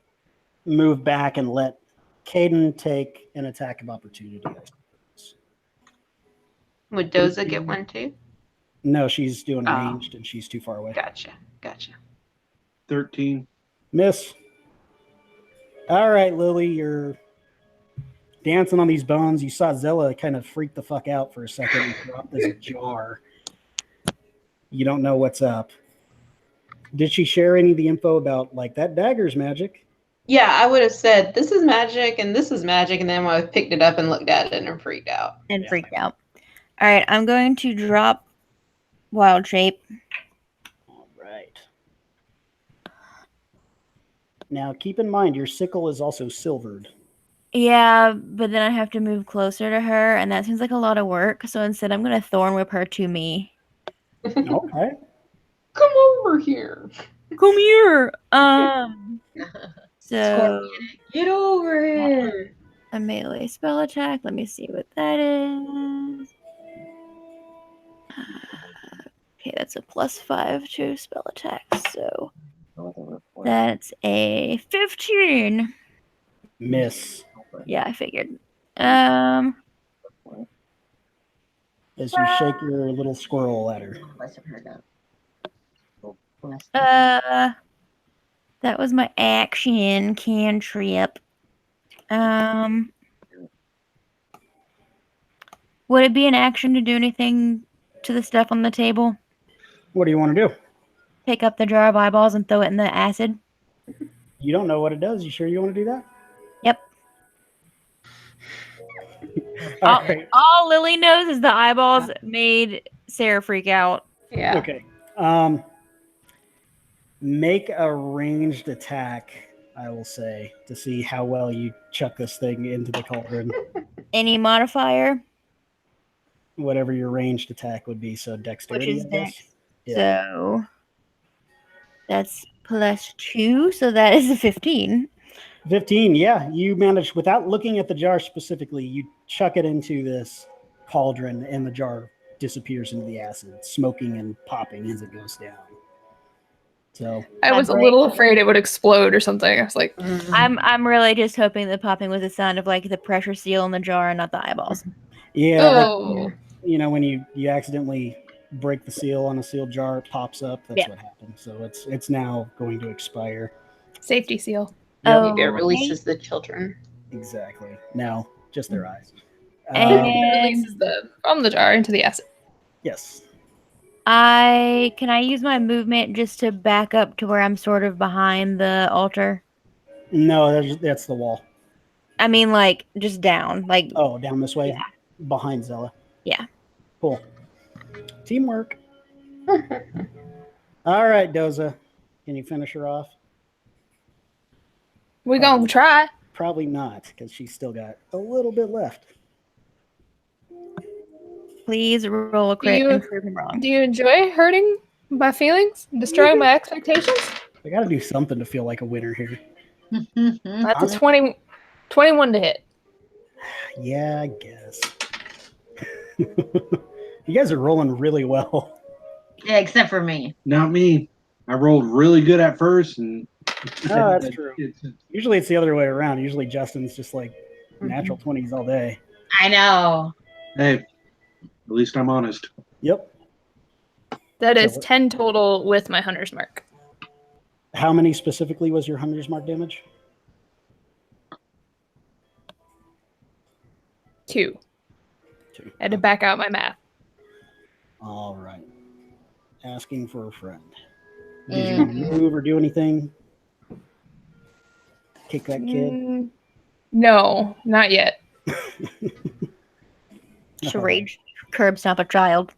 move back and let Caden take an attack of opportunity. Would Doza get one too? No, she's doing ranged and she's too far away. Gotcha. 13. Miss. All right, Lily, you're dancing on these bones. You saw Zella kind of freak the fuck out for a second and drop this jar. You don't know what's up. Did she share any of the info about like that dagger's magic? Yeah, I would have said this is magic and this is magic, and then I picked it up and looked at it and freaked out. All right, I'm going to drop Wild Shape. All right. Now, keep in mind, your sickle is also silvered. Yeah, but then I have to move closer to her, and that seems like a lot of work. So instead, I'm going to Thorn Whip her to me. Okay. Come over here. Come here. So Get over here. a melee spell attack. Let me see what that is. Okay, that's a +5 to spell attack. So that's a 15. Miss. Yeah, I figured. As you shake your little squirrel at her. That was my action cantrip. Would it be an action to do anything to the stuff on the table? What do you want to do? Pick up the jar of eyeballs and throw it in the acid? You don't know what it does. You sure you want to do that? Yep. All Lily knows is the eyeballs made Sarah freak out. Yeah. Okay. Make a ranged attack, I will say, to see how well you chuck this thing into the cauldron. Any modifier? Whatever your ranged attack would be. So dexterity, Which is I guess. dex. Yeah. So that's +2, so that is a 15. 15, yeah. You managed, without looking at the jar specifically, you chuck it into this cauldron, and the jar disappears into the acid, smoking and popping as it goes down. So I was a little afraid it would explode or something. I was like, I'm really just hoping the popping was the sound of like the pressure seal in the jar and not the eyeballs. yeah, oh. when you accidentally break the seal on a sealed jar, it pops up. That's what happens. So it's now going to expire. Safety seal. Yep. Maybe it releases the children. Exactly. Now, just their eyes. And It releases from the jar into the acid. Yes. can I use my movement just to back up to where I'm sort of behind the altar? No, that's the wall. I mean, like just down, like down this way, behind Zella. Yeah. Cool. Teamwork. All right, Doza, can you finish her off? We gonna try. Probably not, because she's still got a little bit left. Please roll a crit and prove me wrong. Do you enjoy hurting my feelings, destroying my expectations? I got to do something to feel like a winner here. That's a 21 to hit. Yeah, I guess. You guys are rolling really well. Yeah, except for me. Not me. I rolled really good at first, and that's true. Usually it's the other way around. Usually Justin's just like natural 20s all day. I know. Hey, at least I'm honest. Yep. That is 10 total with my hunter's mark. How many specifically was your hunter's mark damage? 2. I had to back out my math. All right. Asking for a friend. Did you move or do anything? Kick that kid? No, not yet. Rage curb stomp a child.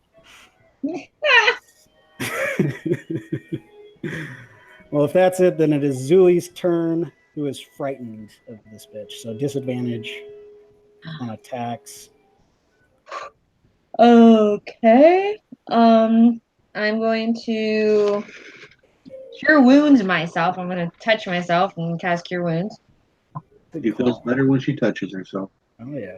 Well, if that's it, then it is Zuli's turn, who is frightened of this bitch. So disadvantage on attacks. Okay. I'm going to cure wounds myself. I'm going to touch myself and cast cure wounds. She feels better when she touches herself. Oh, yeah.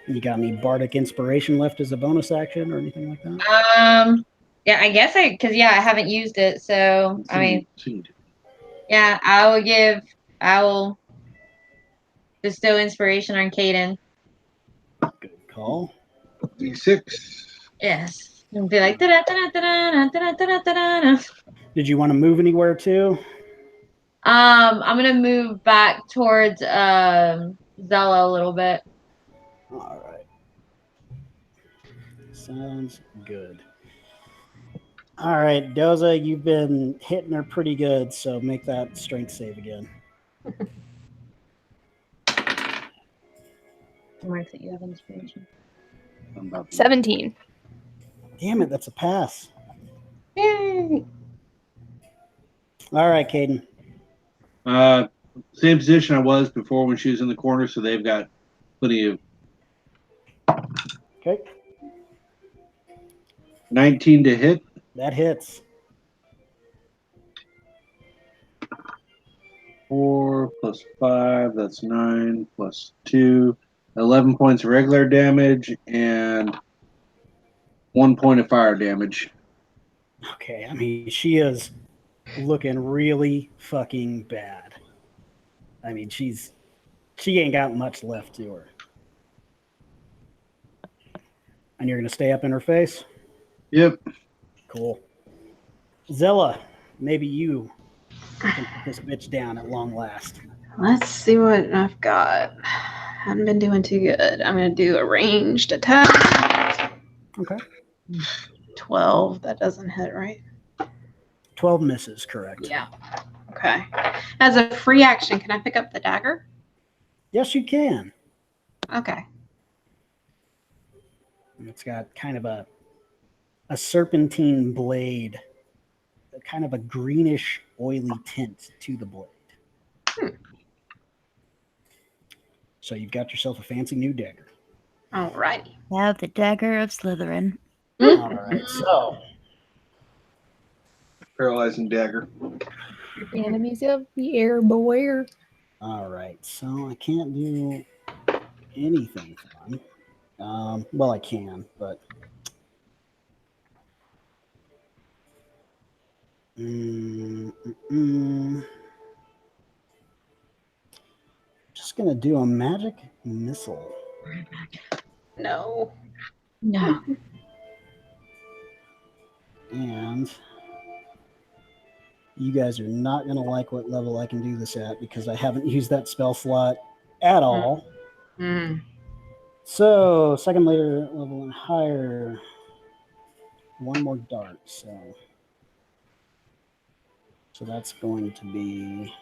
You got any bardic inspiration left as a bonus action or anything like that? Yeah, I guess I haven't used it. So, I mean, yeah, I will bestow inspiration on Caden. Good call. D6. Yes. And be like, da-da-da-da-da-da-da-da-da-da. Did you want to move anywhere too? I'm gonna move back towards Zella a little bit. All right. Sounds good. All right, Doza, you've been hitting her pretty good, so make that strength save again. Mark that you have inspiration. 17. Damn it, that's a pass. Yay! All right, Caden. Same position I was before when she was in the corner, so they've got plenty of. Okay. 19 to hit. That hits. 4 plus 5, that's 9 plus 2. 11 points of regular damage and 1 point of fire damage. Okay, I mean, she is looking really fucking bad. I mean, she ain't got much left to her. And you're going to stay up in her face? Yep. Cool. Zella, maybe you can put this bitch down at long last. Let's see what I've got. Haven't been doing too good. I'm going to do a ranged attack. Okay. 12. That doesn't hit, right? 12 misses, correct. Yeah. Okay. As a free action, can I pick up the dagger? Yes, you can. Okay. And it's got kind of a serpentine blade, kind of a greenish, oily tint to the blade. So you've got yourself a fancy new dagger. Alrighty. Have the dagger of Slytherin. All right, so Paralyzing dagger. The enemies of the air, beware. All right, so I can't do anything fun. Well, I can, but just gonna do a magic missile. No. No. And you guys are not going to like what level I can do this at because I haven't used that spell slot at all. Mm. So, second layer level and higher. One more dart. So that's going to be...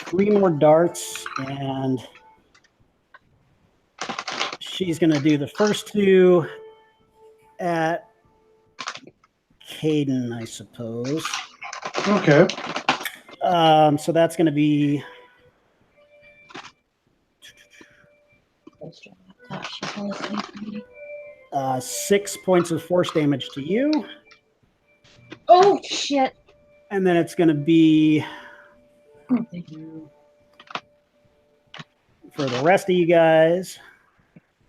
three more darts, and she's going to do the first two at Caden, I suppose. Okay. So that's going to be 6 points of force damage to you. Oh, shit. And then it's going to be for the rest of you guys.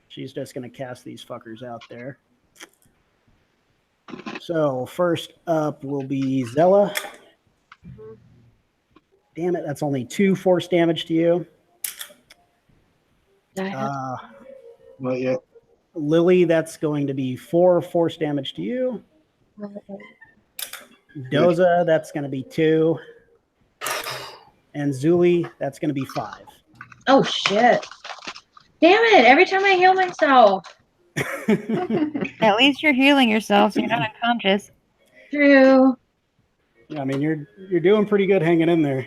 She's just going to cast these fuckers out there. So first up will be Zella. Damn it, that's only 2 force damage to you. Not yet. Lily, that's going to be 4 force damage to you. Doza, that's going to be 2. And Zuli, that's going to be 5. Oh, shit. Damn it. Every time I heal myself. At least you're healing yourself, so you're not unconscious. True. I mean, you're doing pretty good hanging in there.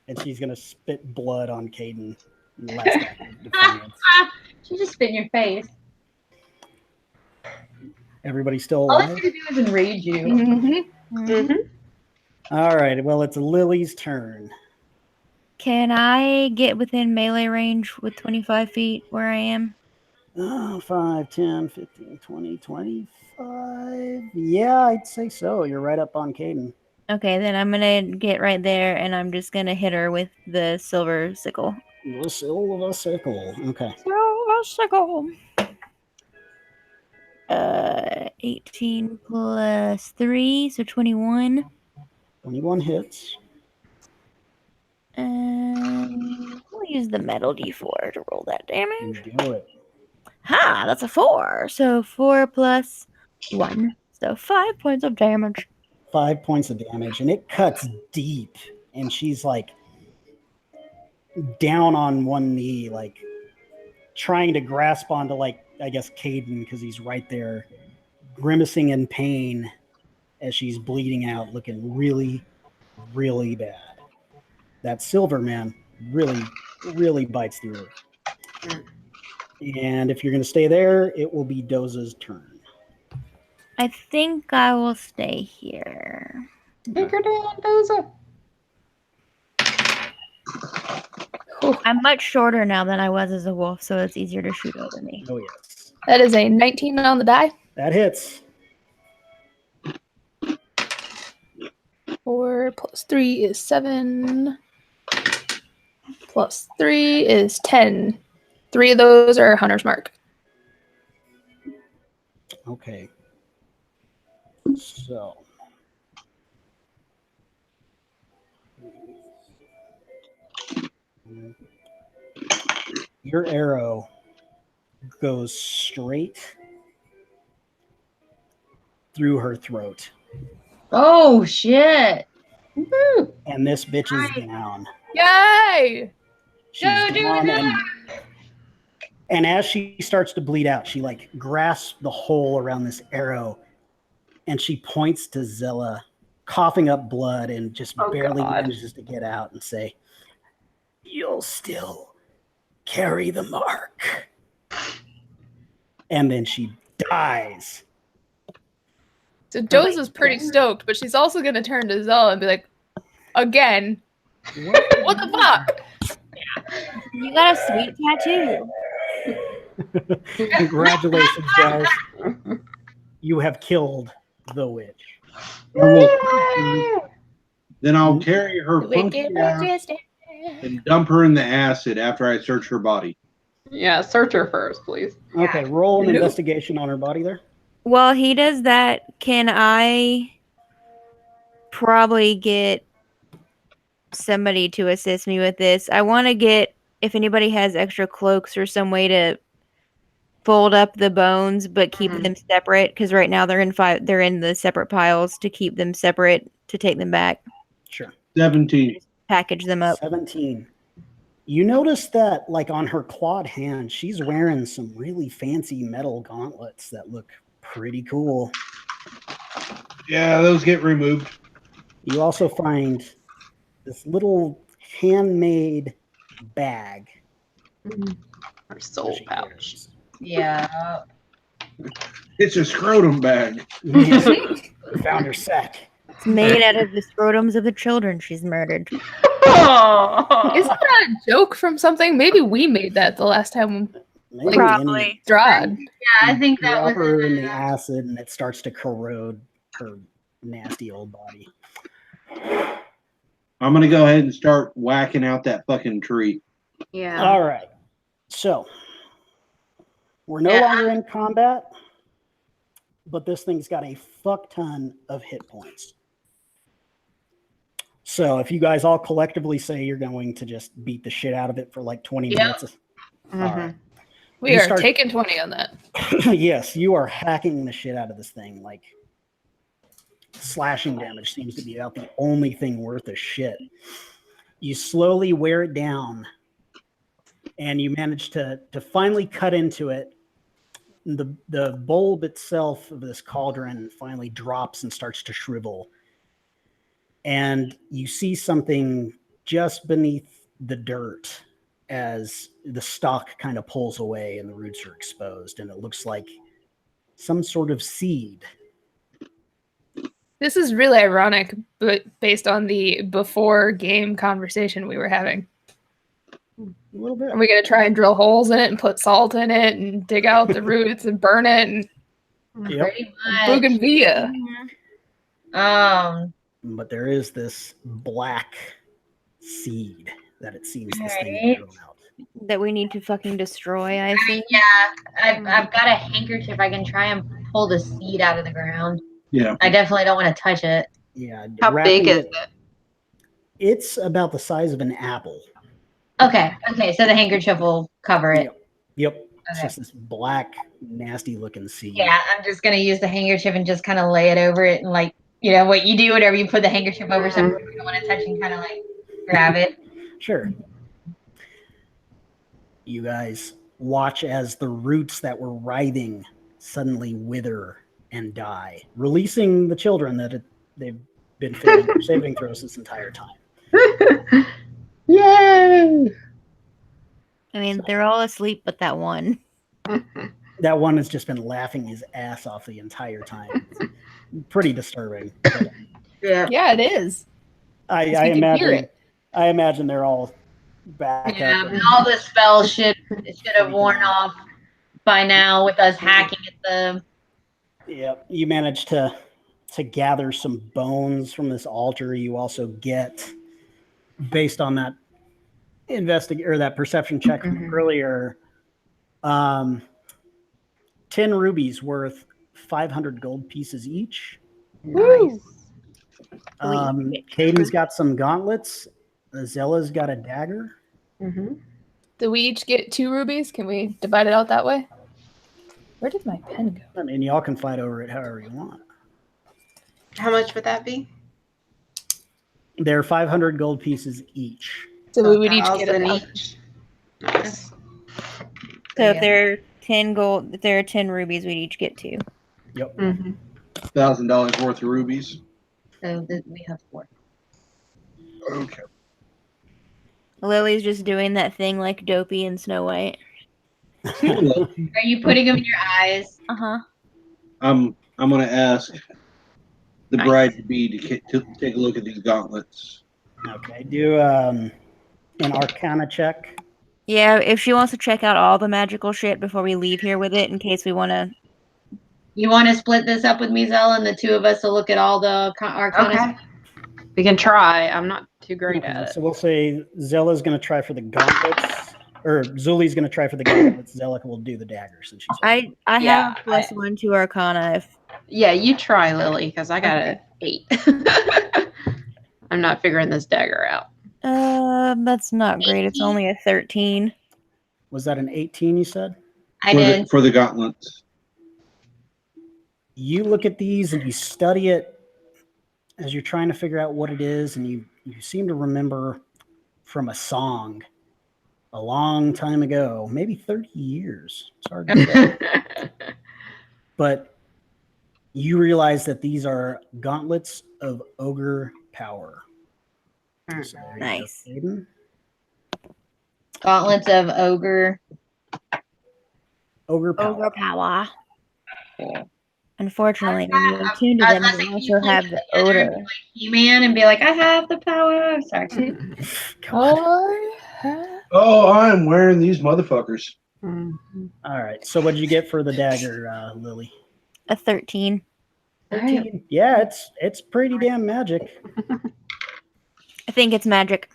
And she's going to spit blood on Caden. Last act of defiance. She just spit in your face. Everybody still All alive? it's going to do is enrage you. Mm-hmm. Mm-hmm. All right. Well, it's Lily's turn. Can I get within melee range with 25 feet where I am? 5, 10, 15, 20, 25. Yeah, I'd say so. You're right up on Caden. Okay, then I'm going to get right there, and I'm just going to hit her with the silver sickle. The silver sickle. Okay. Silver sickle. 18 plus 3, so 21. 21 hits. And we'll use the metal d4 to roll that damage. Do it. Ha! That's a 4. So 4 plus 1. So 5 points of damage. 5 points of damage, and it cuts deep. And she's like down on one knee, like trying to grasp onto, like, I guess, Caden, because he's right there, grimacing in pain as she's bleeding out, looking really, really bad. That silver, man, really, really bites through her. And if you're going to stay there, it will be Doza's turn. I think I will stay here. Take her down, Doza. I'm much shorter now than I was as a wolf, so it's easier to shoot over me. Oh, yes. That is a 19 on the die. That hits. 4 plus 3 is 7. Plus 3 is 10. 3 of those are Hunter's Mark. Okay. So. Your arrow goes straight through her throat. Oh, shit. Woo. And this bitch is down. Yay! She's Go do down, it. and as she starts to bleed out, she like grasps the hole around this arrow and she points to Zilla, coughing up blood, and just barely manages to get out and say, "You'll still carry the mark." And then she dies. So Doza's pretty stoked, but she's also going to turn to Zella and be like, again, what the fuck? You got a sweet tattoo. Congratulations, guys. You have killed the witch. Then I'll carry her The funky wicked ass witch is dead. and dump her in the acid after I search her body. Yeah, search her first, please. Okay, roll an No. investigation on her body there. While he does that, can I probably get somebody to assist me with this? I want to get, if anybody has extra cloaks or some way to fold up the bones but keep them separate, because right now they're in the separate piles, to keep them separate to take them back. Sure. 17. Package them up. 17. You notice that, like, on her clawed hand, she's wearing some really fancy metal gauntlets that look pretty cool. Yeah, those get removed. You also find this little handmade bag. Her soul She pouch. carries. Yeah. It's a scrotum bag. Found her sack. It's made out of the scrotums of the children she's murdered. Isn't that a joke from something? Maybe we made that the last time Maybe Probably. Strahd. Yeah, I think that drop was her in the acid, and it starts to corrode her nasty old body. I'm going to go ahead and start whacking out that fucking tree. Yeah. All right. So we're no longer in combat, but this thing's got a fuck ton of hit points. So if you guys all collectively say you're going to just beat the shit out of it for like 20 minutes. All right. We You are start- taking 20 on that. Yes, you are hacking the shit out of this thing. Like, slashing damage seems to be about the only thing worth a shit. You slowly wear it down, and you manage to finally cut into it. The bulb itself of this cauldron finally drops and starts to shrivel. And you see something just beneath the dirt as the stalk kind of pulls away and the roots are exposed, and it looks like some sort of seed. This is really ironic, but based on the before game conversation we were having. A little bit. Are we going to try and drill holes in it and put salt in it and dig out the roots and burn it and Yep. pretty much. bougainvillea? But there is this black seed that it seems this thing Alright. grew out. That we need to fucking destroy, I think. Yeah, I've got a handkerchief. I can try and pull the seed out of the ground. Yeah. I definitely don't want to touch it. Yeah. How wrapping big is it? It's about the size of an apple. Okay, so the handkerchief will cover it. Yep. It's Okay. just this black, nasty looking seed. Yeah, I'm just gonna use the handkerchief and just kind of lay it over it, and like, you know what you do whenever you put the handkerchief over something you don't want to touch, and kind of like grab it. Sure. You guys watch as the roots that were writhing suddenly wither and die, releasing the children that they've been failing their saving throws this entire time. Yay! I mean, they're all asleep but that one. That one has just been laughing his ass off the entire time. It's pretty disturbing. But Yeah, it is. I we can hear imagine. it. I imagine they're all back Yeah, up. and all the spells should have worn off by now with us hacking at the. Yep. You managed to gather some bones from this altar. You also get, based on that that perception check from earlier, 10 rubies worth 500 gold pieces each. Nice. Caden's got some gauntlets. Zella's got a dagger. Do we each get 2 rubies? Can we divide it out that way? Where did my pen go? I mean, y'all can fight over it however you want. How much would that be? They're 500 gold pieces each. So we would each get 1,000 a each. Nice. So if there are 10 gold, if there are 10 rubies, we'd each get 2. Yep. $1,000 worth of rubies. So we have 4. Okay. Lily's just doing that thing like Dopey and Snow White. Are you putting them in your eyes? Uh-huh. I'm going to ask the Nice. bride to be to take a look at these gauntlets. Okay. Do an Arcana check Yeah, if she wants to check out all the magical shit before we leave here with it, in case we want to. You want to split this up with me, Zella, and the two of us will look at all the arcana? Okay. We can try. I'm not too great Okay, at it. so we'll say Zella's going to try for the gauntlets, or Zuli's going to try for the gauntlets. Zella will do the dagger since she's. I Yeah, have a +1 to Arcana. If Yeah, you try, Lily, because I got Okay. an 8. I'm not figuring this dagger out. that's not great. It's only a 13. Was that an 18? You said. I did. For the gauntlets. You look at these and you study it as you're trying to figure out what it is, and you seem to remember from a song a long time ago, maybe 30 years. It's hard to say. But you realize that these are gauntlets of ogre power. So there you go, Nice. Aiden. Gauntlets of ogre. Ogre power. Ogre power. Yeah. Unfortunately, when you're attuned to them, you also have the odor. He-Man and be like, I have the power. Sorry. Oh, I'm wearing these motherfuckers. Mhm. All right. So what did you get for the dagger, Lily? A 13. 13. Yeah, it's pretty damn magic. I think it's magic.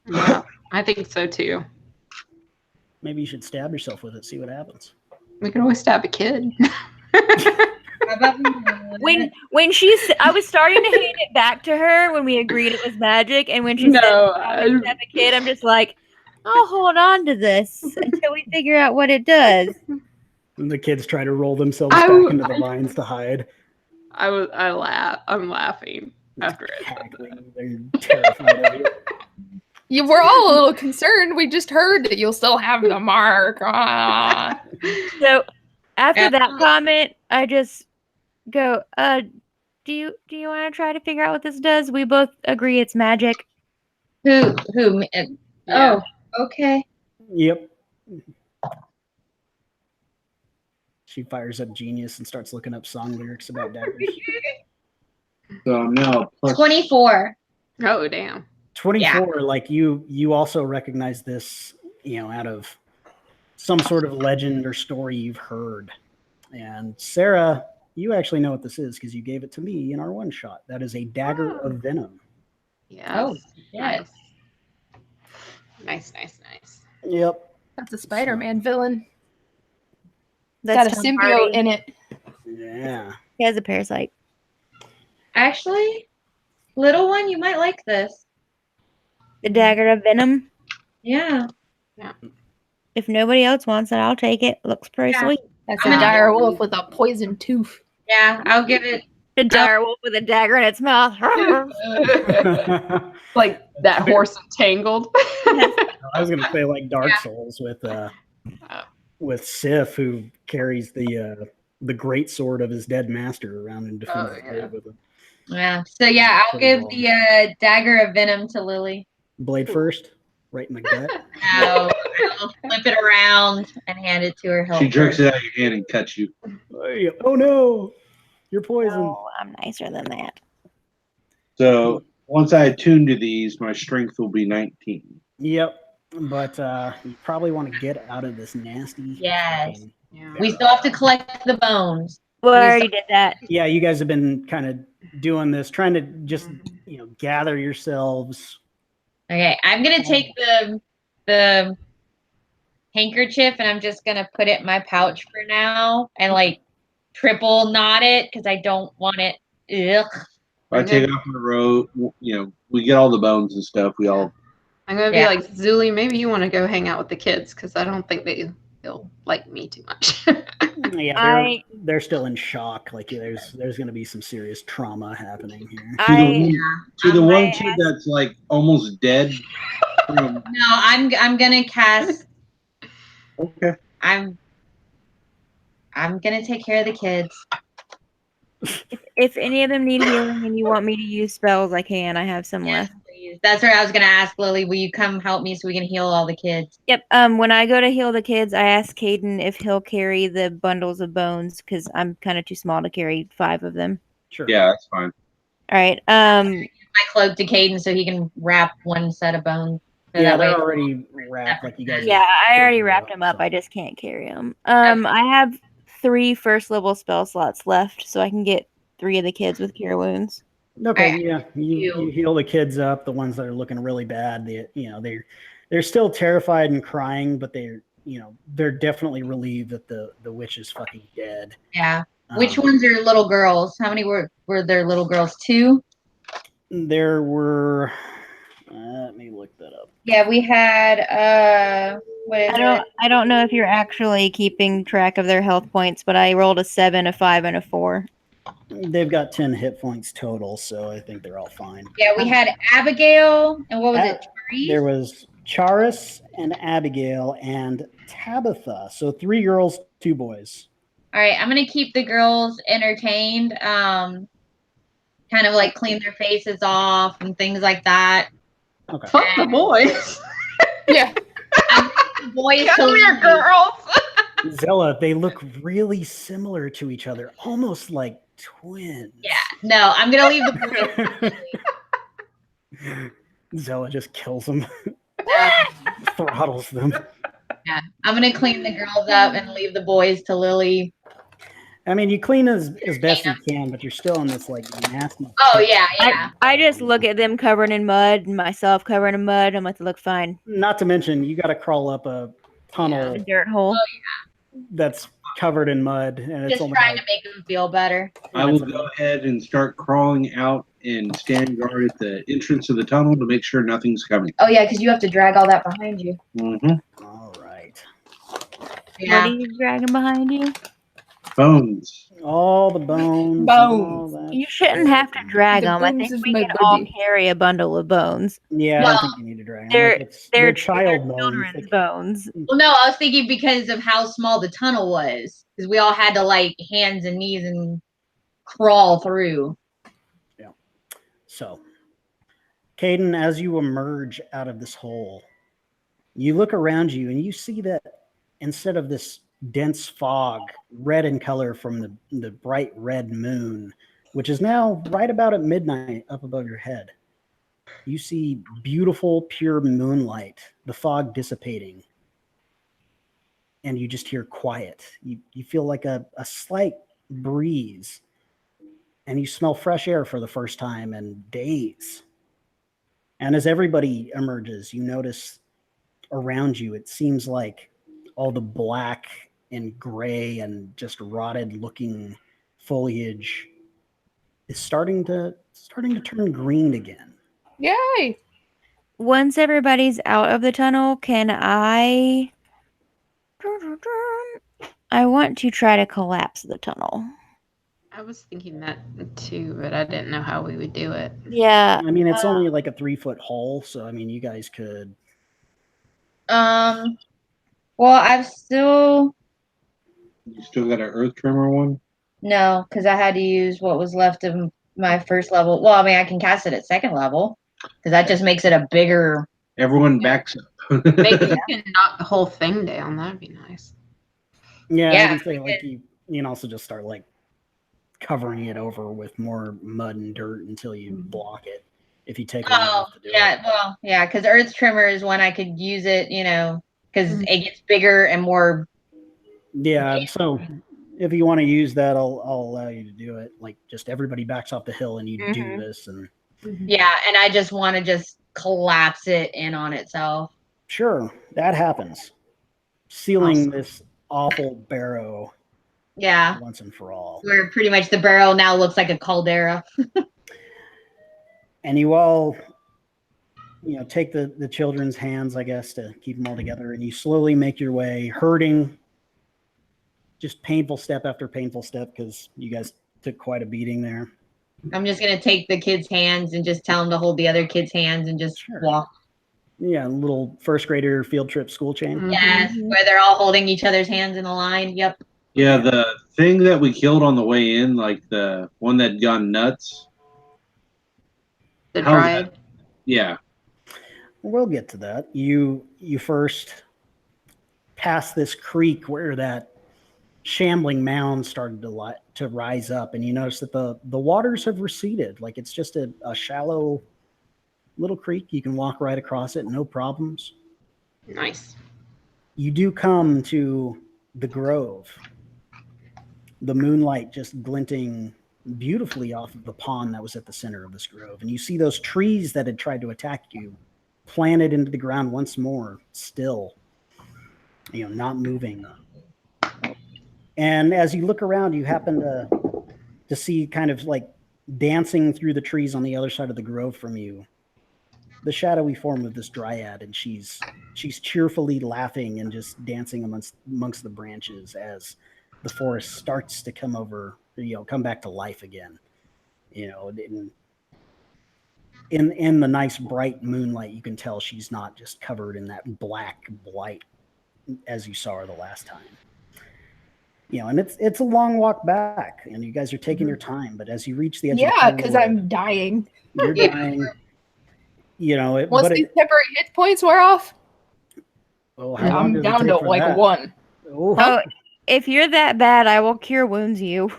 Yeah, I think so too. Maybe you should stab yourself with it, see what happens. We can always stab a kid. How about When I was starting to hand it back to her when we agreed it was magic, and when she said I would stab a kid, I'm just like, I'll hold on to this until we figure out what it does. And the kids try to roll themselves back into the vines to hide. I'm laughing after it. Cackling. They're terrified of you. Yeah, we're all a little concerned. We just heard that you'll still have the mark. Ah. So after that comment, I just go, do you want to try to figure out what this does? We both agree it's magic. Who? Yeah. Oh, okay. Yep. She fires up Genius and starts looking up song lyrics about daggers. So I'm now plus 24. Oh, damn. 24, like you also recognize this, out of some sort of legend or story you've heard. And Sarah, you actually know what this is because you gave it to me in our one shot. That is a dagger of venom. Yeah. Oh, yes. Nice. Yep. That's a Spider-Man villain. That's Got a Tom symbiote Hardy. in it. Yeah. He has a parasite. Actually, little one, you might like this. The dagger of venom. Yeah. If nobody else wants it, I'll take it. Looks pretty Yeah. sweet. That's I'm a gonna- dire wolf with a poison tooth. Yeah, I'll give it. A dire wolf with a dagger in its mouth. Like that horse entangled. I was gonna say like Dark Souls with Sif, who carries the great sword of his dead master around and defends the grave with him. Yeah. So yeah, I'll give the dagger of venom to Lily. Blade first, right in the gut. No, I'll flip it around and hand it to her. She jerks it out of your hand and cuts you. Oh no, you're poisoned. Oh, I'm nicer than that. So once I attune to these, my strength will be 19. Yep, but you probably want to get out of this nasty. Yes. thing. Yeah. We still have to collect the bones. Well, I already did that. Yeah, you guys have been kind of doing this, trying to just gather yourselves. Okay, I'm gonna take the handkerchief and I'm just gonna put it in my pouch for now and like triple knot it because I don't want it. Ugh. If I take off my robe, we get all the bones and stuff. I'm gonna be like, Zuli, maybe you want to go hang out with the kids because I don't think they'll like me too much. Yeah, they're still in shock. Like there's going to be some serious trauma happening here. To the one kid that's like almost dead. No, I'm gonna cast. Okay. I'm gonna take care of the kids. If any of them need healing and you want me to use spells, I can. I have some left. Please. That's what I was gonna ask, Lily. Will you come help me so we can heal all the kids? Yep. When I go to heal the kids, I ask Caden if he'll carry the bundles of bones because I'm kind of too small to carry 5 of them. Sure. Yeah, that's fine. All right. My cloak to Caden so he can wrap one set of bones. So Yeah, that way they're already wrapped like you guys. Yeah, I already figured wrapped out, them up. so. I just can't carry them. I have 3 first level spell slots left, so I can get 3 of the kids with cure wounds. Okay, Alright, yeah, you heal the kids up, the ones that are looking really bad. They're still terrified and crying, but they're definitely relieved that the witch is fucking dead. yeah. Which ones are little girls? How many were there little girls? 2? There were. Let me look that up. Yeah, we had what is it? I don't know if you're actually keeping track of their health points, but I rolled a 7, a 5, and a 4. They've got 10 hit points total, so I think they're all fine. Yeah, we had Abigail and what was it? There was Charis and Abigail and Tabitha. So 3 girls, 2 boys. All right, I'm gonna keep the girls entertained. Kind of like clean their faces off and things like that. Okay. Fuck the boys. Yeah. The boys Come here, girls. Zella, they look really similar to each other, almost like twins. Yeah, no, I'm gonna leave the boys. Zella just kills them, throttles them. Yeah, I'm gonna clean the girls up and leave the boys to Lily. I mean, you clean as best you can, but you're still in this like nasty. Oh yeah. I just look at them covered in mud and myself covered in mud. I'm like, they look fine. Not to mention, you got to crawl up a tunnel A dirt hole. that's covered in mud, and it's Just only trying like, to make them feel better. I will go ahead and start crawling out and stand guard at the entrance of the tunnel to make sure nothing's coming. Oh yeah, because you have to drag all that behind you. Mm-hmm. all right. Yeah. What are you dragging behind you? Bones. All the bones. Bones. all that You shouldn't have to drag The them. I bones think of we my can all body. carry a bundle of bones. Yeah, I Well, don't think you need to drag them. They're Like, they're child bones. children's bones. Well, no, I was thinking because of how small the tunnel was, because we all had to like hands and knees and crawl through. So, Caden, as you emerge out of this hole, you look around you and you see that instead of this dense fog, red in color from the bright red moon, which is now right about at midnight up above your head, you see beautiful, pure moonlight, the fog dissipating, and you just hear quiet. You feel like a slight breeze, and you smell fresh air for the first time in days. And as everybody emerges, you notice around you, it seems like all the black and gray and just rotted looking foliage is starting to turn green again. Yay. Once everybody's out of the tunnel, can I want to try to collapse the tunnel. I was thinking that too, but I didn't know how we would do it. Yeah. I mean, it's only like a 3-foot hole, so I mean, you guys could. Well, I've still You still got an earth tremor one? no, because I had to use what was left of my first level. Well, I mean, I can cast it at second level because that just makes it a bigger. Everyone backs up. Maybe you can knock the whole thing down. That'd be nice. Yeah, Yeah, I can say like you can also just start like covering it over with more mud and dirt until you block it. If you take long Oh, enough to do yeah. it. Well, yeah, because Earth Tremor is when I could use it, because it gets bigger and more. Yeah, so if you want to use that, I'll allow you to do it. Like just everybody backs off the hill and you do this, and Yeah, and I just want to just collapse it in on itself. sure, that happens. Sealing Awesome. this awful barrow Yeah, once and for all. where pretty much the barrel now looks like a caldera. And you all, take the children's hands, I guess, to keep them all together, and you slowly make your way, hurting, just painful step after painful step, because you guys took quite a beating there. I'm just gonna take the kids' hands and just tell them to hold the other kids' hands and just Sure. walk. Yeah, a little first grader field trip school chain. Yes, where they're all holding each other's hands in a line. Yep. Yeah, the thing that we killed on the way in, like the one that gone nuts. The How's dryad. Yeah. We'll get to that. You first pass this creek where that shambling mound started to rise up, and you notice that the waters have receded. Like it's just a shallow little creek. You can walk right across it, no problems. Nice. You do come to the grove, the moonlight just glinting beautifully off of the pond that was at the center of this grove. And you see those trees that had tried to attack you planted into the ground once more, still, not moving. And as you look around, you happen to see kind of like dancing through the trees on the other side of the grove from you, the shadowy form of this dryad, and she's cheerfully laughing and just dancing amongst the branches as the forest starts to come back to life again. In the nice bright moonlight, you can tell she's not just covered in that black blight as you saw her the last time. And it's a long walk back, and you guys are taking your time. But as you reach the edge, because I'm dying. You're dying. Once these temporary hit points wear off, I'm down to like 1. Oh, if you're that bad, I will cure wounds you.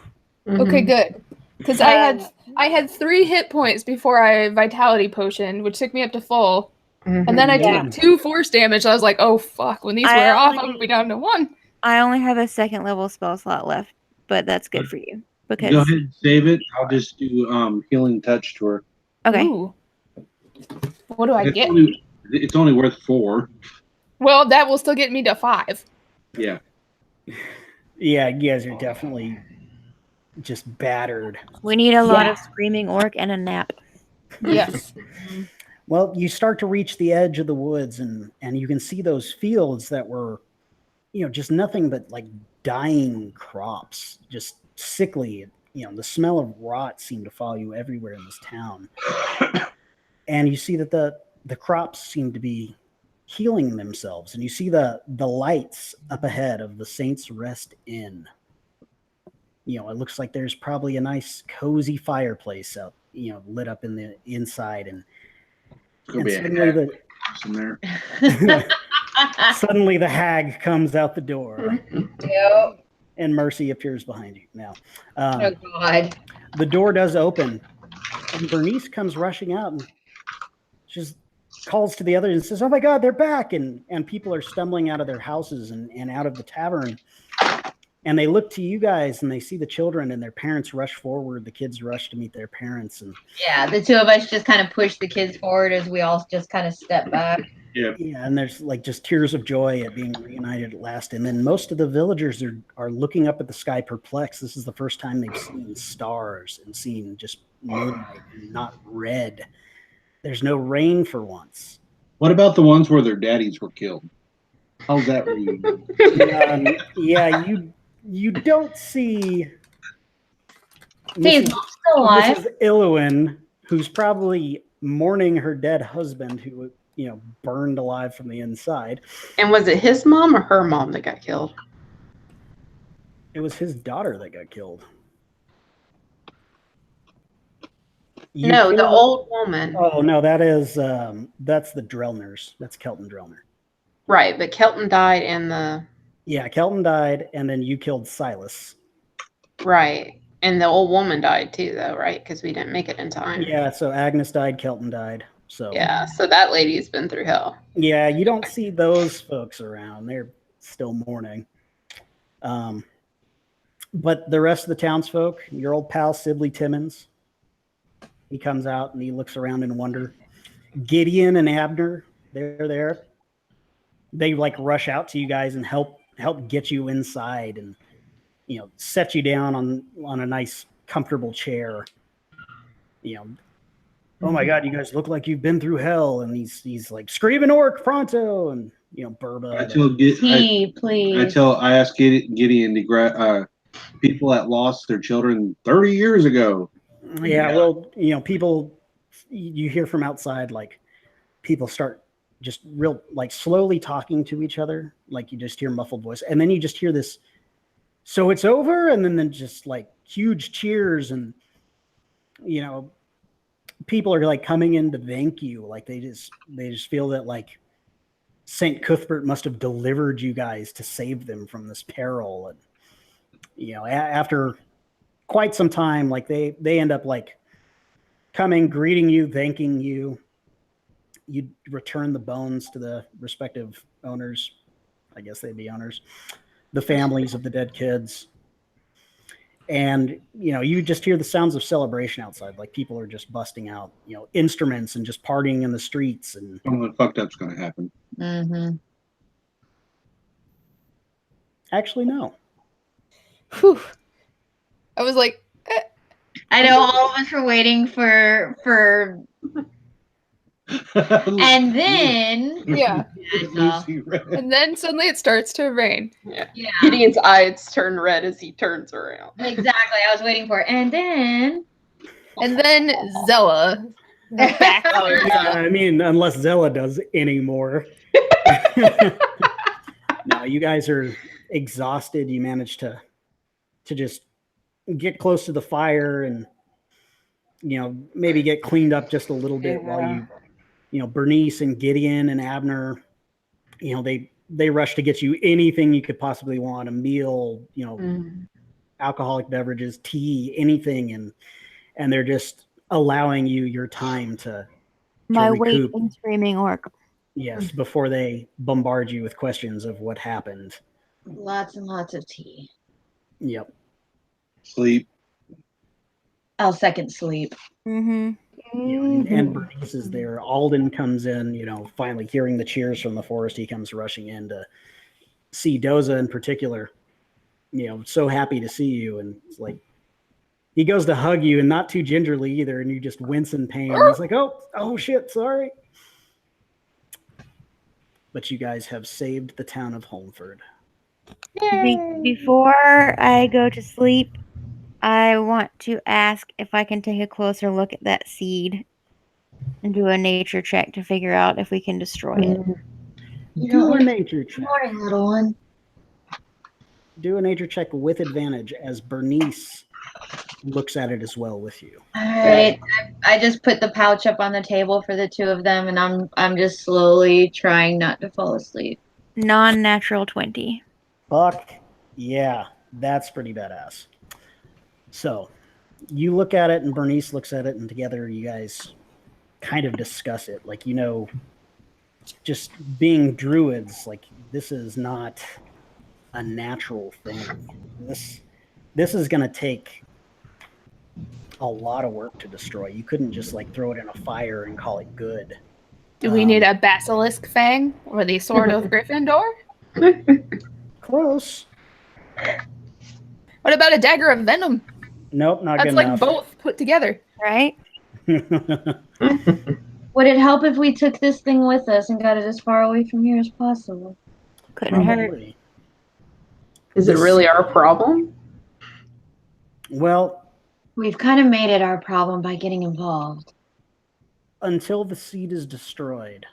Okay, good. Because I had 3 hit points before I vitality potion, which took me up to full, and then I took 2 force damage. I was like, oh fuck! When these wear off, I'm gonna be down to 1. I only have a 2nd level spell slot left, but that's good for you because. Go ahead and save it. I'll just do healing touch to her. Okay. Ooh. What do I get? It's only worth 4. Well, that will still get me to 5. Yeah. Yeah, you guys are definitely just battered. We need a lot of screaming orc and a nap. Yes. Well, you start to reach the edge of the woods, and you can see those fields that were, just nothing but like dying crops, just sickly. The smell of rot seemed to follow you everywhere in this town. And you see that the crops seem to be healing themselves, and you see the lights up ahead of the Saints Rest Inn. It looks like there's probably a nice cozy fireplace out, lit up in the inside, and suddenly the hag comes out the door. Yep. And Mercy appears behind you now. Oh God! The door does open, and Bernice comes rushing out and just calls to the others and says, "Oh my God, they're back!" And people are stumbling out of their houses and out of the tavern. And they look to you guys and they see the children, and their parents rush forward. The kids rush to meet their parents. And yeah, the 2 of us just kind of push the kids forward as we all just kind of step back. Yeah. And there's like just tears of joy at being reunited at last. And then most of the villagers are looking up at the sky perplexed. This is the first time they've seen stars and seen just moonlight and not red. There's no rain for once. What about the ones where their daddies were killed? How's that reunion? You don't see He's still alive. Mrs. Illuin, who's probably mourning her dead husband who, burned alive from the inside. And was it his mom or her mom that got killed? It was his daughter that got killed. The old woman. Oh, no, that's the Drellners. That's Kelton Drellner. Right, but Kelton died in the... Yeah, Kelton died, and then you killed Silas. Right. And the old woman died too, though, right? Because we didn't make it in time. Yeah, so Agnes died, Kelton died. So yeah, so that lady's been through hell. Yeah, you don't see those folks around. They're still mourning. But the rest of the townsfolk, your old pal Sibley Timmons, he comes out and he looks around in wonder. Gideon and Abner, they're there. They like rush out to you guys and help get you inside and set you down on a nice comfortable chair. Oh my God, you guys look like you've been through hell. And he's like, screaming orc pronto, and Burba. I asked Gideon to grab people that lost their children 30 years ago. Yeah, well, people, you hear from outside, like people start just real, like slowly talking to each other. Like you just hear muffled voice, and then you just hear this, so it's over. And then just like huge cheers, and, people are like coming in to thank you. Like they just feel that like St. Cuthbert must have delivered you guys to save them from this peril. And, after quite some time, like they end up like coming, greeting you, thanking you. you return the bones to the respective owners. I guess they'd be owners, the families of the dead kids. And, you just hear the sounds of celebration outside. Like people are just busting out, instruments and just partying in the streets. And Something fucked up's going to happen. Mm-hmm. actually, no. Whew. I was like, I know all of us were waiting for and then yeah. Lucy Red. And then suddenly it starts to rain. Yeah. yeah, Gideon's eyes turn red as he turns around. exactly. I was waiting for it. And then Zella. The back Oh, yeah. I mean, unless Zella does anymore. No, you guys are exhausted. You manage to just get close to the fire and, maybe get cleaned up just a little bit while Bernice and Gideon and Abner, they rush to get you anything you could possibly want, a meal, alcoholic beverages, tea, anything. And they're just allowing you your time to My recoup. weight in screaming orc. Yes, before they bombard you with questions of what happened. lots and lots of tea. Yep. Sleep. I'll second sleep. Mm-hmm. And Bernice is there. Alden comes in, finally hearing the cheers from the forest. He comes rushing in to see Doza in particular, so happy to see you. And it's like, he goes to hug you and not too gingerly either. And you just wince in pain. And he's like, oh shit, sorry. But you guys have saved the town of Holmford. Before I go to sleep, I want to ask if I can take a closer look at that seed and do a nature check to figure out if we can destroy it. Do a nature check. Morning, little one. Do a nature check with advantage as Bernice looks at it as well with you. All right. I just put the pouch up on the table for the two of them, and I'm just slowly trying not to fall asleep. Non-natural 20. Fuck yeah, that's pretty badass. So you look at it and Bernice looks at it, and together you guys kind of discuss it. Like, just being druids, like, this is not a natural thing. This is going to take a lot of work to destroy. You couldn't just throw it in a fire and call it good. Do we need a basilisk fang or the sword of Gryffindor? Close. What about a dagger of venom? Nope, not That's good like enough. both put together. Right? Would it help if we took this thing with us and got it as far away from here as possible? Couldn't hurt. Probably. Is it really our problem? Well, We've kind of made it our problem by getting involved. until the seed is destroyed,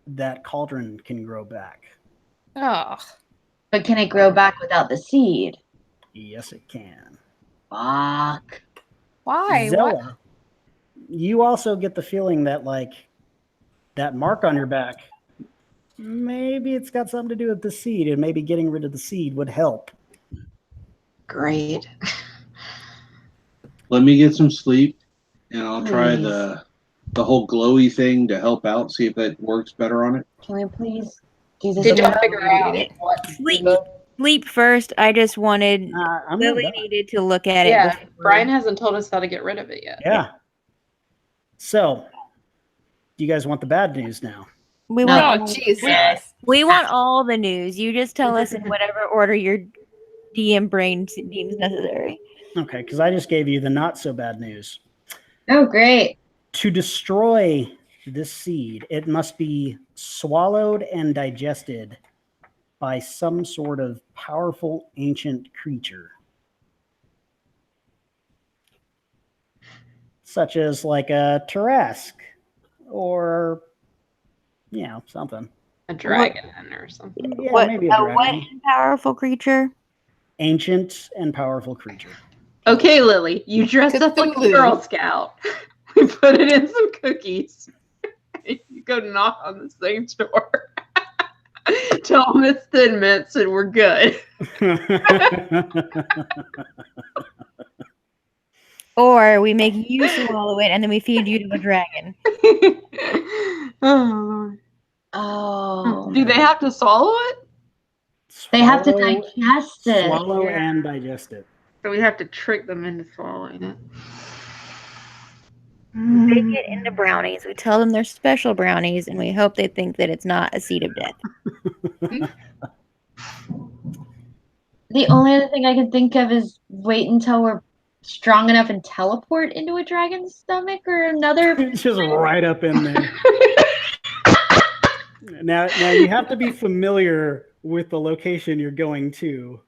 that cauldron can grow back. Oh, But can it grow back without the seed? Yes, it can. Fuck. why? What? Zella, you also get the feeling that that mark on your back, maybe it's got something to do with the seed, and maybe getting rid of the seed would help. Great. Let me get some sleep, and I'll try the whole glowy thing to help out, see if that works better on it. Can we please do this? Did y'all tomorrow? figure out what? Sleep first. I just wanted I'm not Lily done. needed to look at it. Yeah, before- Brian hasn't told us how to get rid of it yet. Yeah. So, do you guys want the bad news now? We No. want Oh, Jesus. we want all the news. You just tell us in whatever order your DM brain deems necessary. Okay, because I just gave you the not so bad news. Oh, great. To destroy this seed, it must be swallowed and digested by some sort of powerful ancient creature. Such as a Tarrasque or, something. A dragon or something. Yeah, what maybe a a dragon. what powerful creature? Ancient and powerful creature. Okay, Lily, you dressed up like a Cthulhu. Girl Scout. We put it in some cookies. You go knock on the same door. Tell them it's Thin Mints and we're good. Or we make you swallow it and then we feed you to a dragon. Oh, Oh. Lord. Do they have to swallow it? They have to Swallow- digest it. Swallow Yeah. and digest it. So we have to trick them into swallowing it. We bake it into brownies. We tell them they're special brownies, and we hope they think that it's not a seed of death. The only other thing I can think of is wait until we're strong enough and teleport into a dragon's stomach or another. It's just right up in there. Now you have to be familiar with the location you're going to,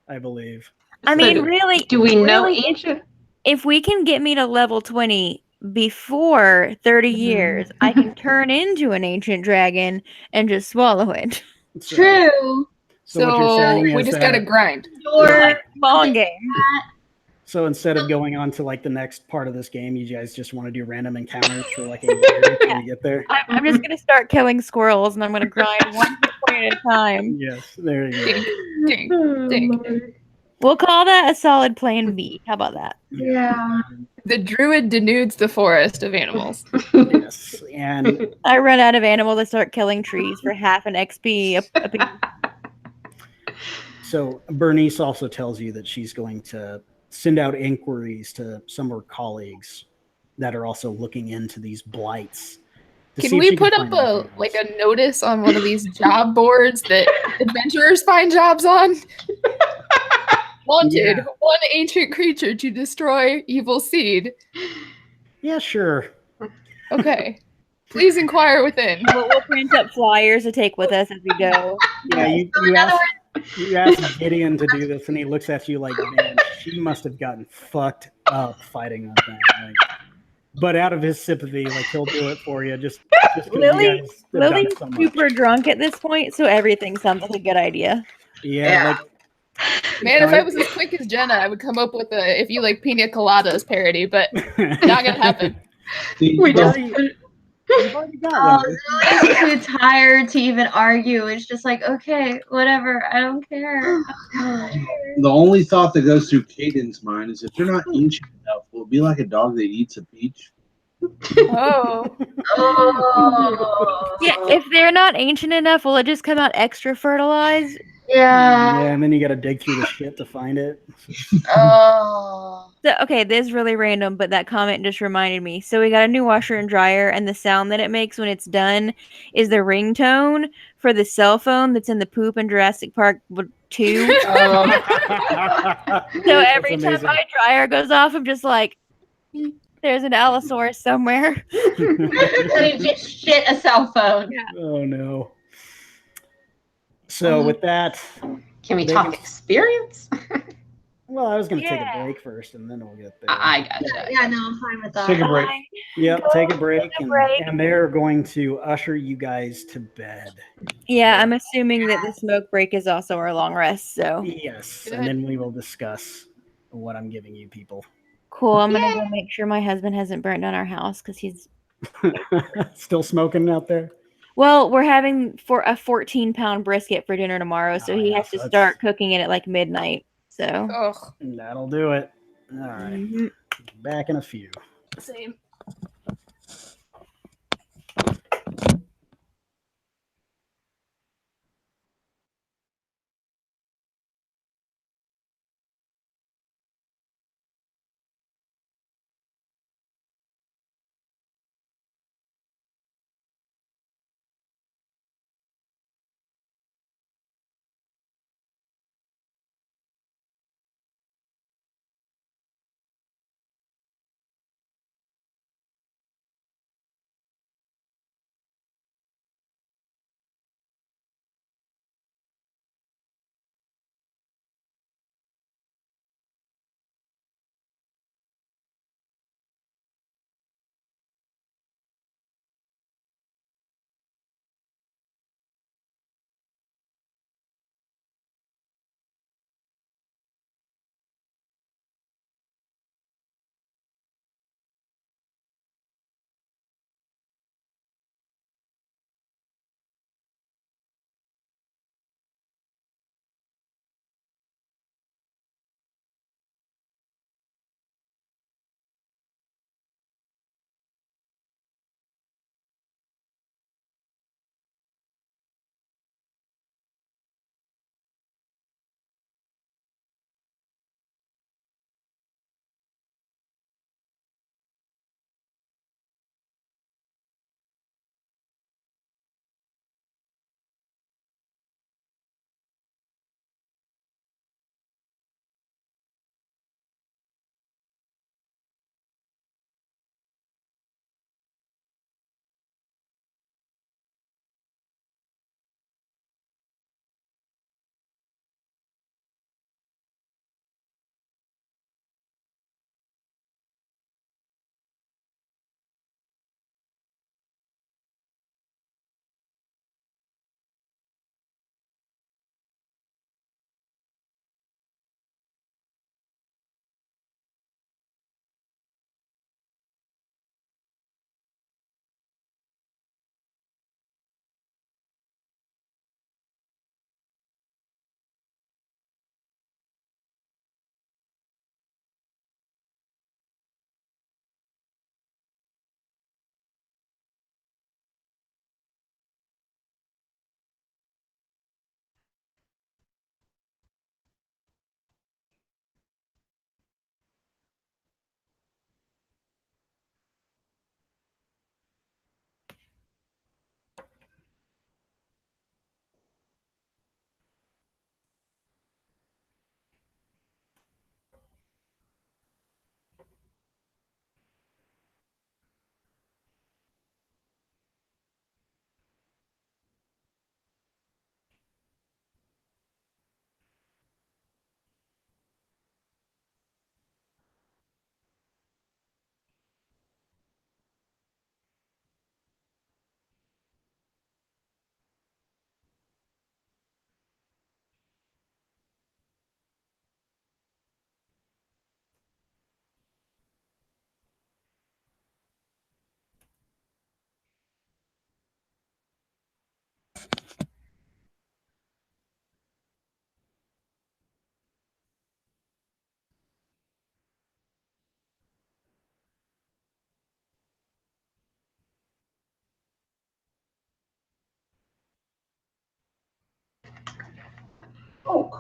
I believe. I mean, really, Do we know really, ancient? if we can get me to level 20 before 30 years, I can turn into an ancient dragon and just swallow it. So- True. So what you're saying we is just that, gotta grind. Or Long game. so instead of going on to like the next part of this game, you guys just want to do random encounters for like a year until you get there? I'm just going to start killing squirrels, and I'm going to grind one hit point at a time. Yes, there you go. Ding, Oh, ding. Lord. We'll call that a solid plan B. How about that? yeah. The druid denudes the forest of animals. Yes, and I run out of animals. I start killing trees for half an XP. A piece. so Bernice also tells you that she's going to send out inquiries to some of her colleagues that are also looking into these blights. to Can see if we she put find up anything like else. a notice on one of these job boards that adventurers find jobs on? Wanted, Yeah. one ancient creature to destroy evil seed. Yeah, sure. Okay. Please inquire within. We'll print up flyers to take with us as we go. Yeah, you ask Gideon to do this, and he looks at you like, man, she must have gotten fucked up fighting that thing. Like, but out of his sympathy, like he'll do it for you. Just 'cause you guys have done Lily's so much. super drunk at this point, so everything sounds like a good idea. Yeah, like Man, if I was as quick as Jenna, I would come up with a "If You Like Pina Coladas" parody, but not gonna happen. We just you've already got Oh, one. Lily's too tired to even argue. It's just like, okay, whatever. I don't care. The only thought that goes through Caden's mind is if they're not ancient enough, will it be like a dog that eats a peach? Oh. Oh. Yeah, if they're not ancient enough, will it just come out extra fertilized? Yeah. Yeah, and then you got to dig through the shit to find it. Oh. So, okay, this is really random, but that comment just reminded me. So we got a new washer and dryer, and the sound that it makes when it's done is the ringtone for the cell phone that's in the poop in Jurassic Park 2. So every time my dryer goes off, I'm just like, there's an Allosaurus somewhere. Somebody just shit a cell phone. Oh no. So with that, Can we talk experience? well, I was going to take a Yeah. break first, and then we'll get there. I gotcha. Yeah, no, I'm fine with that. Take a break. Yep, take a break, break. and they're going to usher you guys to bed. Yeah, I'm assuming that the smoke break is also our long rest, so Yes, Good. and then we will discuss what I'm giving you people. cool. I'm gonna go make sure my husband hasn't burnt down our house because he's Still smoking out there? well, we're having for a 14-pound brisket for dinner tomorrow, so Oh, he yeah, has so to that's- start cooking it at like midnight. So Ugh. That'll do it. All right. mhm. Back in a few. Same.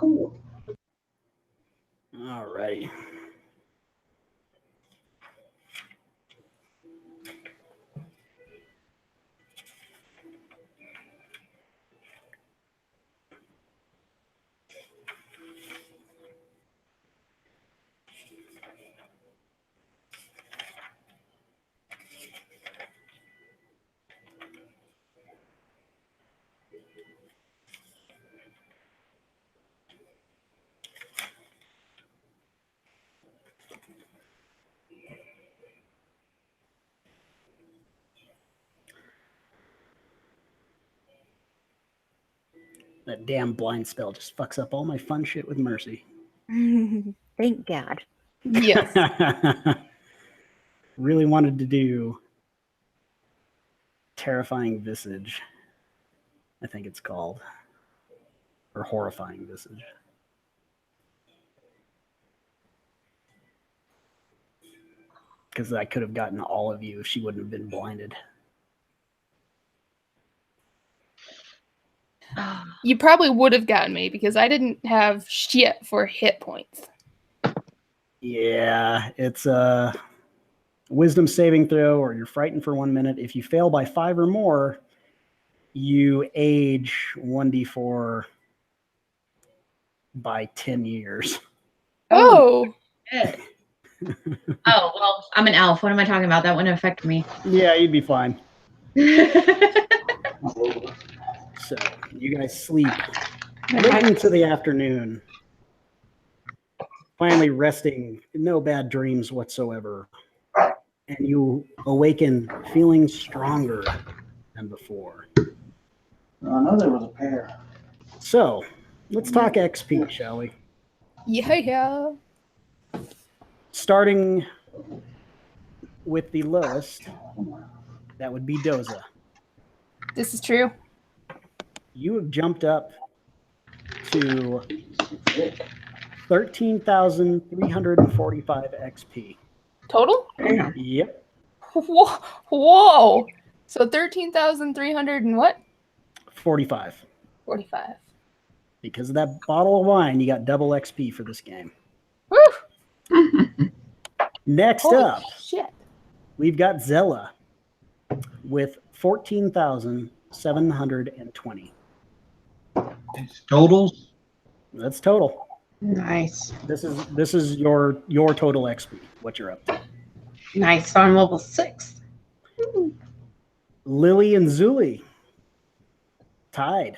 Cool. All righty. That damn blind spell just fucks up all my fun shit with Mercy. Thank God. Yes. Really wanted to do Terrifying Visage, I think it's called. Or Horrifying Visage. Because I could have gotten all of you if she wouldn't have been blinded. You probably would have gotten me because I didn't have shit for hit points. Yeah, it's a wisdom saving throw, or you're frightened for 1 minute. If you fail by 5 or more, you age 1d4 by 10 years. Oh. Shit. Oh, well, I'm an elf. What am I talking about? That wouldn't affect me. Yeah, you'd be fine. So you guys sleep late into the afternoon, finally resting, no bad dreams whatsoever, and you awaken feeling stronger than before. I know there was a pair. So let's talk XP, shall we? Yeah. Starting with the lowest, that would be Doza. This is true. You have jumped up to 13,345 XP. Total? Yep. Whoa. So 13,300 and what? 45. 45. Because of that bottle of wine, you got double XP for this game. Woo! Next Holy up, shit. we've got Zella with 14,720. Totals? That's total. Nice. This is your total XP, what you're up to. Nice. So I'm level 6. Lily and Zuli tied.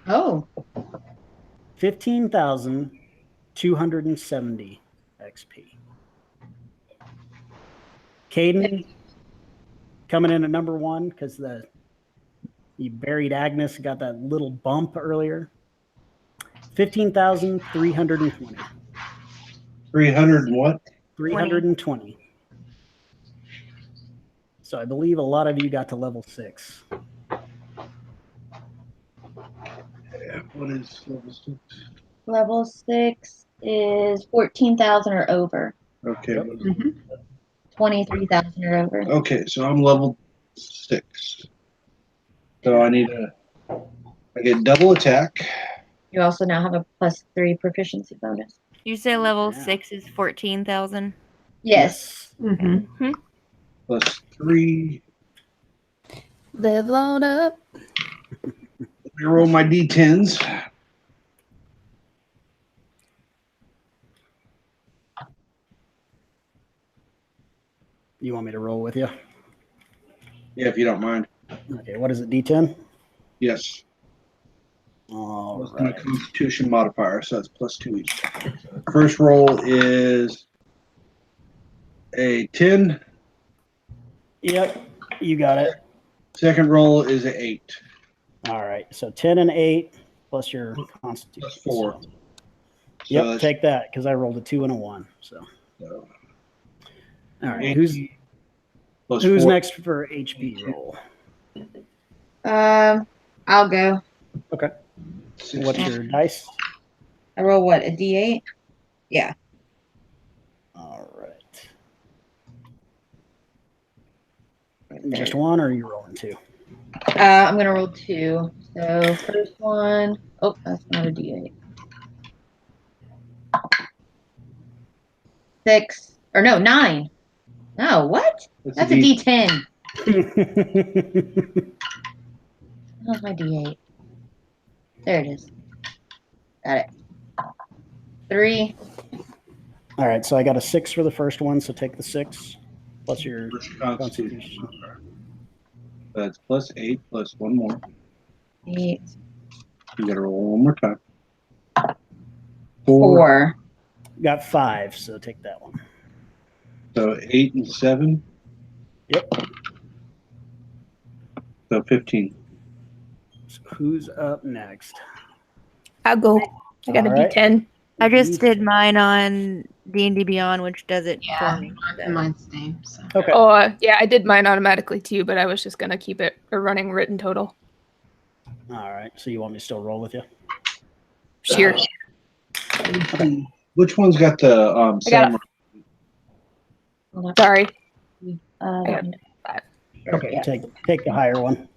Oh. 15,270 XP. Caden coming in at number 1 because you buried Agnes, got that little bump earlier. 15,320. 300 and what? 320. So I believe a lot of you got to level 6. Yeah, what is level 6? Level 6 is 14,000 or over. Okay. Yep. What is it? 23,000 or over. Okay, so I'm level 6. So I get double attack. You also now have a +3 proficiency bonus. You say level Yeah. 6 is 14,000? Yes. Mm-hmm. Plus 3. Live on up. Let me roll my d10s. You want me to roll with you? Yeah, if you don't mind. Okay, what is it, D10? Yes. All That's my right. Constitution modifier, so that's +2 each. First roll is a 10. Yep, you got it. Second roll is an 8. All right, so 10 and 8 plus your Constitution. That's 4. So, So yep, that's- take that because I rolled a 2 and a 1. So, so all right, 8 who's plus who's 4. next for HP roll? I'll go. Okay, 16. what's your dice? I roll what, a D8? Yeah. All right, just 1 or are you rolling 2? I'm gonna roll 2. So first one, oh, that's not a D8. 6, or no, 9. No, what? That's a D10. How's my D8? There it is. Got it. 3. All right, so I got a 6 for the first one, so take the 6 plus your What's your constitution. constitution? That's plus 8 plus 1 more. 8. You gotta roll one more time. 4. Got 5, so take that one. So 8 and 7. Yep. So 15. So who's up next? I'll go. I got a All right. D10. I just did mine on D&D Beyond, which does it Yeah, for me. mine's the same. So. Okay. Oh, yeah, I did mine automatically too, but I was just going to keep it a running written total. All right. So you want me to still roll with you? Sure. Which one's got the I got same? Sorry. Uh, I got 5. Okay. Yeah. Take the higher one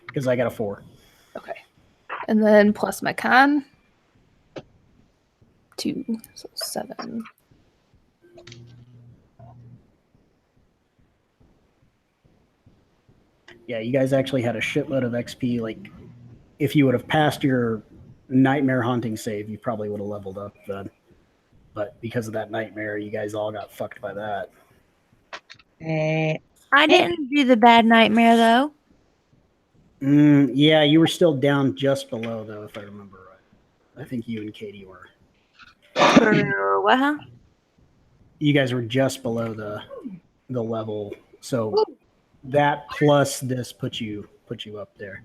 because I got a 4. Okay. And then plus my con. 2, so 7. Yeah, you guys actually had a shitload of XP. Like, if you would have passed your nightmare haunting save, you probably would have leveled up then. But because of that nightmare, you guys all got fucked by that. Okay. I didn't do the bad nightmare though. Yeah, you were still down just below, though, if I remember right. I think you and Katie were. What? Huh? You guys were just below the level, so that plus this put you up there.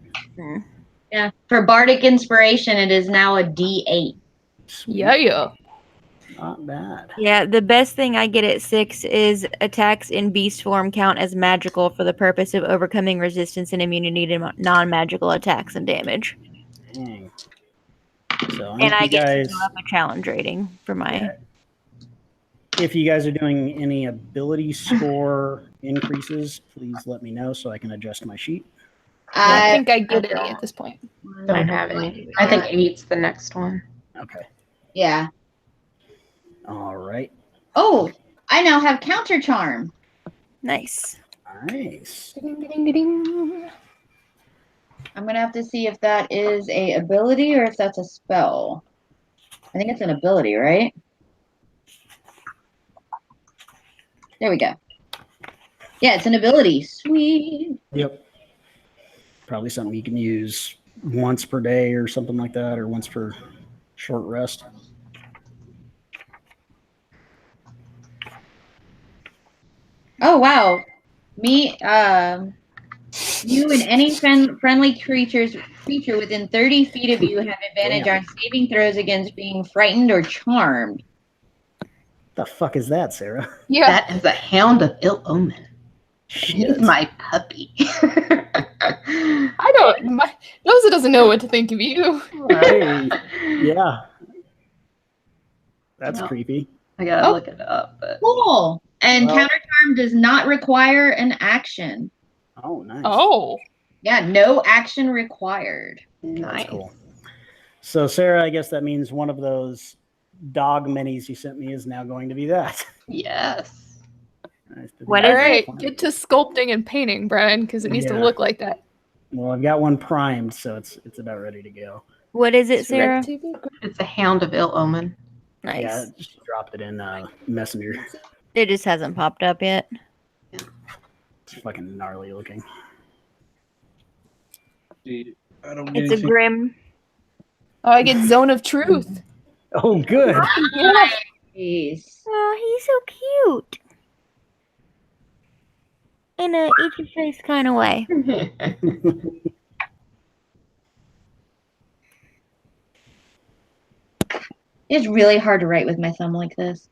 Yeah. For Bardic Inspiration, it is now a D8. Sweet. Yeah. Not bad. Yeah, the best thing I get at 6 is attacks in beast form count as magical for the purpose of overcoming resistance and immunity to non-magical attacks and damage. Dang. So And I you get guys, to go up a challenge rating for my. yeah. If you guys are doing any ability score increases, please let me know so I can adjust my sheet. I think I get any at this point. Don't have any. I think 8's the next one. Okay. Yeah. All right. Oh, I now have Counter Charm. Nice. Nice. Ding-a-ding-a-ding. I'm going to have to see if that is a ability or if that's a spell. I think it's an ability, right? There we go. Yeah, it's an ability. Sweet. Yep. Probably something you can use once per day or something like that, or once per short rest. Oh, wow. Me, you and any friendly creature within 30 feet of you have advantage on saving throws against being frightened or charmed. The fuck is that, Sarah? Yeah. That is a Hound of Ill Omen. He's my puppy. I don't. Rosa doesn't know what to think of you. Yeah. That's No. creepy. I gotta look it up. But Cool. And Well- Counter Charm does not require an action. Oh, nice. Oh. Yeah, no action required. nice. That's cool. So, Sarah, I guess that means one of those dog minis you sent me is now going to be that. Yes. Nice to What be- is All it? right. Get to sculpting and painting, Brian, because it needs to Yeah. look like that. Well, I've got one primed, so it's about ready to go. What is it, Sarah? It's a Hound of Ill Omen. Nice. Yeah, just dropped it in Messenger. It just hasn't popped up yet. It's fucking gnarly looking. See, I don't get It's a anything. grim. Oh, I get Zone of Truth. Oh, good. Yeah. Jeez. Oh, he's so cute. In a itchy face kind of way. It's really hard to write with my thumb like this.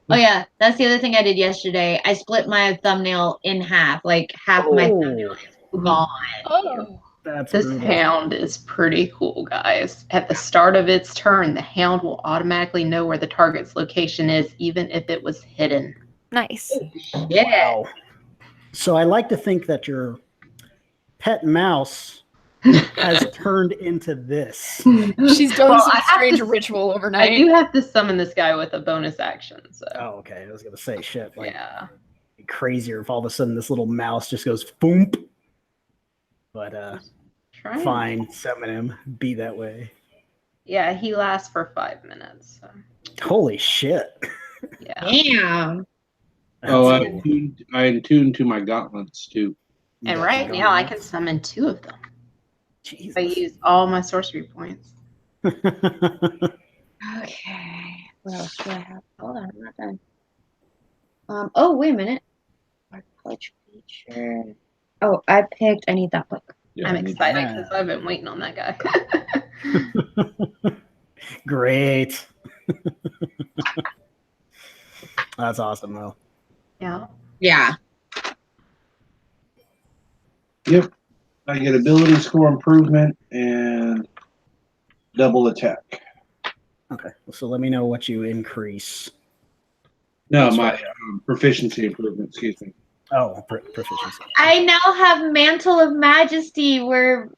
Oh yeah, that's the other thing I did yesterday. I split my thumbnail in half, like half my thumbnail is gone. Oh. That's This brutal. hound is pretty cool, guys. At the start of its turn, the hound will automatically know where the target's location is, even if it was hidden. Nice. Yeah. Wow. So I like to think that your pet mouse has turned into this. She's done Well, some I have strange to- ritual I overnight. do have to summon this guy with a bonus action. So Oh, okay. I was gonna say shit. Like, yeah. it'd be crazier if all of a sudden this little mouse just goes boom. But Try and- fine, summon him. Be that way. Yeah, he lasts for 5 minutes. So Holy shit. yeah. Damn. Oh, That's I attuned to my gauntlets too. And Yeah, right keep now I going. can summon 2 of them. Jesus. I use all my sorcery points. Okay. What else do I have? Hold on, I'm not done. Oh, wait a minute. Our clutch feature. Oh, I need that book. Yeah, I'm excited Yeah. because I've been waiting on that guy. Great. That's awesome, though. yeah. Yeah. Yep. I get ability score improvement and double attack. Okay, so let me know what you increase. No, That's my right. proficiency improvement. Excuse me. Oh, proficiency. I now have Mantle of Majesty where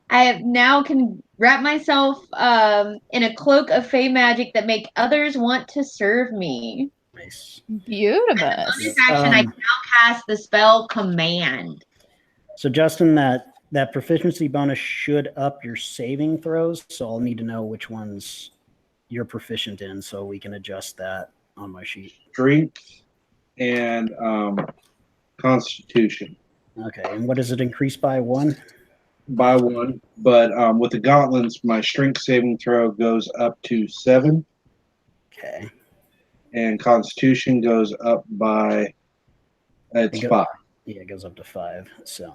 I now can wrap myself in a cloak of fey magic that make others want to serve me. Nice. Beautiful. This action, I now cast the spell Command. So, Justin, that proficiency bonus should up your saving throws. So I'll need to know which ones you're proficient in, so we can adjust that on my sheet. Strength and Constitution Okay, and what does it increase by? 1? by 1. But with the gauntlets, my strength saving throw goes up to 7, Okay. and Constitution goes up by it's 5. Yeah, it goes up to 5. So,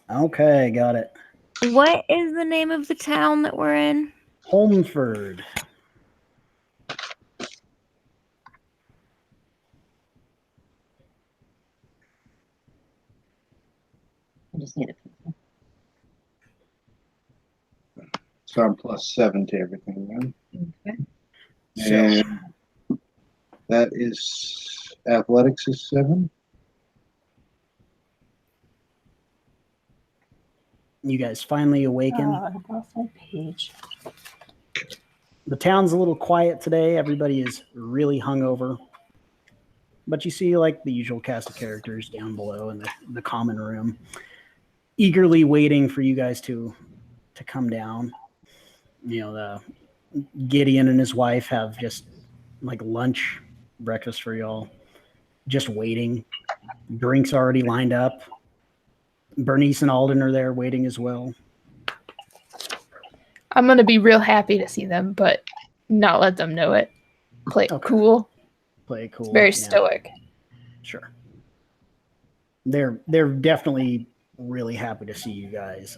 okay, got it. What is the name of the town that we're in? Holmford. I just need a pencil. So I'm plus 7 to everything. Then. Okay. And that is athletics is 7. You guys finally awaken. I lost my page. The town's a little quiet today. Everybody is really hungover. But you see, like, the usual cast of characters down below in the common room, eagerly waiting for you guys to come down. You know, the Gideon and his wife have just, like, lunch, breakfast for y'all. Just waiting. Drinks already lined up. Bernice and Alden are there waiting as well. I'm going to be real happy to see them, but not let them know it. Play it Okay. cool. Play it cool. Very yeah. stoic. Sure. They're definitely really happy to see you guys.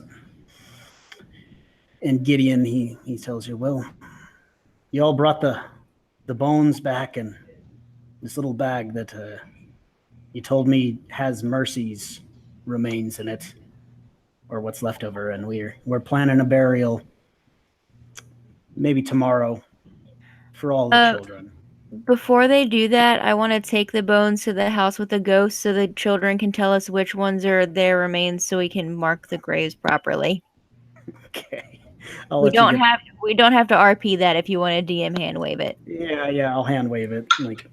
And Gideon, he tells you, well, you all brought the bones back in this little bag that you told me has Mercy's remains in it, or what's left of her, and we're planning a burial maybe tomorrow for all the children. Before they do that, I want to take the bones to the house with the ghosts so the children can tell us which ones are their remains so we can mark the graves properly. Okay. We don't have to RP that if you want to DM hand wave it. Yeah, I'll hand wave it. Like,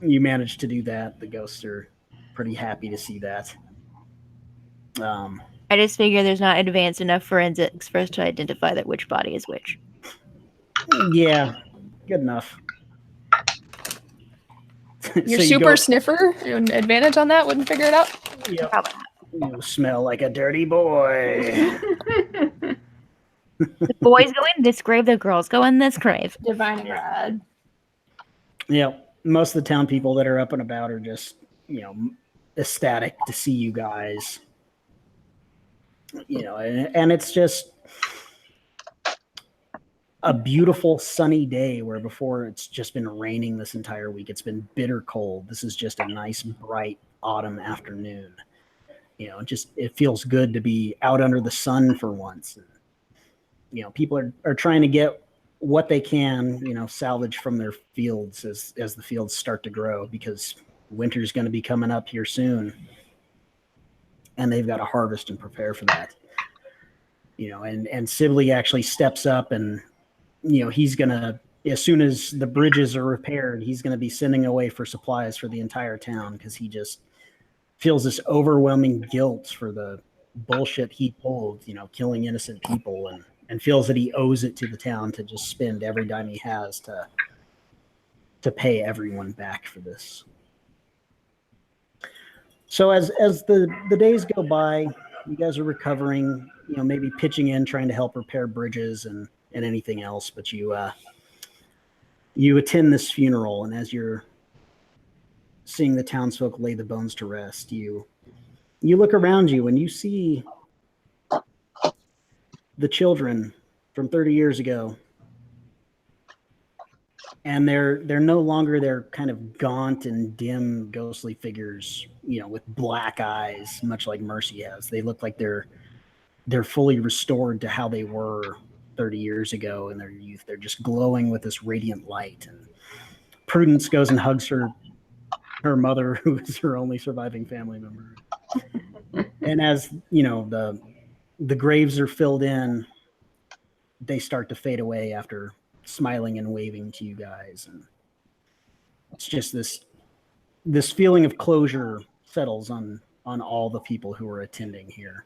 you managed to do that. The ghosts are pretty happy to see that. I just figure there's not advanced enough forensics for us to identify that which body is which. Yeah, good enough. Your So you super go- sniffer, an advantage on that, wouldn't figure it out? Yep. Probably You smell like a dirty boy. The boys go in this grave, the girls go in this grave. Divine rad. Yeah, most of the town people that are up and about are just, ecstatic to see you guys. And it's just a beautiful sunny day where before it's just been raining this entire week. It's been bitter cold. This is just a nice, bright autumn afternoon. It feels good to be out under the sun for once. People are trying to get what they can, salvage from their fields as the fields start to grow, because winter's going to be coming up here soon. And they've got to harvest and prepare for that. and Sibley actually steps up, and he's gonna, as soon as the bridges are repaired, he's gonna be sending away for supplies for the entire town, because he just feels this overwhelming guilt for the bullshit he pulled, killing innocent people, and feels that he owes it to the town to just spend every dime he has to pay everyone back for this. So as the days go by, you guys are recovering, maybe pitching in, trying to help repair bridges and anything else, but you attend this funeral, and as you're seeing the townsfolk lay the bones to rest, you look around you and you see the children from 30 years ago, and they're no longer their kind of gaunt and dim ghostly figures, with black eyes, much like Mercy has. They look like they're fully restored to how they were 30 years ago in their youth. They're just glowing with this radiant light. And Prudence goes and hugs her mother, who is her only surviving family member. And as the graves are filled in, they start to fade away after smiling and waving to you guys, and it's just this feeling of closure settles on all the people who are attending here.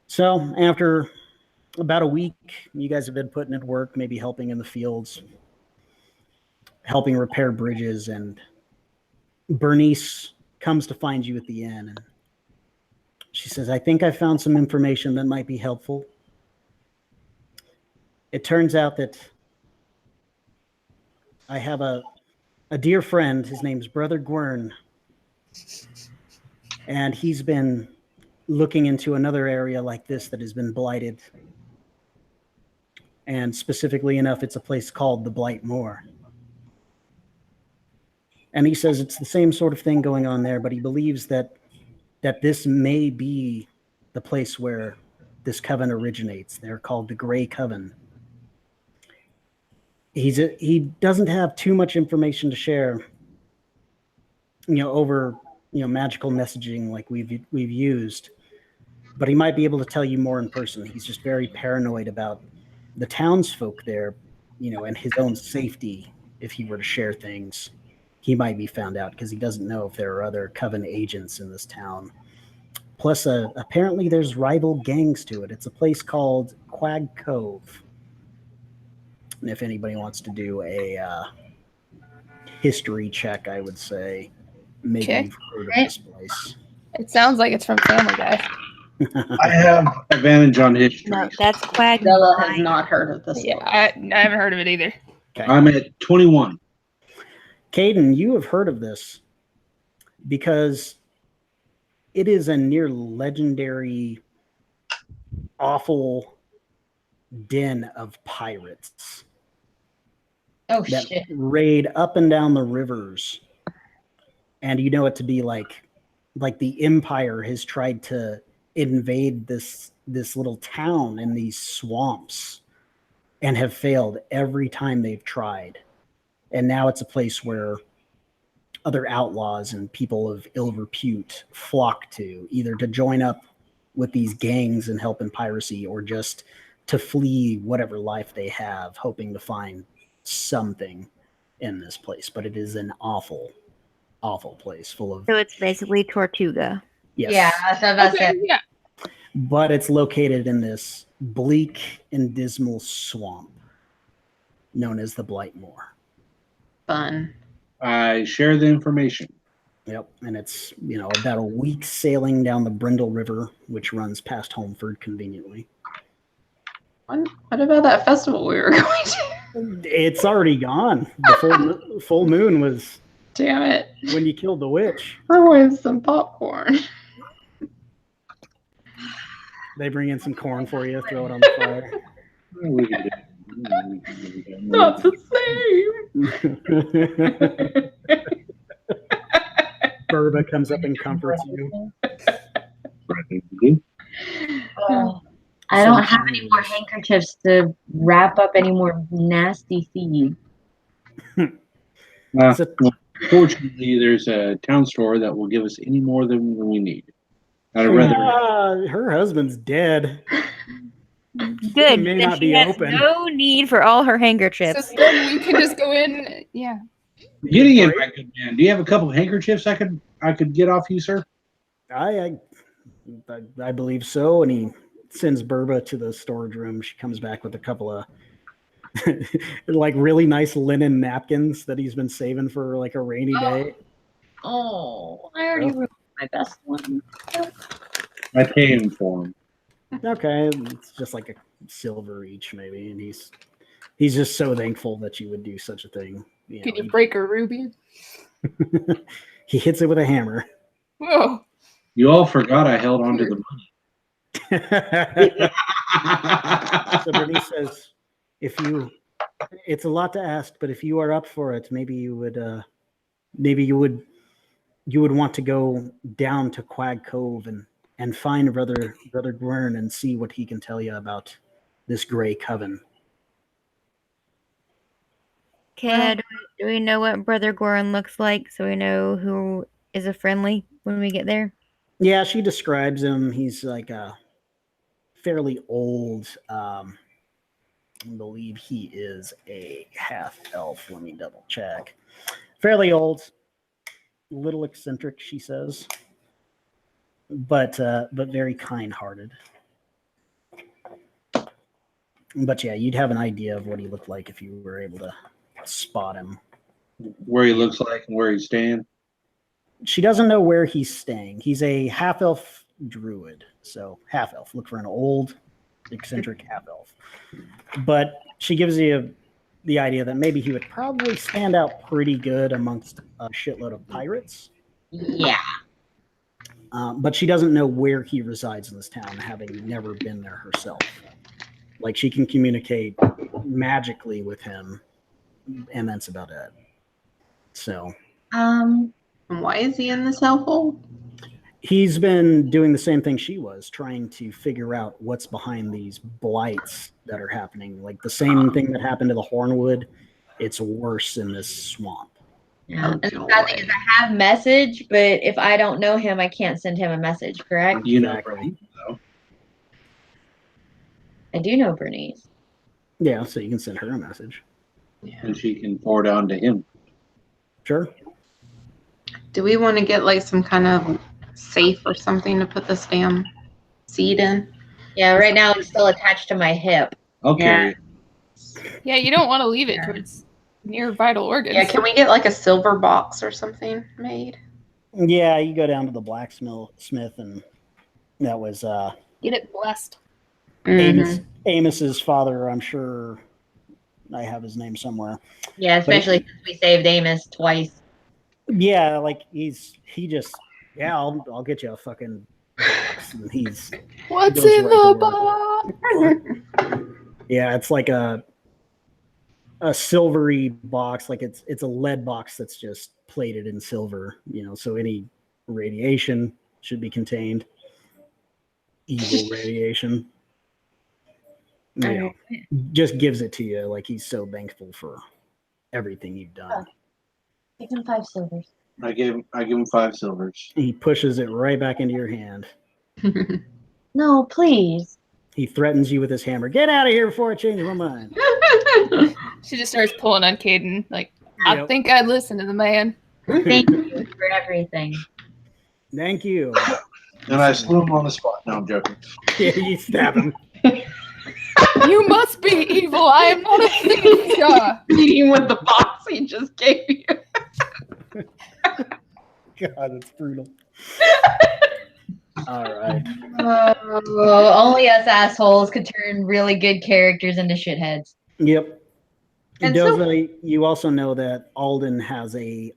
So after about a week, you guys have been putting in work, maybe helping in the fields, helping repair bridges, and Bernice comes to find you at the inn, and she says, "I think I found some information that might be helpful." It turns out that I have a dear friend. His name's Brother Gwern, and he's been looking into another area like this that has been blighted. And specifically enough, it's a place called the Blight Moor. And he says it's the same sort of thing going on there, but he believes that this may be the place where this coven originates. They're called the Grey Coven. He doesn't have too much information to share, over magical messaging like we've used, but he might be able to tell you more in person. He's just very paranoid about the townsfolk there, and his own safety. If he were to share things, he might be found out, because he doesn't know if there are other coven agents in this town. Plus, apparently there's rival gangs to it. It's a place called Quag Cove. And if anybody wants to do a history check, I would say maybe you've heard of this place. It sounds like it's from Family Guy. I have advantage on history. No, that's Quag. Bella has not heard of this. Yeah, I haven't heard of it either. Okay. I'm at 21. Caden, you have heard of this because it is a near legendary, awful den of pirates that shit. raid up and down the rivers. And you know it to be like the Empire has tried to invade this little town in these swamps and have failed every time they've tried. And now it's a place where other outlaws and people of ill repute flock to, either to join up with these gangs and help in piracy, or just to flee whatever life they have, hoping to find something in this place. But it is an awful, awful place full of... So it's basically Tortuga. Yes. Yeah, that's what I was saying. Yeah. But it's located in this bleak and dismal swamp known as the Blight Moor. Fun. I share the information. Yep, and it's, about a week sailing down the Brindle River, which runs past Holmford conveniently. What about that festival we were going to? It's already gone. The full moon was... Damn it. when you killed the witch. I wanted some popcorn. They bring in some corn for you, throw it on the fire. Not the same. Burba comes up and comforts you. I don't have any more handkerchiefs to wrap up any more nasty seeds. Fortunately, there's a town store that will give us any more than we need. I'd rather. Her husband's dead. Good. may Then not she be has open. no need for all her So handkerchiefs. then we can just go in. Yeah. Getting in, my good man. Do you have a couple of handkerchiefs I could get off you, sir? I believe so. And he sends Burba to the storage room. She comes back with a couple of like really nice linen napkins that he's been saving for like a rainy day. Oh, I already ruined my best one. I pay him for them. Okay, it's just like a silver each, maybe, and he's just so thankful that you would do such a thing. Can you break a ruby? He hits it with a hammer. Whoa. You all forgot I held on to the money. So Bernice says, it's a lot to ask, but if you are up for it, maybe you would want to go down to Quag Cove and find Brother Gwern and see what he can tell you about this Grey Coven. Okay, do we know what Brother Goran looks like so we know who is a friendly when we get there? Yeah, she describes him. He's like a fairly old, I believe he is a half-elf. Let me double check. Fairly old, little eccentric, she says, but very kind-hearted. But yeah, you'd have an idea of what he looked like if you were able to spot him. Where he looks like and where he's staying. She doesn't know where he's staying. He's a half-elf druid, so half-elf. Look for an old, eccentric half-elf. But she gives you the idea that maybe he would probably stand out pretty good amongst a shitload of pirates. Yeah. But she doesn't know where he resides in this town, having never been there herself. Like, she can communicate magically with him, and that's about it. So. And why is he in this hellhole? He's been doing the same thing she was, trying to figure out what's behind these blights that are happening. Like the same thing that happened to the Hornwood, it's worse in this swamp. Yeah. And the sad thing is I have message, but if I don't know him, I can't send him a message, correct? You know, Exactly. I do know Bernice. Yeah, so you can send her a message. and she can forward on to him. Sure. Do we want to get like some kind of safe or something to put this damn seed in? Yeah, right now it's still attached to my hip. Okay. Yeah, you don't want to leave it towards near vital organs. Yeah, can we get like a silver box or something made? Yeah, you go down to the blacksmith, and that was Get it blessed. Amos's father. I'm sure I have his name somewhere. Yeah, especially since we saved Amos twice. Yeah, like I'll get you a fucking box. And What's goes in right the to box? Yeah, it's like a silvery box, like it's a lead box that's just plated in silver, so any radiation should be contained. Evil radiation. Just gives it to you like he's so thankful for everything you've done. Give him 5 silvers. I give him 5 silvers. He pushes it right back into your hand. No, please. He threatens you with his hammer. Get out of here before I change my mind. She just starts pulling on Caden. Like, I think I'd listen to the man. Thank you for everything. Thank you. And I slew him on the spot. No, I'm joking. Yeah, you stab him. You must be evil. I am not a thief. Beating with the box he just gave you. God, that's brutal. All right. Only us assholes could turn really good characters into shitheads. Yep. And You also know that Alden has a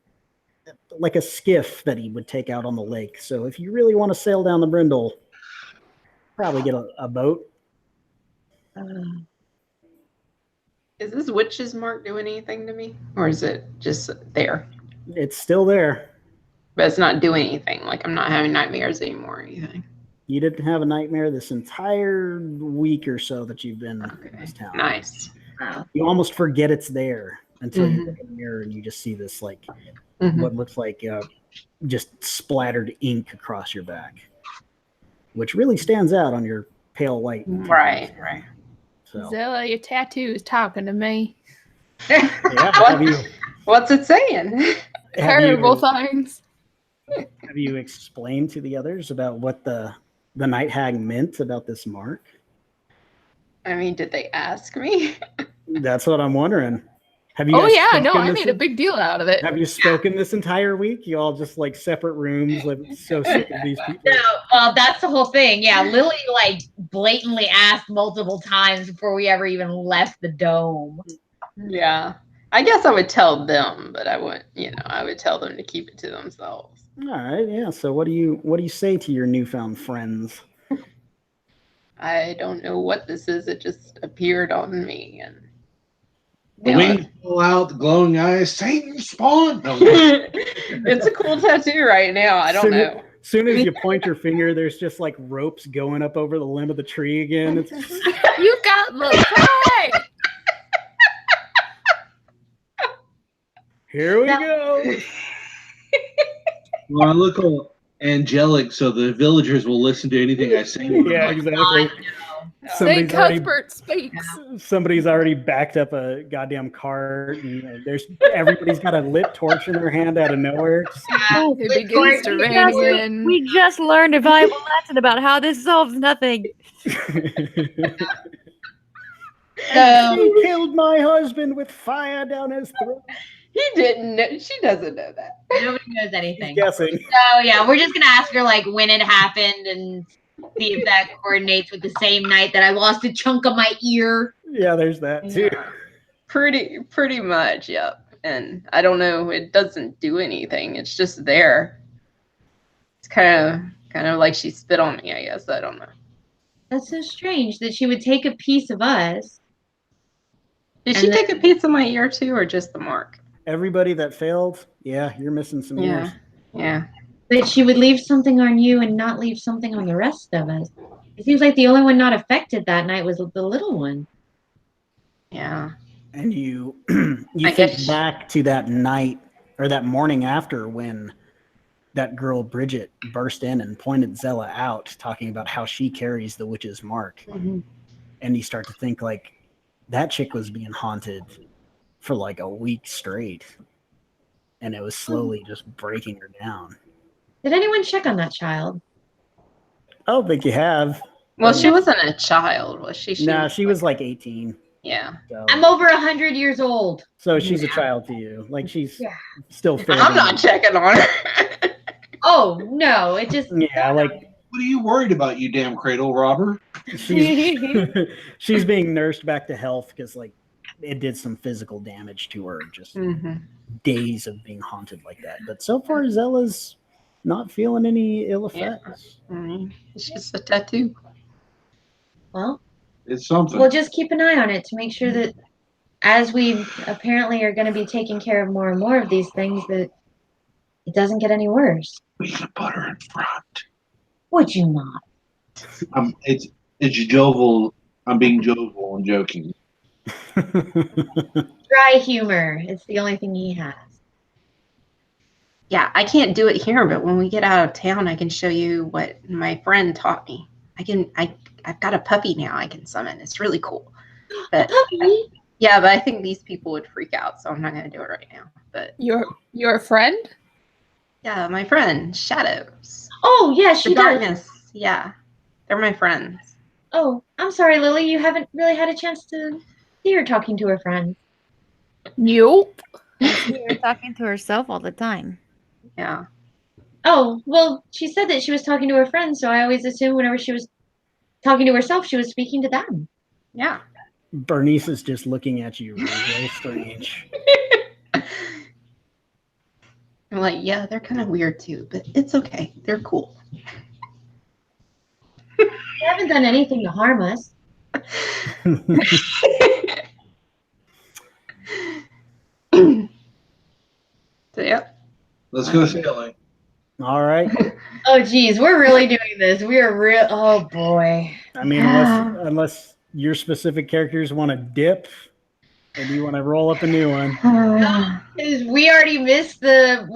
skiff that he would take out on the lake. So if you really want to sail down the Brindle, probably get a boat. Is this witch's mark doing anything to me? Or is it just there? It's still there. But it's not doing anything. Like I'm not having nightmares anymore or anything. You didn't have a nightmare this entire week or so that you've been in this town. Nice. You almost forget it's there until you look in the mirror and you just see this what looks like just splattered ink across your back. which really stands out on your pale white. Right. So, Zilla, your tattoo is talking to me. yeah, What's it saying? Terrible things. have you explained to the others about what the Night Hag meant about this mark? I mean, did they ask me? That's what I'm wondering. Have you? Oh guys yeah, no, spoken I this- made a big deal out of it. Have you spoken this entire week? You all just like separate rooms, like so sick of these people. No, well, that's the whole thing. Yeah, Lily like blatantly asked multiple times before we ever even left the dome. Yeah. I guess I would tell them, but I wouldn't, I would tell them to keep it to themselves. All right, yeah. So what do you say to your newfound friends? I don't know what this is. It just appeared on me, and The wings pull out, the glowing eyes, Satan spawn. No, it's a cool tattoo right now. I don't know. As soon as you point your finger, there's just like ropes going up over the limb of the tree again. It's You got the pride. here we go. well, I look all angelic, so the villagers will listen to anything I say. Yeah, exactly. Say Cuthbert speaks. Somebody's already backed up a goddamn cart, and everybody's got a lit torch in their hand out of nowhere. It begins to rain again. We just learned a valuable lesson about how this solves nothing. She killed my husband with fire down his throat. He didn't know. She doesn't know that. Nobody knows anything. Guessing. So yeah, we're just gonna ask her like when it happened and see if that coordinates with the same night that I lost a chunk of my ear. Yeah, there's that too. Yeah. Pretty much, yep. And I don't know. It doesn't do anything. It's just there. It's kind of like she spit on me. I guess I don't know. That's so strange that she would take a piece of us. Did she take a piece of my ear too, or just the mark? Everybody that failed, yeah, you're missing some ears. Yeah. That she would leave something on you and not leave something on the rest of us. It seems like the only one not affected that night was the little one. Yeah. And you think back to that night or that morning after when that girl Bridget burst in and pointed Zella out, talking about how she carries the witch's mark. Mm-hmm. And you start to think like that chick was being haunted for like a week straight. And it was slowly just breaking her down. Did anyone check on that child? I don't think you have. Well, she wasn't a child, was she? No, she was like 18. Yeah. So, I'm over 100 years old. so she's a child to you. Like she's still fair. I'm not checking on her. Oh no, it just Yeah, like What are you worried about, you damn cradle robber? she's being nursed back to health because like it did some physical damage to her, just days of being haunted like that. But so far, Zella's not feeling any ill effects. It's just a tattoo. well, It's something. we'll just keep an eye on it to make sure that as we apparently are going to be taking care of more and more of these things, that it doesn't get any worse. We should put her in front. Would you not? It's jovial. I'm being jovial and joking. Dry humor. It's the only thing he has. Yeah, I can't do it here, but when we get out of town, I can show you what my friend taught me. I've got a puppy now I can summon. It's really cool. But Puppy? yeah, but I think these people would freak out, so I'm not going to do it right now. But Your friend? yeah, my friend, Shadows. Oh, yeah, she The does. darkness. Yeah, they're my friends. Oh, I'm sorry, Lily. You haven't really had a chance to see her talking to her friends. Nope. She was talking to herself all the time. Yeah. Oh, well, she said that she was talking to her friends, so I always assumed whenever she was talking to herself, she was speaking to them. Yeah. Bernice is just looking at you real strange. I'm like, yeah, they're kind of weird too, but it's okay. They're cool. They haven't done anything to harm us. So yeah. Let's go sailing. All right. Oh, geez, we're really doing this. We are real. Oh, boy. I mean, unless your specific characters want to dip, and you want to roll up a new one. We already missed the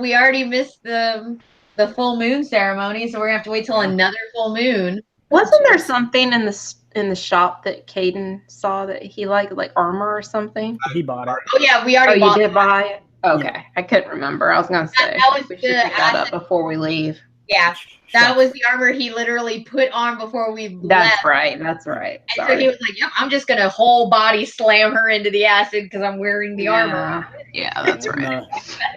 full moon ceremony, so we're gonna have to wait till another full moon. Wasn't there something in the shop that Caden saw that he liked, like armor or something? He bought it. Oh yeah, we Oh, already you bought did buy it? Okay, Yeah. I couldn't remember. I was gonna say that was we should the pick that up acid- before we leave. Yeah, that was the armor he literally put on before we That's left. right. That's right. And so Sorry. he was like, "Yep, I'm just gonna whole body slam her into the acid because I'm wearing the armor." Yeah, that's And right.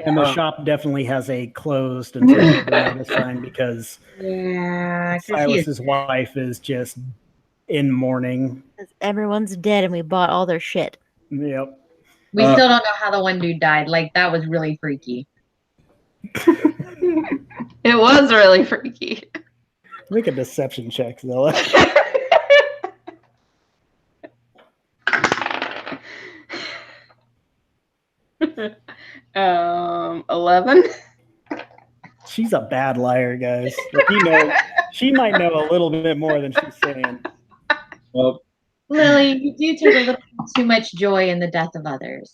and the shop definitely has a closed until further notice sign because Yeah, 'cause he is- Silas's wife is just in mourning. Everyone's dead and we bought all their shit. Yep. we still don't know how the one dude died. Like that was really freaky. It was really freaky. Make a deception check, Zilla. 11. She's a bad liar, guys. She might know a little bit more than she's saying. Well, Lily, you do take a little too much joy in the death of others.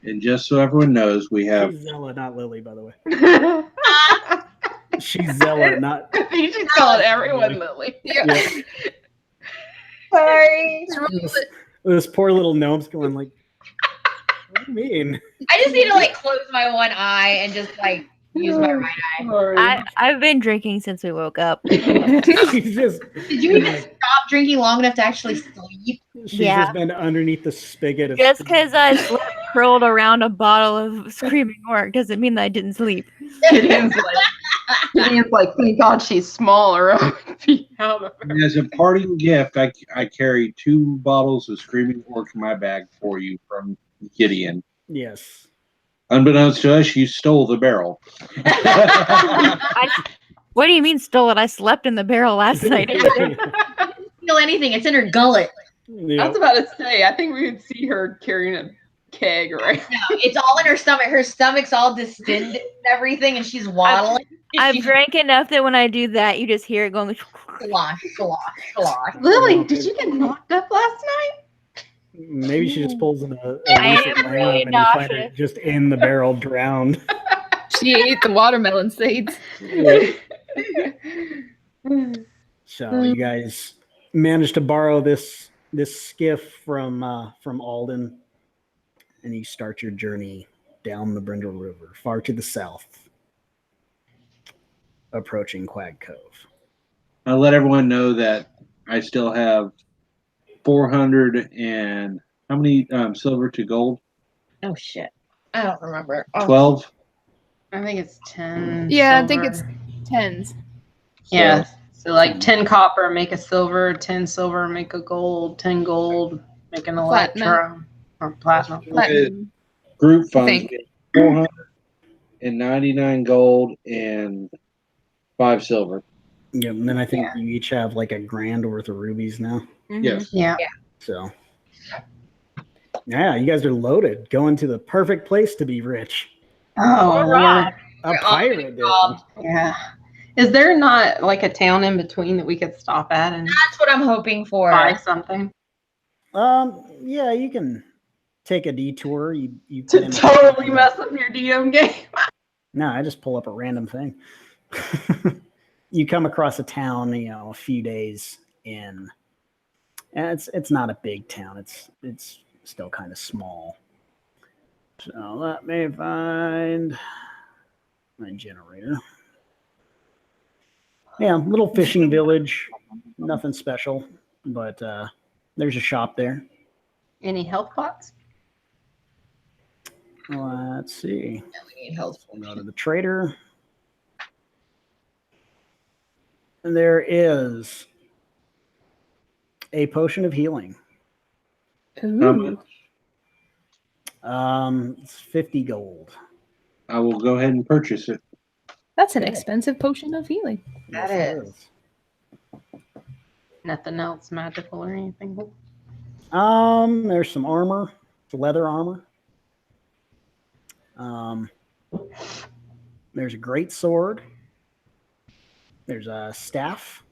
and just so everyone knows, we have She's Zella, not Lily, by the way. I She's Zella, not. think she's calling everyone Lily. Yeah. Sorry. This poor little gnome's going like, what do you mean? I just need to like close my one eye and just like use my right eye. Sorry. I've been drinking since we woke up. She's just Did you even stop drinking long enough to actually sleep? she's Yeah. just been underneath the spigot of Just because I slept curled around a bottle of Screaming Orc doesn't mean that I didn't sleep. Gideon's like, thank God she's smaller. I would be out of her. And as a parting gift, I carry 2 bottles of Screaming Orc in my bag for you from Gideon. Yes. Unbeknownst to us, you stole the barrel. What do you mean stole it? I slept in the barrel last night. Feel anything? It's in her gullet. I Yeah. was about to say, I think we would see her carrying a keg, right? No, it's all in her stomach. Her stomach's all distended and everything, and she's waddling. I've drank enough that when I do that, you just hear it going. Slosh, slosh, slosh. Lily, did you get knocked up last night? Maybe she just pulls in a I recent am really lamb and you find her nauseous. just in the barrel drowned. She ate the watermelon seeds. So you guys managed to borrow this skiff from Alden, and you start your journey down the Brindle River, far to the south, approaching Quag Cove. I'll let everyone know that I still have 400 and how many silver to gold? Oh shit! I don't remember. Oh. 12. I think it's 10. Yeah, I think silver. it's tens. Yeah. So like 10 copper, make a silver, 10 silver, make a gold, 10 gold, make an Platinum. electro or platinum. Platinum. Group I funds think. get 499 gold and 5 silver. Yeah, and then I think you each have like $1,000 worth of rubies now. Mhm. Yes. Yeah. So, yeah, you guys are loaded, going to the perfect place to be rich. Oh, Alright. A We're pirate, dude. yeah. Is there not like a town in between that we could stop at and That's what I'm hoping for. buy something? Yeah, you can take a detour. You To can- totally mess up your DM game. No, I just pull up a random thing. You come across a town, a few days in, and it's not a big town. It's still kind of small. So let me find my generator. Yeah, little fishing village, nothing special, but there's a shop there. Any health pots? Let's see. We need health. We'll go to the trader. And there is a potion of healing. Ooh. It's 50 gold. I will go ahead and purchase it. That's an expensive potion of healing. That Yes, it is. Nothing else magical or anything. There's some armor, leather armor. There's a great sword. There's a staff.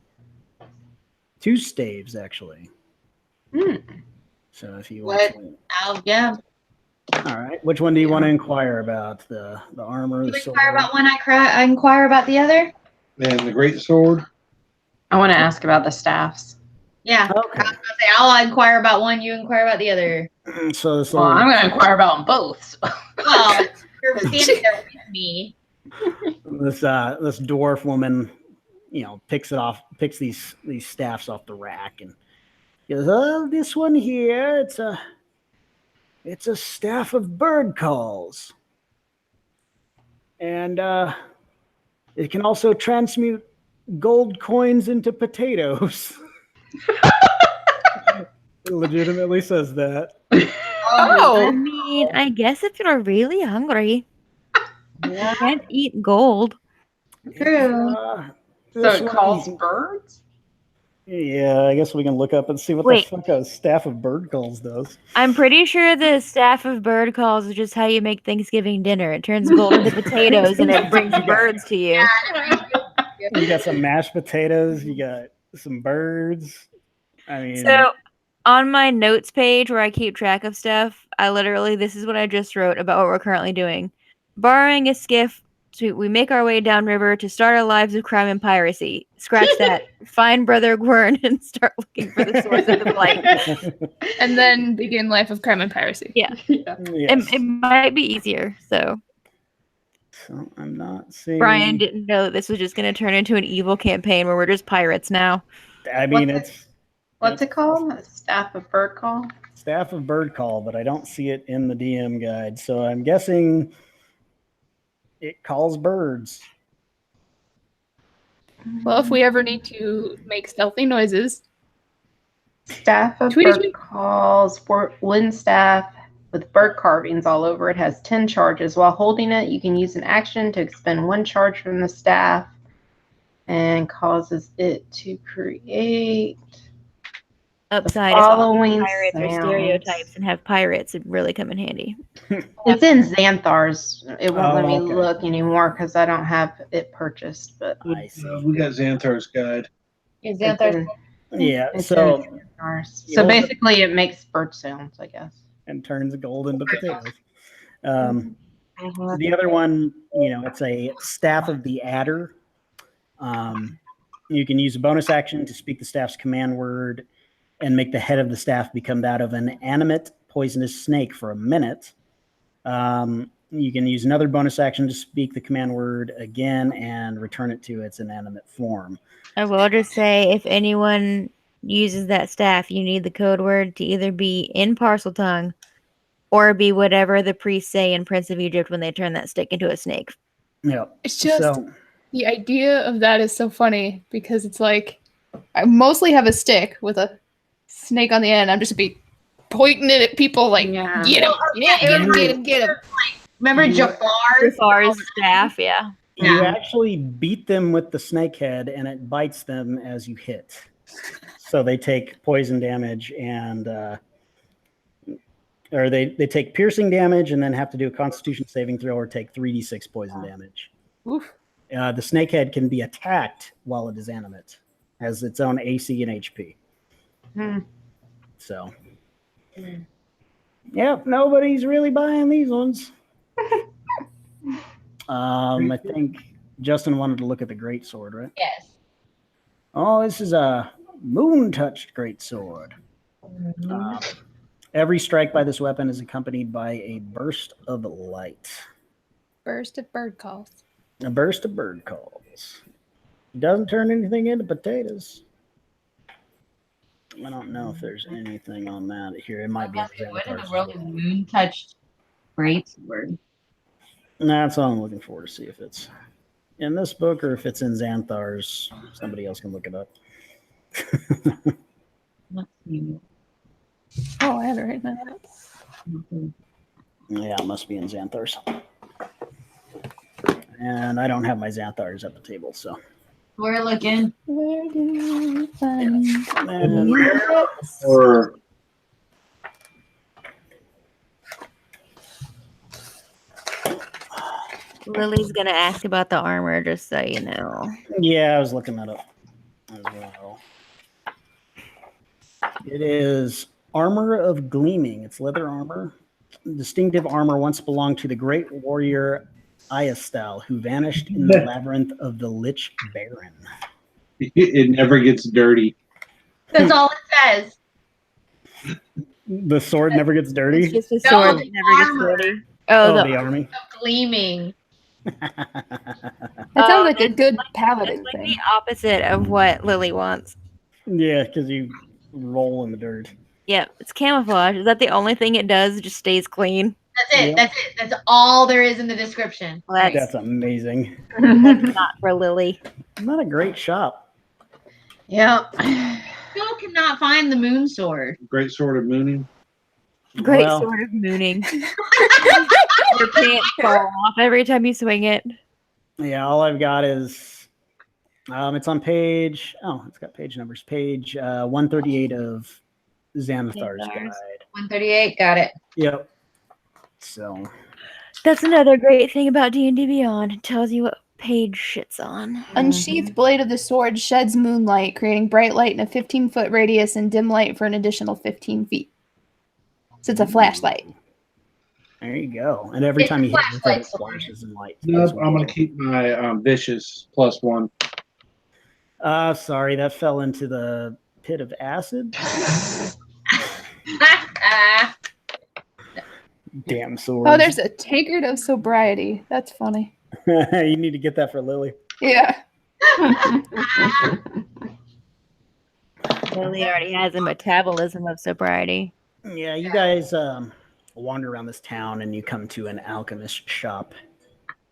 2 staves, actually. Hmm. So if you What? want Yeah. to, all right. Which one do you want to inquire about? The armor, You the sword? inquire about one, I inquire about the other. And the great sword. I want to ask about the staffs. Yeah. Okay. I was gonna say, I'll inquire about one, you inquire about the other. So this Well, little, I'm going to inquire about them both. Well, you're standing there with me. this dwarf woman, picks these staffs off the rack and goes, "Oh, this one here, it's a staff of bird calls, and it can also transmute gold coins into potatoes." It legitimately says that. I mean, I guess if you're really hungry, you can't eat gold. True. So This it one- calls birds? Yeah, I guess we can look up and see what Wait. the fuck a staff of bird calls does. I'm pretty sure the staff of bird calls is just how you make Thanksgiving dinner. It turns gold into potatoes and it brings birds to you. You got some mashed potatoes. You got some birds. I mean, So on my notes page where I keep track of stuff, this is what I just wrote about what we're currently doing. Borrowing a skiff, we make our way downriver to start our lives of crime and piracy. Scratch that. Find Brother Gwern and start looking for the source of the blight. And then begin life of crime and piracy. Yeah. Yeah. yes. It might be easier. So So I'm not seeing. Brian didn't know that this was just going to turn into an evil campaign where we're just pirates now. I mean, What's it's What's it called? A staff of bird call? staff of bird call, but I don't see it in the DM guide. So I'm guessing it calls birds. Well, if we ever need to make stealthy noises, Staff of Tweety bird tweet. calls, wooden staff with bird carvings all over it, has 10 charges. While holding it, you can use an action to expend 1 charge from the staff and causes it to create Upside is all following pirates or sounds. stereotypes and have pirates would really come in handy. It's in Xanthar's. It won't let me okay. look anymore because I don't have it purchased. But I see. We got Xanthar's guide. Is it's that in, Yeah, it's so in Xanthar's. Yeah, So what's the- basically, it makes bird sounds, I guess. and turns gold into potatoes. The other one, it's a staff of the adder. You can use a bonus action to speak the staff's command word and make the head of the staff become that of an animate poisonous snake for a minute. You can use another bonus action to speak the command word again and return it to its inanimate form. I will just say, if anyone uses that staff, you need the code word to either be in parcel tongue or be whatever the priests say in Prince of Egypt when they turn that stick into a snake. Yeah. it's just So the idea of that is so funny because it's like I mostly have a stick with a snake on the end. I'm just be pointing it at people like, Yeah. get him, get him. Remember Jafar? Jafar's staff, yeah. you Yeah. actually beat them with the snake head and it bites them as you hit. So they take poison damage and or they take piercing damage and then have to do a constitution saving throw or take 3d6 poison damage. Oof. The snakehead can be attacked while it is animate, has its own AC and HP. So, yep, nobody's really buying these ones. I think Justin wanted to look at the great sword, right? Yes. Oh, this is a moon-touched great sword. Every strike by this weapon is accompanied by a burst of light. Burst of bird calls. A burst of bird calls. It doesn't turn anything into potatoes. I don't know if there's anything on that here. It might be. What in the world is moon touched greatsword? That's all I'm looking for to see if it's in this book or if it's in Xanthar's. Somebody else can look it up. Let's see. Oh, I have it right now. Yeah, it must be in Xanthar's. And I don't have my Xanthars at the table, so. We're looking. Where do you find And Or Lily's gonna ask about the armor, just so you know. yeah, I was looking that up as well. It is armor of gleaming. It's leather armor. Distinctive armor once belonged to the great warrior Iastal, who vanished in the labyrinth of the Lich Baron. It never gets dirty. That's all it says. The sword never gets dirty. It's just a No, sword the that never gets armor. dirty. Oh, Oh, the army. Gleaming. That sounds like a good paladin That's like thing. the opposite of what Lily wants. Yeah, because you roll in the dirt. Yep, it's camouflage. Is that the only thing it does? It just stays clean. That's it. Yep. That's it. That's all there is in the description. Well, that's That's amazing. not for Lily. Not a great shop. Yeah. Still cannot find the moon sword. Great sword of mooning. Great Well- sort of mooning. Your pants fall off every time you swing it. Yeah, all I've got is it's on page. Oh, it's got page numbers. Page 138 of Xanathar's Xanathar's. guide. 138. Got it. Yep. So That's another great thing about D&D Beyond. It tells you what page shit's on. Unsheathed blade of the sword sheds moonlight, creating bright light in a 15-foot radius and dim light for an additional 15 feet. So it's a flashlight. there you go. And every It's time a you hit with it, flashlight it sword. flashes in light. Nope, I'm gonna keep my vicious +1. Sorry, that fell into the pit of acid. Damn sword. Oh, there's a tankard of sobriety. That's funny. You need to get that for Lily. Yeah. Lily already has a metabolism of sobriety. Yeah, you guys wander around this town and you come to an alchemist shop.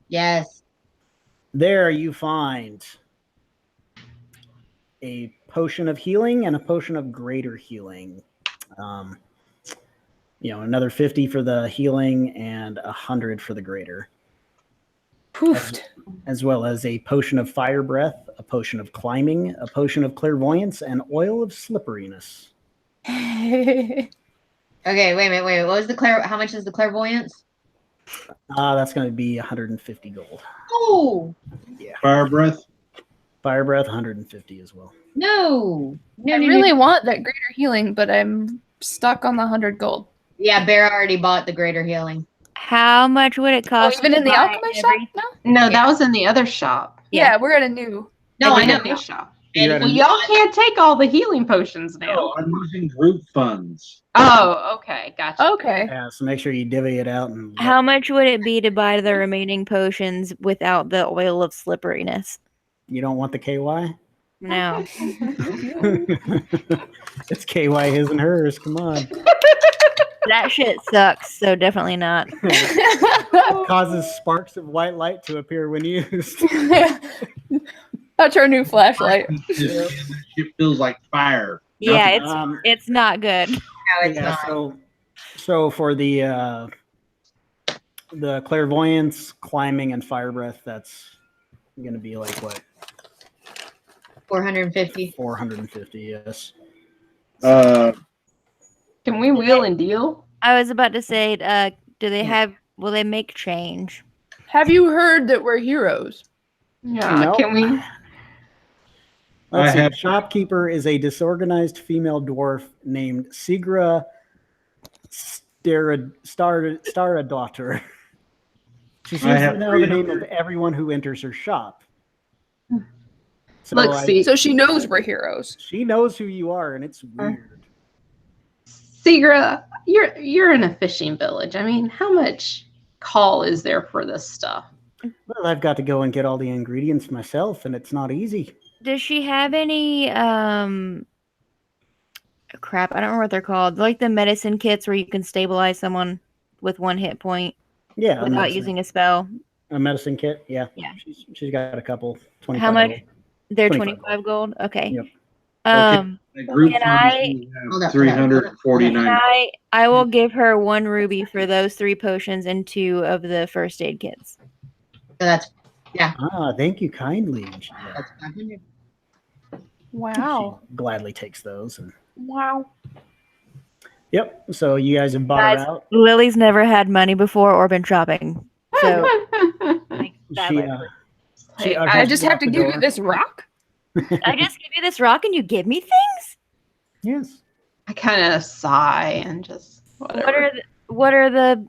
Yes. There you find a potion of healing and a potion of greater healing. Another 50 for the healing and 100 for the greater. Poofed. As well as a potion of fire breath, a potion of climbing, a potion of clairvoyance, and oil of slipperiness. Okay, wait a minute. What was how much is the clairvoyance? That's going to be 150 gold. Oh, Fire breath. Fire breath, 150 as well. no. I really want that greater healing, but I'm stuck on the 100 gold. Yeah, Bear already bought the greater healing. How much would it Oh, cost? even to in the buy alchemist shop? every- No? No, that was in the other shop. Yeah, we're at a new. No, I know. New shop. You're And at Well, y'all can't take all the healing potions now. No, I'm using group funds. Oh, okay. Gotcha. Okay. Yeah, so make sure you divvy it out. And How much would it be to buy the remaining potions without the oil of slipperiness? You don't want the KY? No. It's KY his and hers. Come on. That shit sucks, so definitely not. Causes sparks of white light to appear when used. That's our new flashlight. This shit feels like fire. Yeah, Um, it's not good. No, it's yeah, not. so for the clairvoyance, climbing, and fire breath, that's gonna be like what? 450. 450, yes. Can we wheel and deal? I was about to say, will they make change? Have you heard that we're heroes? Yeah. Nope. Can we? Let's I see. have- The shopkeeper is a disorganized female dwarf named Sigra Staradaughter. She I seems have to know the name 300. of everyone who enters her shop. So Look, see, So she knows we're heroes. she knows who you are, and it's weird. Sigra, you're in a fishing village. I mean, how much call is there for this stuff? Well, I've got to go and get all the ingredients myself, and it's not easy. Does she have any crap? I don't remember what they're called. Like the medicine kits where you can stabilize someone with 1 hit point Yeah, without using a spell. a medicine kit. Yeah, Yeah. She's got a couple. 25 How much? gold. They're 25 25 gold. Okay. Yep. The group Can funds I- we Hold have up, hold up, hold up. 349. I will give her 1 ruby for those 3 potions and 2 of the first aid kits. So that's Thank you kindly. She, that's 500. Wow. she gladly takes those. And Wow. yep. So you guys have bought her Guys, out. Lily's never had money before or been shopping. So like, that She, way. she I ushers just you have out to the give you door. this rock? I just give you this rock and you give me things? Yes. I kind of sigh and just whatever. What are the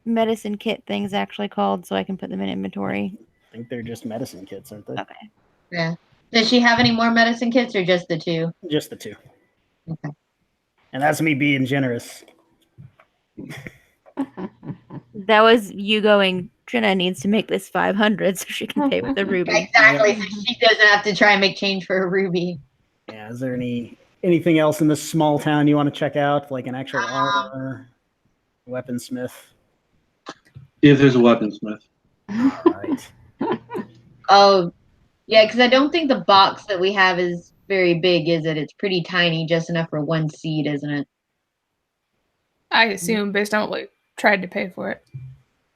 medicine kit things actually called so I can put them in inventory? I think they're just medicine kits, aren't they? Okay. Yeah. Does she have any more medicine kits or just the 2? Just the 2. Okay. And that's me being generous. That was you going, Jenna needs to make this 500 so she can pay with a ruby. Exactly. So she doesn't have to try and make change for a ruby. Yeah. Is there anything else in this small town you want to check out, like an actual armor, weaponsmith? See if there's a weaponsmith. All right. Oh, yeah, because I don't think the box that we have is very big, is it? It's pretty tiny, just enough for 1 seed, isn't it? I assume based on what we tried to pay for it.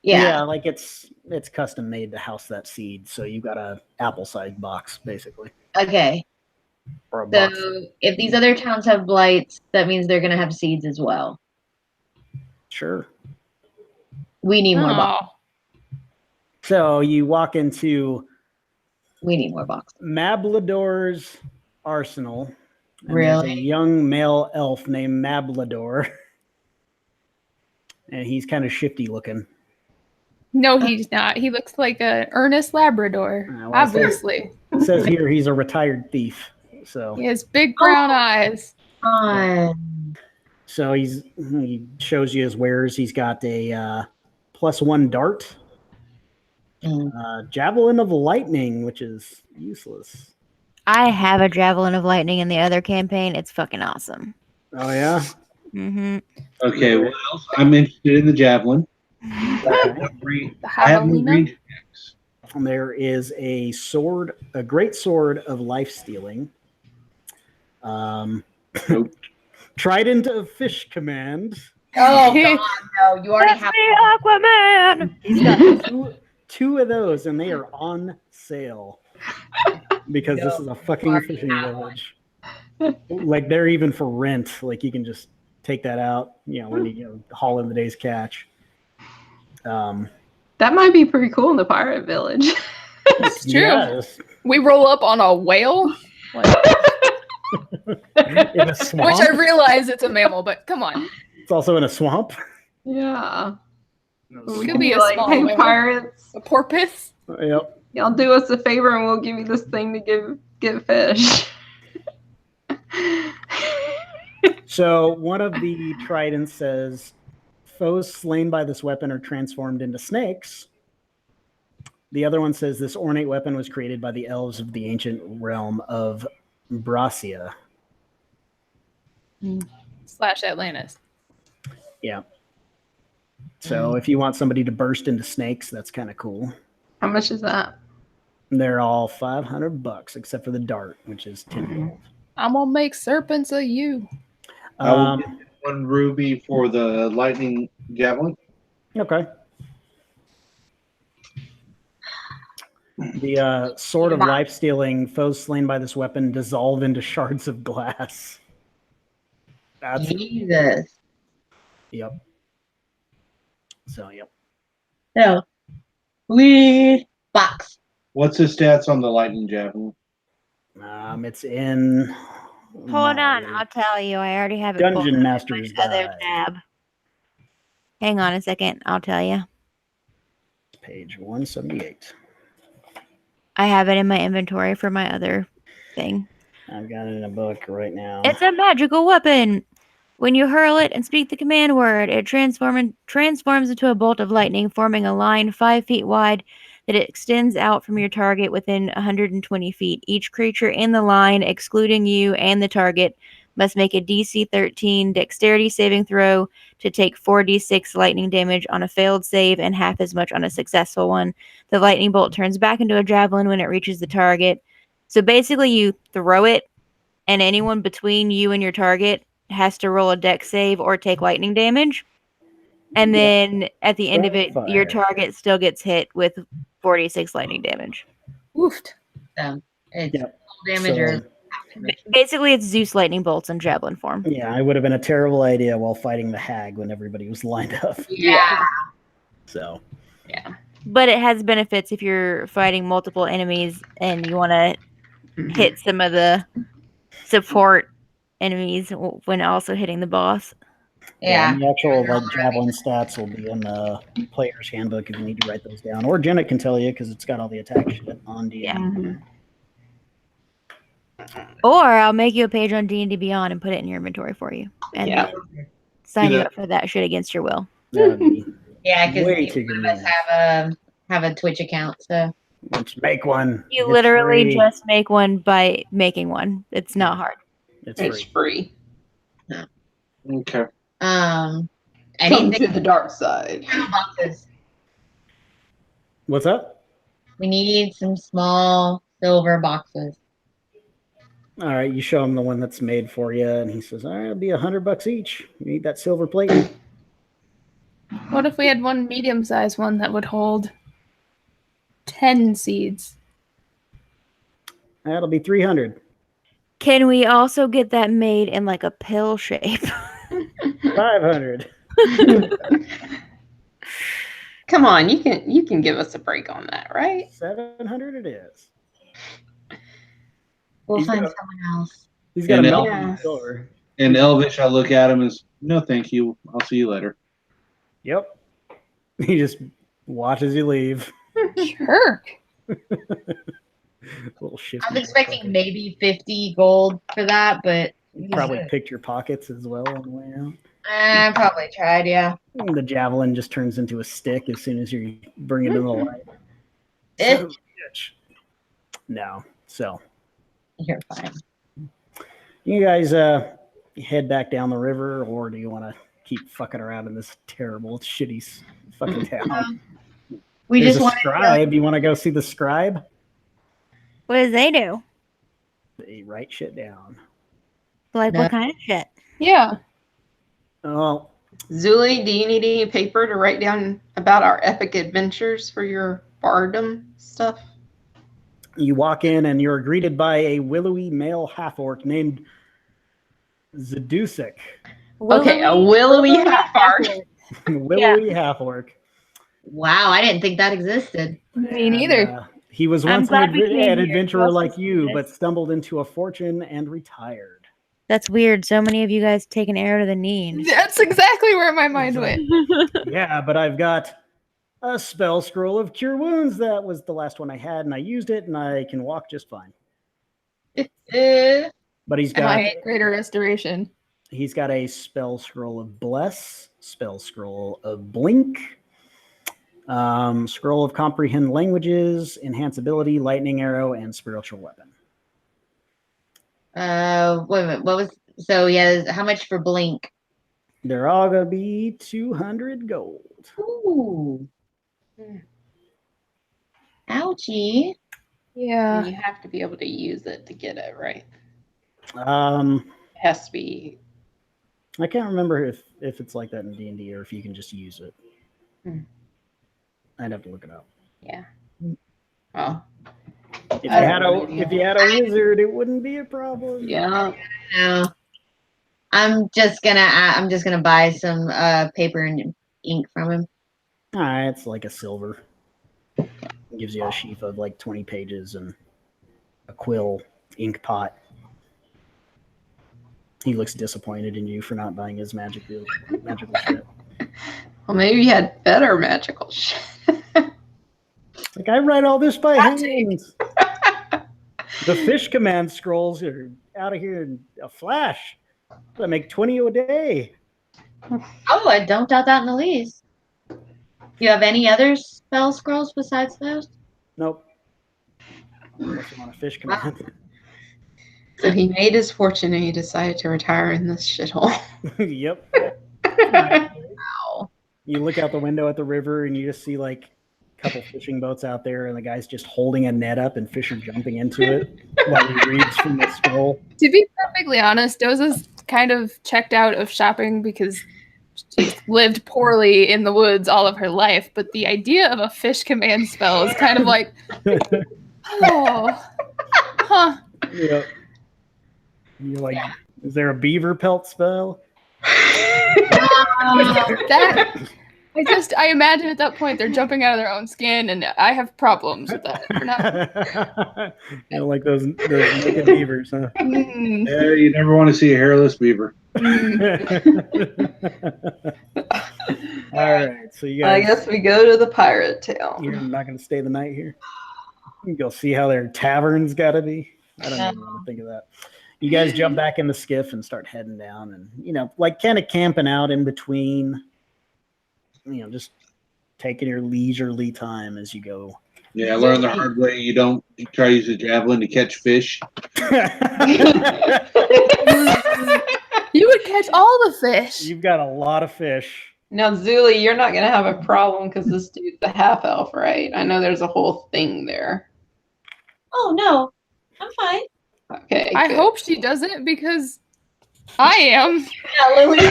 Yeah. Like it's custom made to house that seed, so you got a apple-sized box basically, Okay. or a So box. if these other towns have blights, that means they're going to have seeds as well. Sure. We need more boxes. So you walk into We need more boxes. Mablador's arsenal. And Really? There's a young male elf named Mablador. And he's kind of shifty looking. No, he's not. He looks like an earnest Labrador, Well, obviously. It says here he's a retired thief. So He has big brown eyes. So he shows you his wares. He's got a +1 dart, javelin of lightning, which is useless. I have a javelin of lightning in the other campaign. It's fucking awesome. Oh yeah. Mm-hmm. Okay, what else? I'm interested in the javelin. The I have no javelina. range attacks. There is a sword, a great sword of life stealing. Nope. Trident of fish command. Oh, God, no. You already have Aquaman! He's got two of those, and they are on sale because this is a fucking fishing village. Like they're even for rent. Like you can just take that out, when you haul in the day's catch. That might be pretty cool in the pirate village. It's true. Yes. We roll up on a whale, In a swamp. which I realize it's a mammal, but come on. It's also in a swamp. Yeah. We Could can be be a like, small hey, mammal. pirates, A porpoise? Yep. y'all do us a favor and we'll give you this thing to get fish. So one of the tridents says, foes slain by this weapon are transformed into snakes. The other one says this ornate weapon was created by the elves of the ancient realm of Brasia. / Atlantis. Yeah. So if you want somebody to burst into snakes, that's kind of cool. How much is that? They're all $500 except for the dart, which is 10 gold. I'm gonna make serpents of you. I will get 1 ruby for the lightning javelin. Okay. The sword of life stealing, foes slain by this weapon dissolve into shards of glass. That's Jesus. Yep. So yep. So, we box. What's the stats on the lightning javelin? It's in. Hold on, I'll tell you. I already have it. Dungeon pulled up in my Master's other Guide. tab. Hang on a second. I'll tell you. Page 178. I have it in my inventory for my other thing. I've got it in a book right now. It's a magical weapon. When you hurl it and speak the command word, it transforms into a bolt of lightning, forming a line 5 feet wide that extends out from your target within 120 feet. Each creature in the line, excluding you and the target, must make a DC 13 dexterity saving throw to take 4d6 lightning damage on a failed save and half as much on a successful one. The lightning bolt turns back into a javelin when it reaches the target. So basically you throw it, and anyone between you and your target has to roll a dex save or take lightning damage. And then at the end of it, your target still gets hit with 46 lightning damage. Oofed. So, it's Yep. damage or Basically, it's Zeus lightning bolts in javelin form. Yeah, it would have been a terrible idea while fighting the hag when everybody was lined up. Yeah. So, Yeah. But it has benefits if you're fighting multiple enemies and you want to hit some of the support enemies when also hitting the boss. Yeah. and the actual javelin stats will be in the player's handbook if you need to write those down. Or Jenna can tell you because it's got all the attack shit on DM. Yeah. Or I'll make you a page on D&D Beyond and put it in your inventory for you. And Yeah. then sign Do you that. up for that shit against your will. That would be Yeah, because way neither too of convenient. us have a Twitch account, so Let's make one. You It's literally free. just make one by making one. It's not hard. It's It's free. free. Okay. Come anything to the dark side. boxes. What's up? We need some small silver boxes. All right, you show him the one that's made for you, and he says, "All right, it'll be $100 each. You need that silver plate." What if we had one medium-sized one that would hold 10 seeds? That'll be 300. Can we also get that made in like a pill shape? 500. Come on, you can give us a break on that, right? 700 it is. We'll He's find got- someone else. He's got And a El- million Yes. silver. In Elvish, I look at him as, no, thank you. I'll see you later. Yep. He just watches you leave. Jerk. Little shifty. I was expecting maybe 50 gold for that, but Probably picked your pockets as well on the way out. I probably tried, yeah. The javelin just turns into a stick as soon as you bring it to the light. Eh. Son of a bitch. No. So You're fine. you guys head back down the river, or do you want to keep fucking around in this terrible, shitty fucking town? We There's just a want to scribe. You want to go see the scribe? What do they do? They write shit down. Like No. what kind of shit? Yeah. Oh, Zuli, do you need any paper to write down about our epic adventures for your bardom stuff? you walk in and you're greeted by a willowy male half-orc named Zadusik. Okay, a willowy half-orc. Willowy half-orc. Wow, I didn't think that existed. Me neither. And, he was I'm once glad we came an here. adventurer Who else like is you, this? but stumbled into a fortune and retired. That's weird. So many of you guys take an arrow to the knee. That's exactly where my mind went. Yeah, but I've got a spell scroll of cure wounds. That was the last one I had, and I used it, and I can walk just fine. Eh, But he's got My greater restoration. he's got a spell scroll of bless, spell scroll of blink, scroll of comprehend languages, enhance ability, lightning arrow, and spiritual weapon. wait a minute. What was so? Yeah, how much for Blink? They're all gonna be 200 gold. Ooh. Ouchie. Yeah. And you have to be able to use it to get it, right? Um, It has to be. I can't remember if it's like that in D&D or if you can just use it. Hmm. I'd have to look it up. Yeah. Well, If you I had don't know. a wizard, it wouldn't be a problem. yeah. No. I'm just gonna buy some paper and ink from him. It's like a silver. It gives you a sheaf of like 20 pages and a quill ink pot. He looks disappointed in you for not buying his magical shit. Well, maybe you had better magical shit. Like, I write all this by Hot hand. The fish command scrolls are out of here in a flash. I make 20 a day. Oh, I don't doubt that in the least. You have any other spell scrolls besides those? Nope. Unless you want a fish command. So he made his fortune and he decided to retire in this shithole. Yep. Wow. You look out the window at the river and you just see like a couple fishing boats out there, and the guy's just holding a net up and fish are jumping into it while he reads from the scroll. To be perfectly honest, Doza's kind of checked out of shopping because she's lived poorly in the woods all of her life. But the idea of a fish command spell is kind of like, oh, huh. Yep. You're like, is there a beaver pelt spell? That I imagine at that point they're jumping out of their own skin, and I have problems with that. For now. You know, like those naked beavers, huh? Mm, Yeah, you never want to see a hairless beaver. All right, so you I guys, guess we go to the pirate town. you're not going to stay the night here. You can go see how their tavern's got to be. I don't even want to think of that. You guys jump back in the skiff and start heading down, and like kind of camping out in between. Just taking your leisurely time as you go. Yeah, I learned the hard way. You don't try to use a javelin to catch fish. You would catch all the fish. You've got a lot of fish. Now, Zuli, you're not going to have a problem because this dude's a half elf, right? I know there's a whole thing there. Oh, no. I'm fine. Okay. I good. hope she doesn't because I am. Yeah, Lily.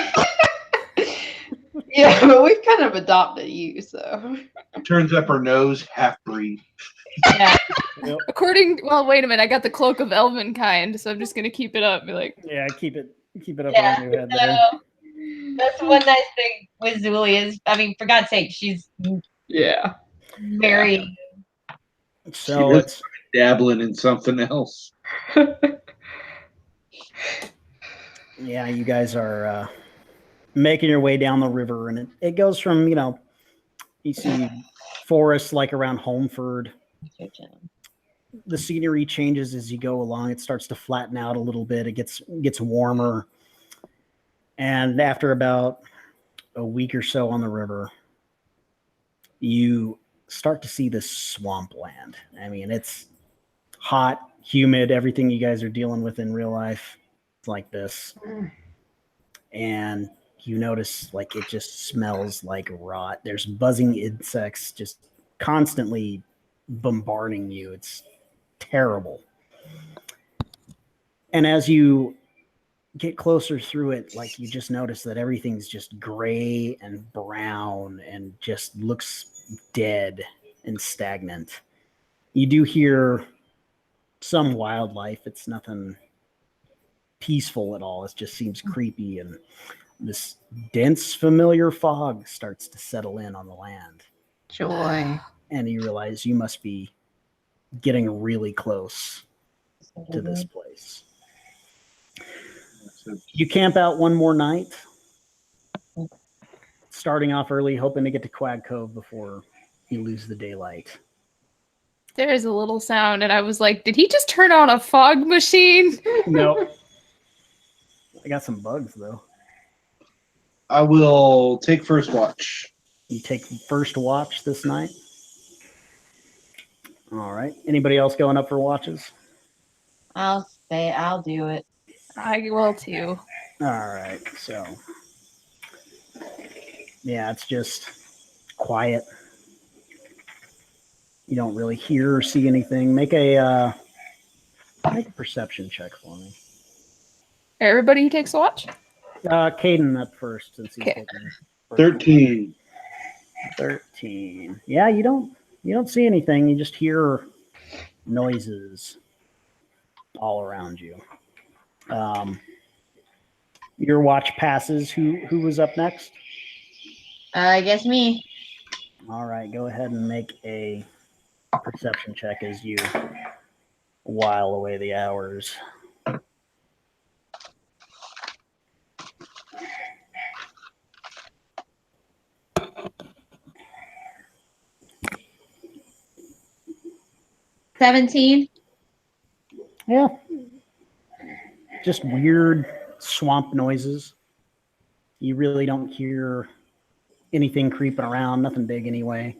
Yeah, but we've kind of adopted you, so. Turns up her nose, half breed. Yeah. Well, wait a minute. I got the cloak of elven kind, so I'm just gonna keep it up. Be like, Yeah, keep it up Yeah, on your head there. That's one nice thing with Zuli is, I mean, for God's sake, she's Yeah. very. So She it's dabbling in something else. yeah, you guys are making your way down the river, and it goes from you see forests like around Holmford. The scenery changes as you go along. It starts to flatten out a little bit. It gets warmer, and after about a week or so on the river, you start to see this swampland. I mean, it's hot, humid. Everything you guys are dealing with in real life, it's like this, and you notice like it just smells like rot. There's buzzing insects just constantly bombarding you. It's terrible. And as you get closer through it, like you just notice that everything's just gray and brown and just looks dead and stagnant. You do hear some wildlife. It's nothing peaceful at all. It just seems creepy, and this dense familiar fog starts to settle in on the land. Joy. And you realize you must be getting really close to this place. You camp out one more night, starting off early, hoping to get to Quag Cove before you lose the daylight. there is a little sound, and I was like, did he just turn on a fog machine? No. I got some bugs, though. I will take first watch. You take first watch this night? All right. Anybody else going up for watches? I'll do it. I will too. All right. So, yeah, it's just quiet. You don't really hear or see anything. Make a perception check for me. Everybody who takes a watch? Caden up first, since he's Okay. taking first. 13. 13. Yeah, you don't see anything. You just hear noises all around you. Your watch passes. Who was up next? I guess me. All right, go ahead and make a perception check as you while away the hours. $17. Yeah. Just weird swamp noises. You really don't hear anything creeping around, nothing big anyway.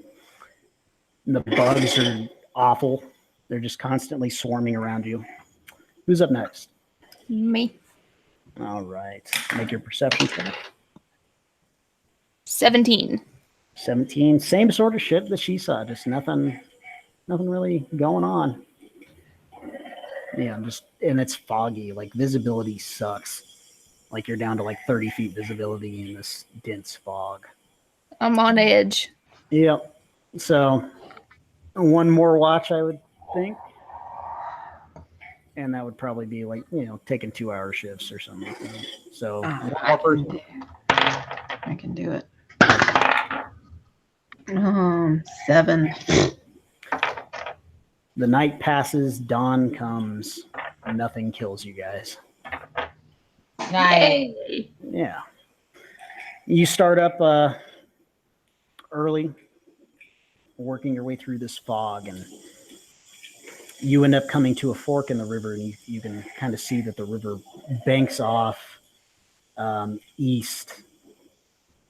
And the bugs are awful. They're just constantly swarming around you. Who's up next? Me. All right. Make your perception check. 17. 17. Same sort of shit that she saw. Just nothing really going on. Yeah, and it's foggy. Like visibility sucks. Like you're down to like 30 feet visibility in this dense fog. I'm on edge. Yep. So one more watch, I would think. And that would probably be like, taking 2-hour shifts or something like that. So I can do it. 7. the night passes, dawn comes, nothing kills you guys. Nice. Yeah. You start up early, working your way through this fog, and you end up coming to a fork in the river, and you can kind of see that the river banks off east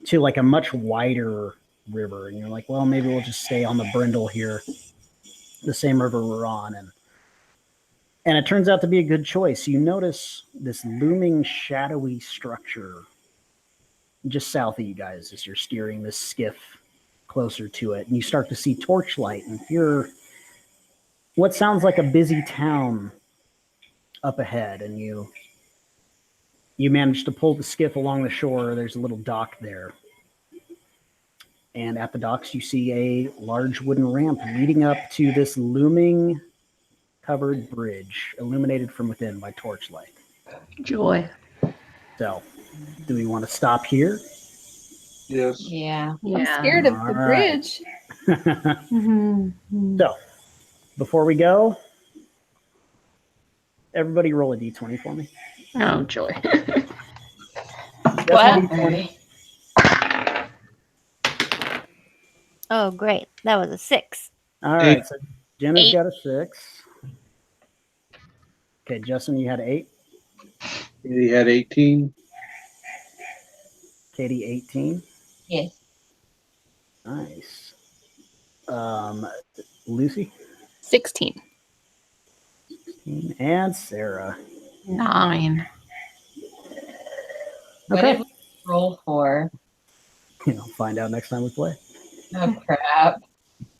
to like a much wider river. And you're like, well, maybe we'll just stay on the Brindle here, the same river we're on. And it turns out to be a good choice. You notice this looming shadowy structure just south of you guys as you're steering this skiff closer to it. And you start to see torchlight and hear what sounds like a busy town up ahead. And you manage to pull the skiff along the shore. There's a little dock there. And at the docks, you see a large wooden ramp leading up to this looming covered bridge, illuminated from within by torchlight. Joy. So, do we want to stop here? Yes. Yeah. I'm scared of the Alright. bridge. So, before we go, everybody roll a d20 for me. Oh, joy. Just What? a d20. Oh, great. That was a 6. All right, 8. so Jenna's 8. got a 6. Okay, Justin, you had 8. He had 18. Katie, 18. Yes. Nice. Lucy, 16. 16. And Sarah. 9. What Okay. did we roll for? Find out next time we play. Oh, crap.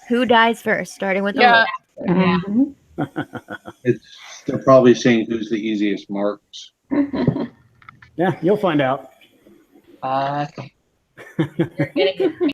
Who dies first? Starting with the Yeah. Yeah. They're probably saying who's the easiest marks. Yeah, you'll find out. Fuck. You're getting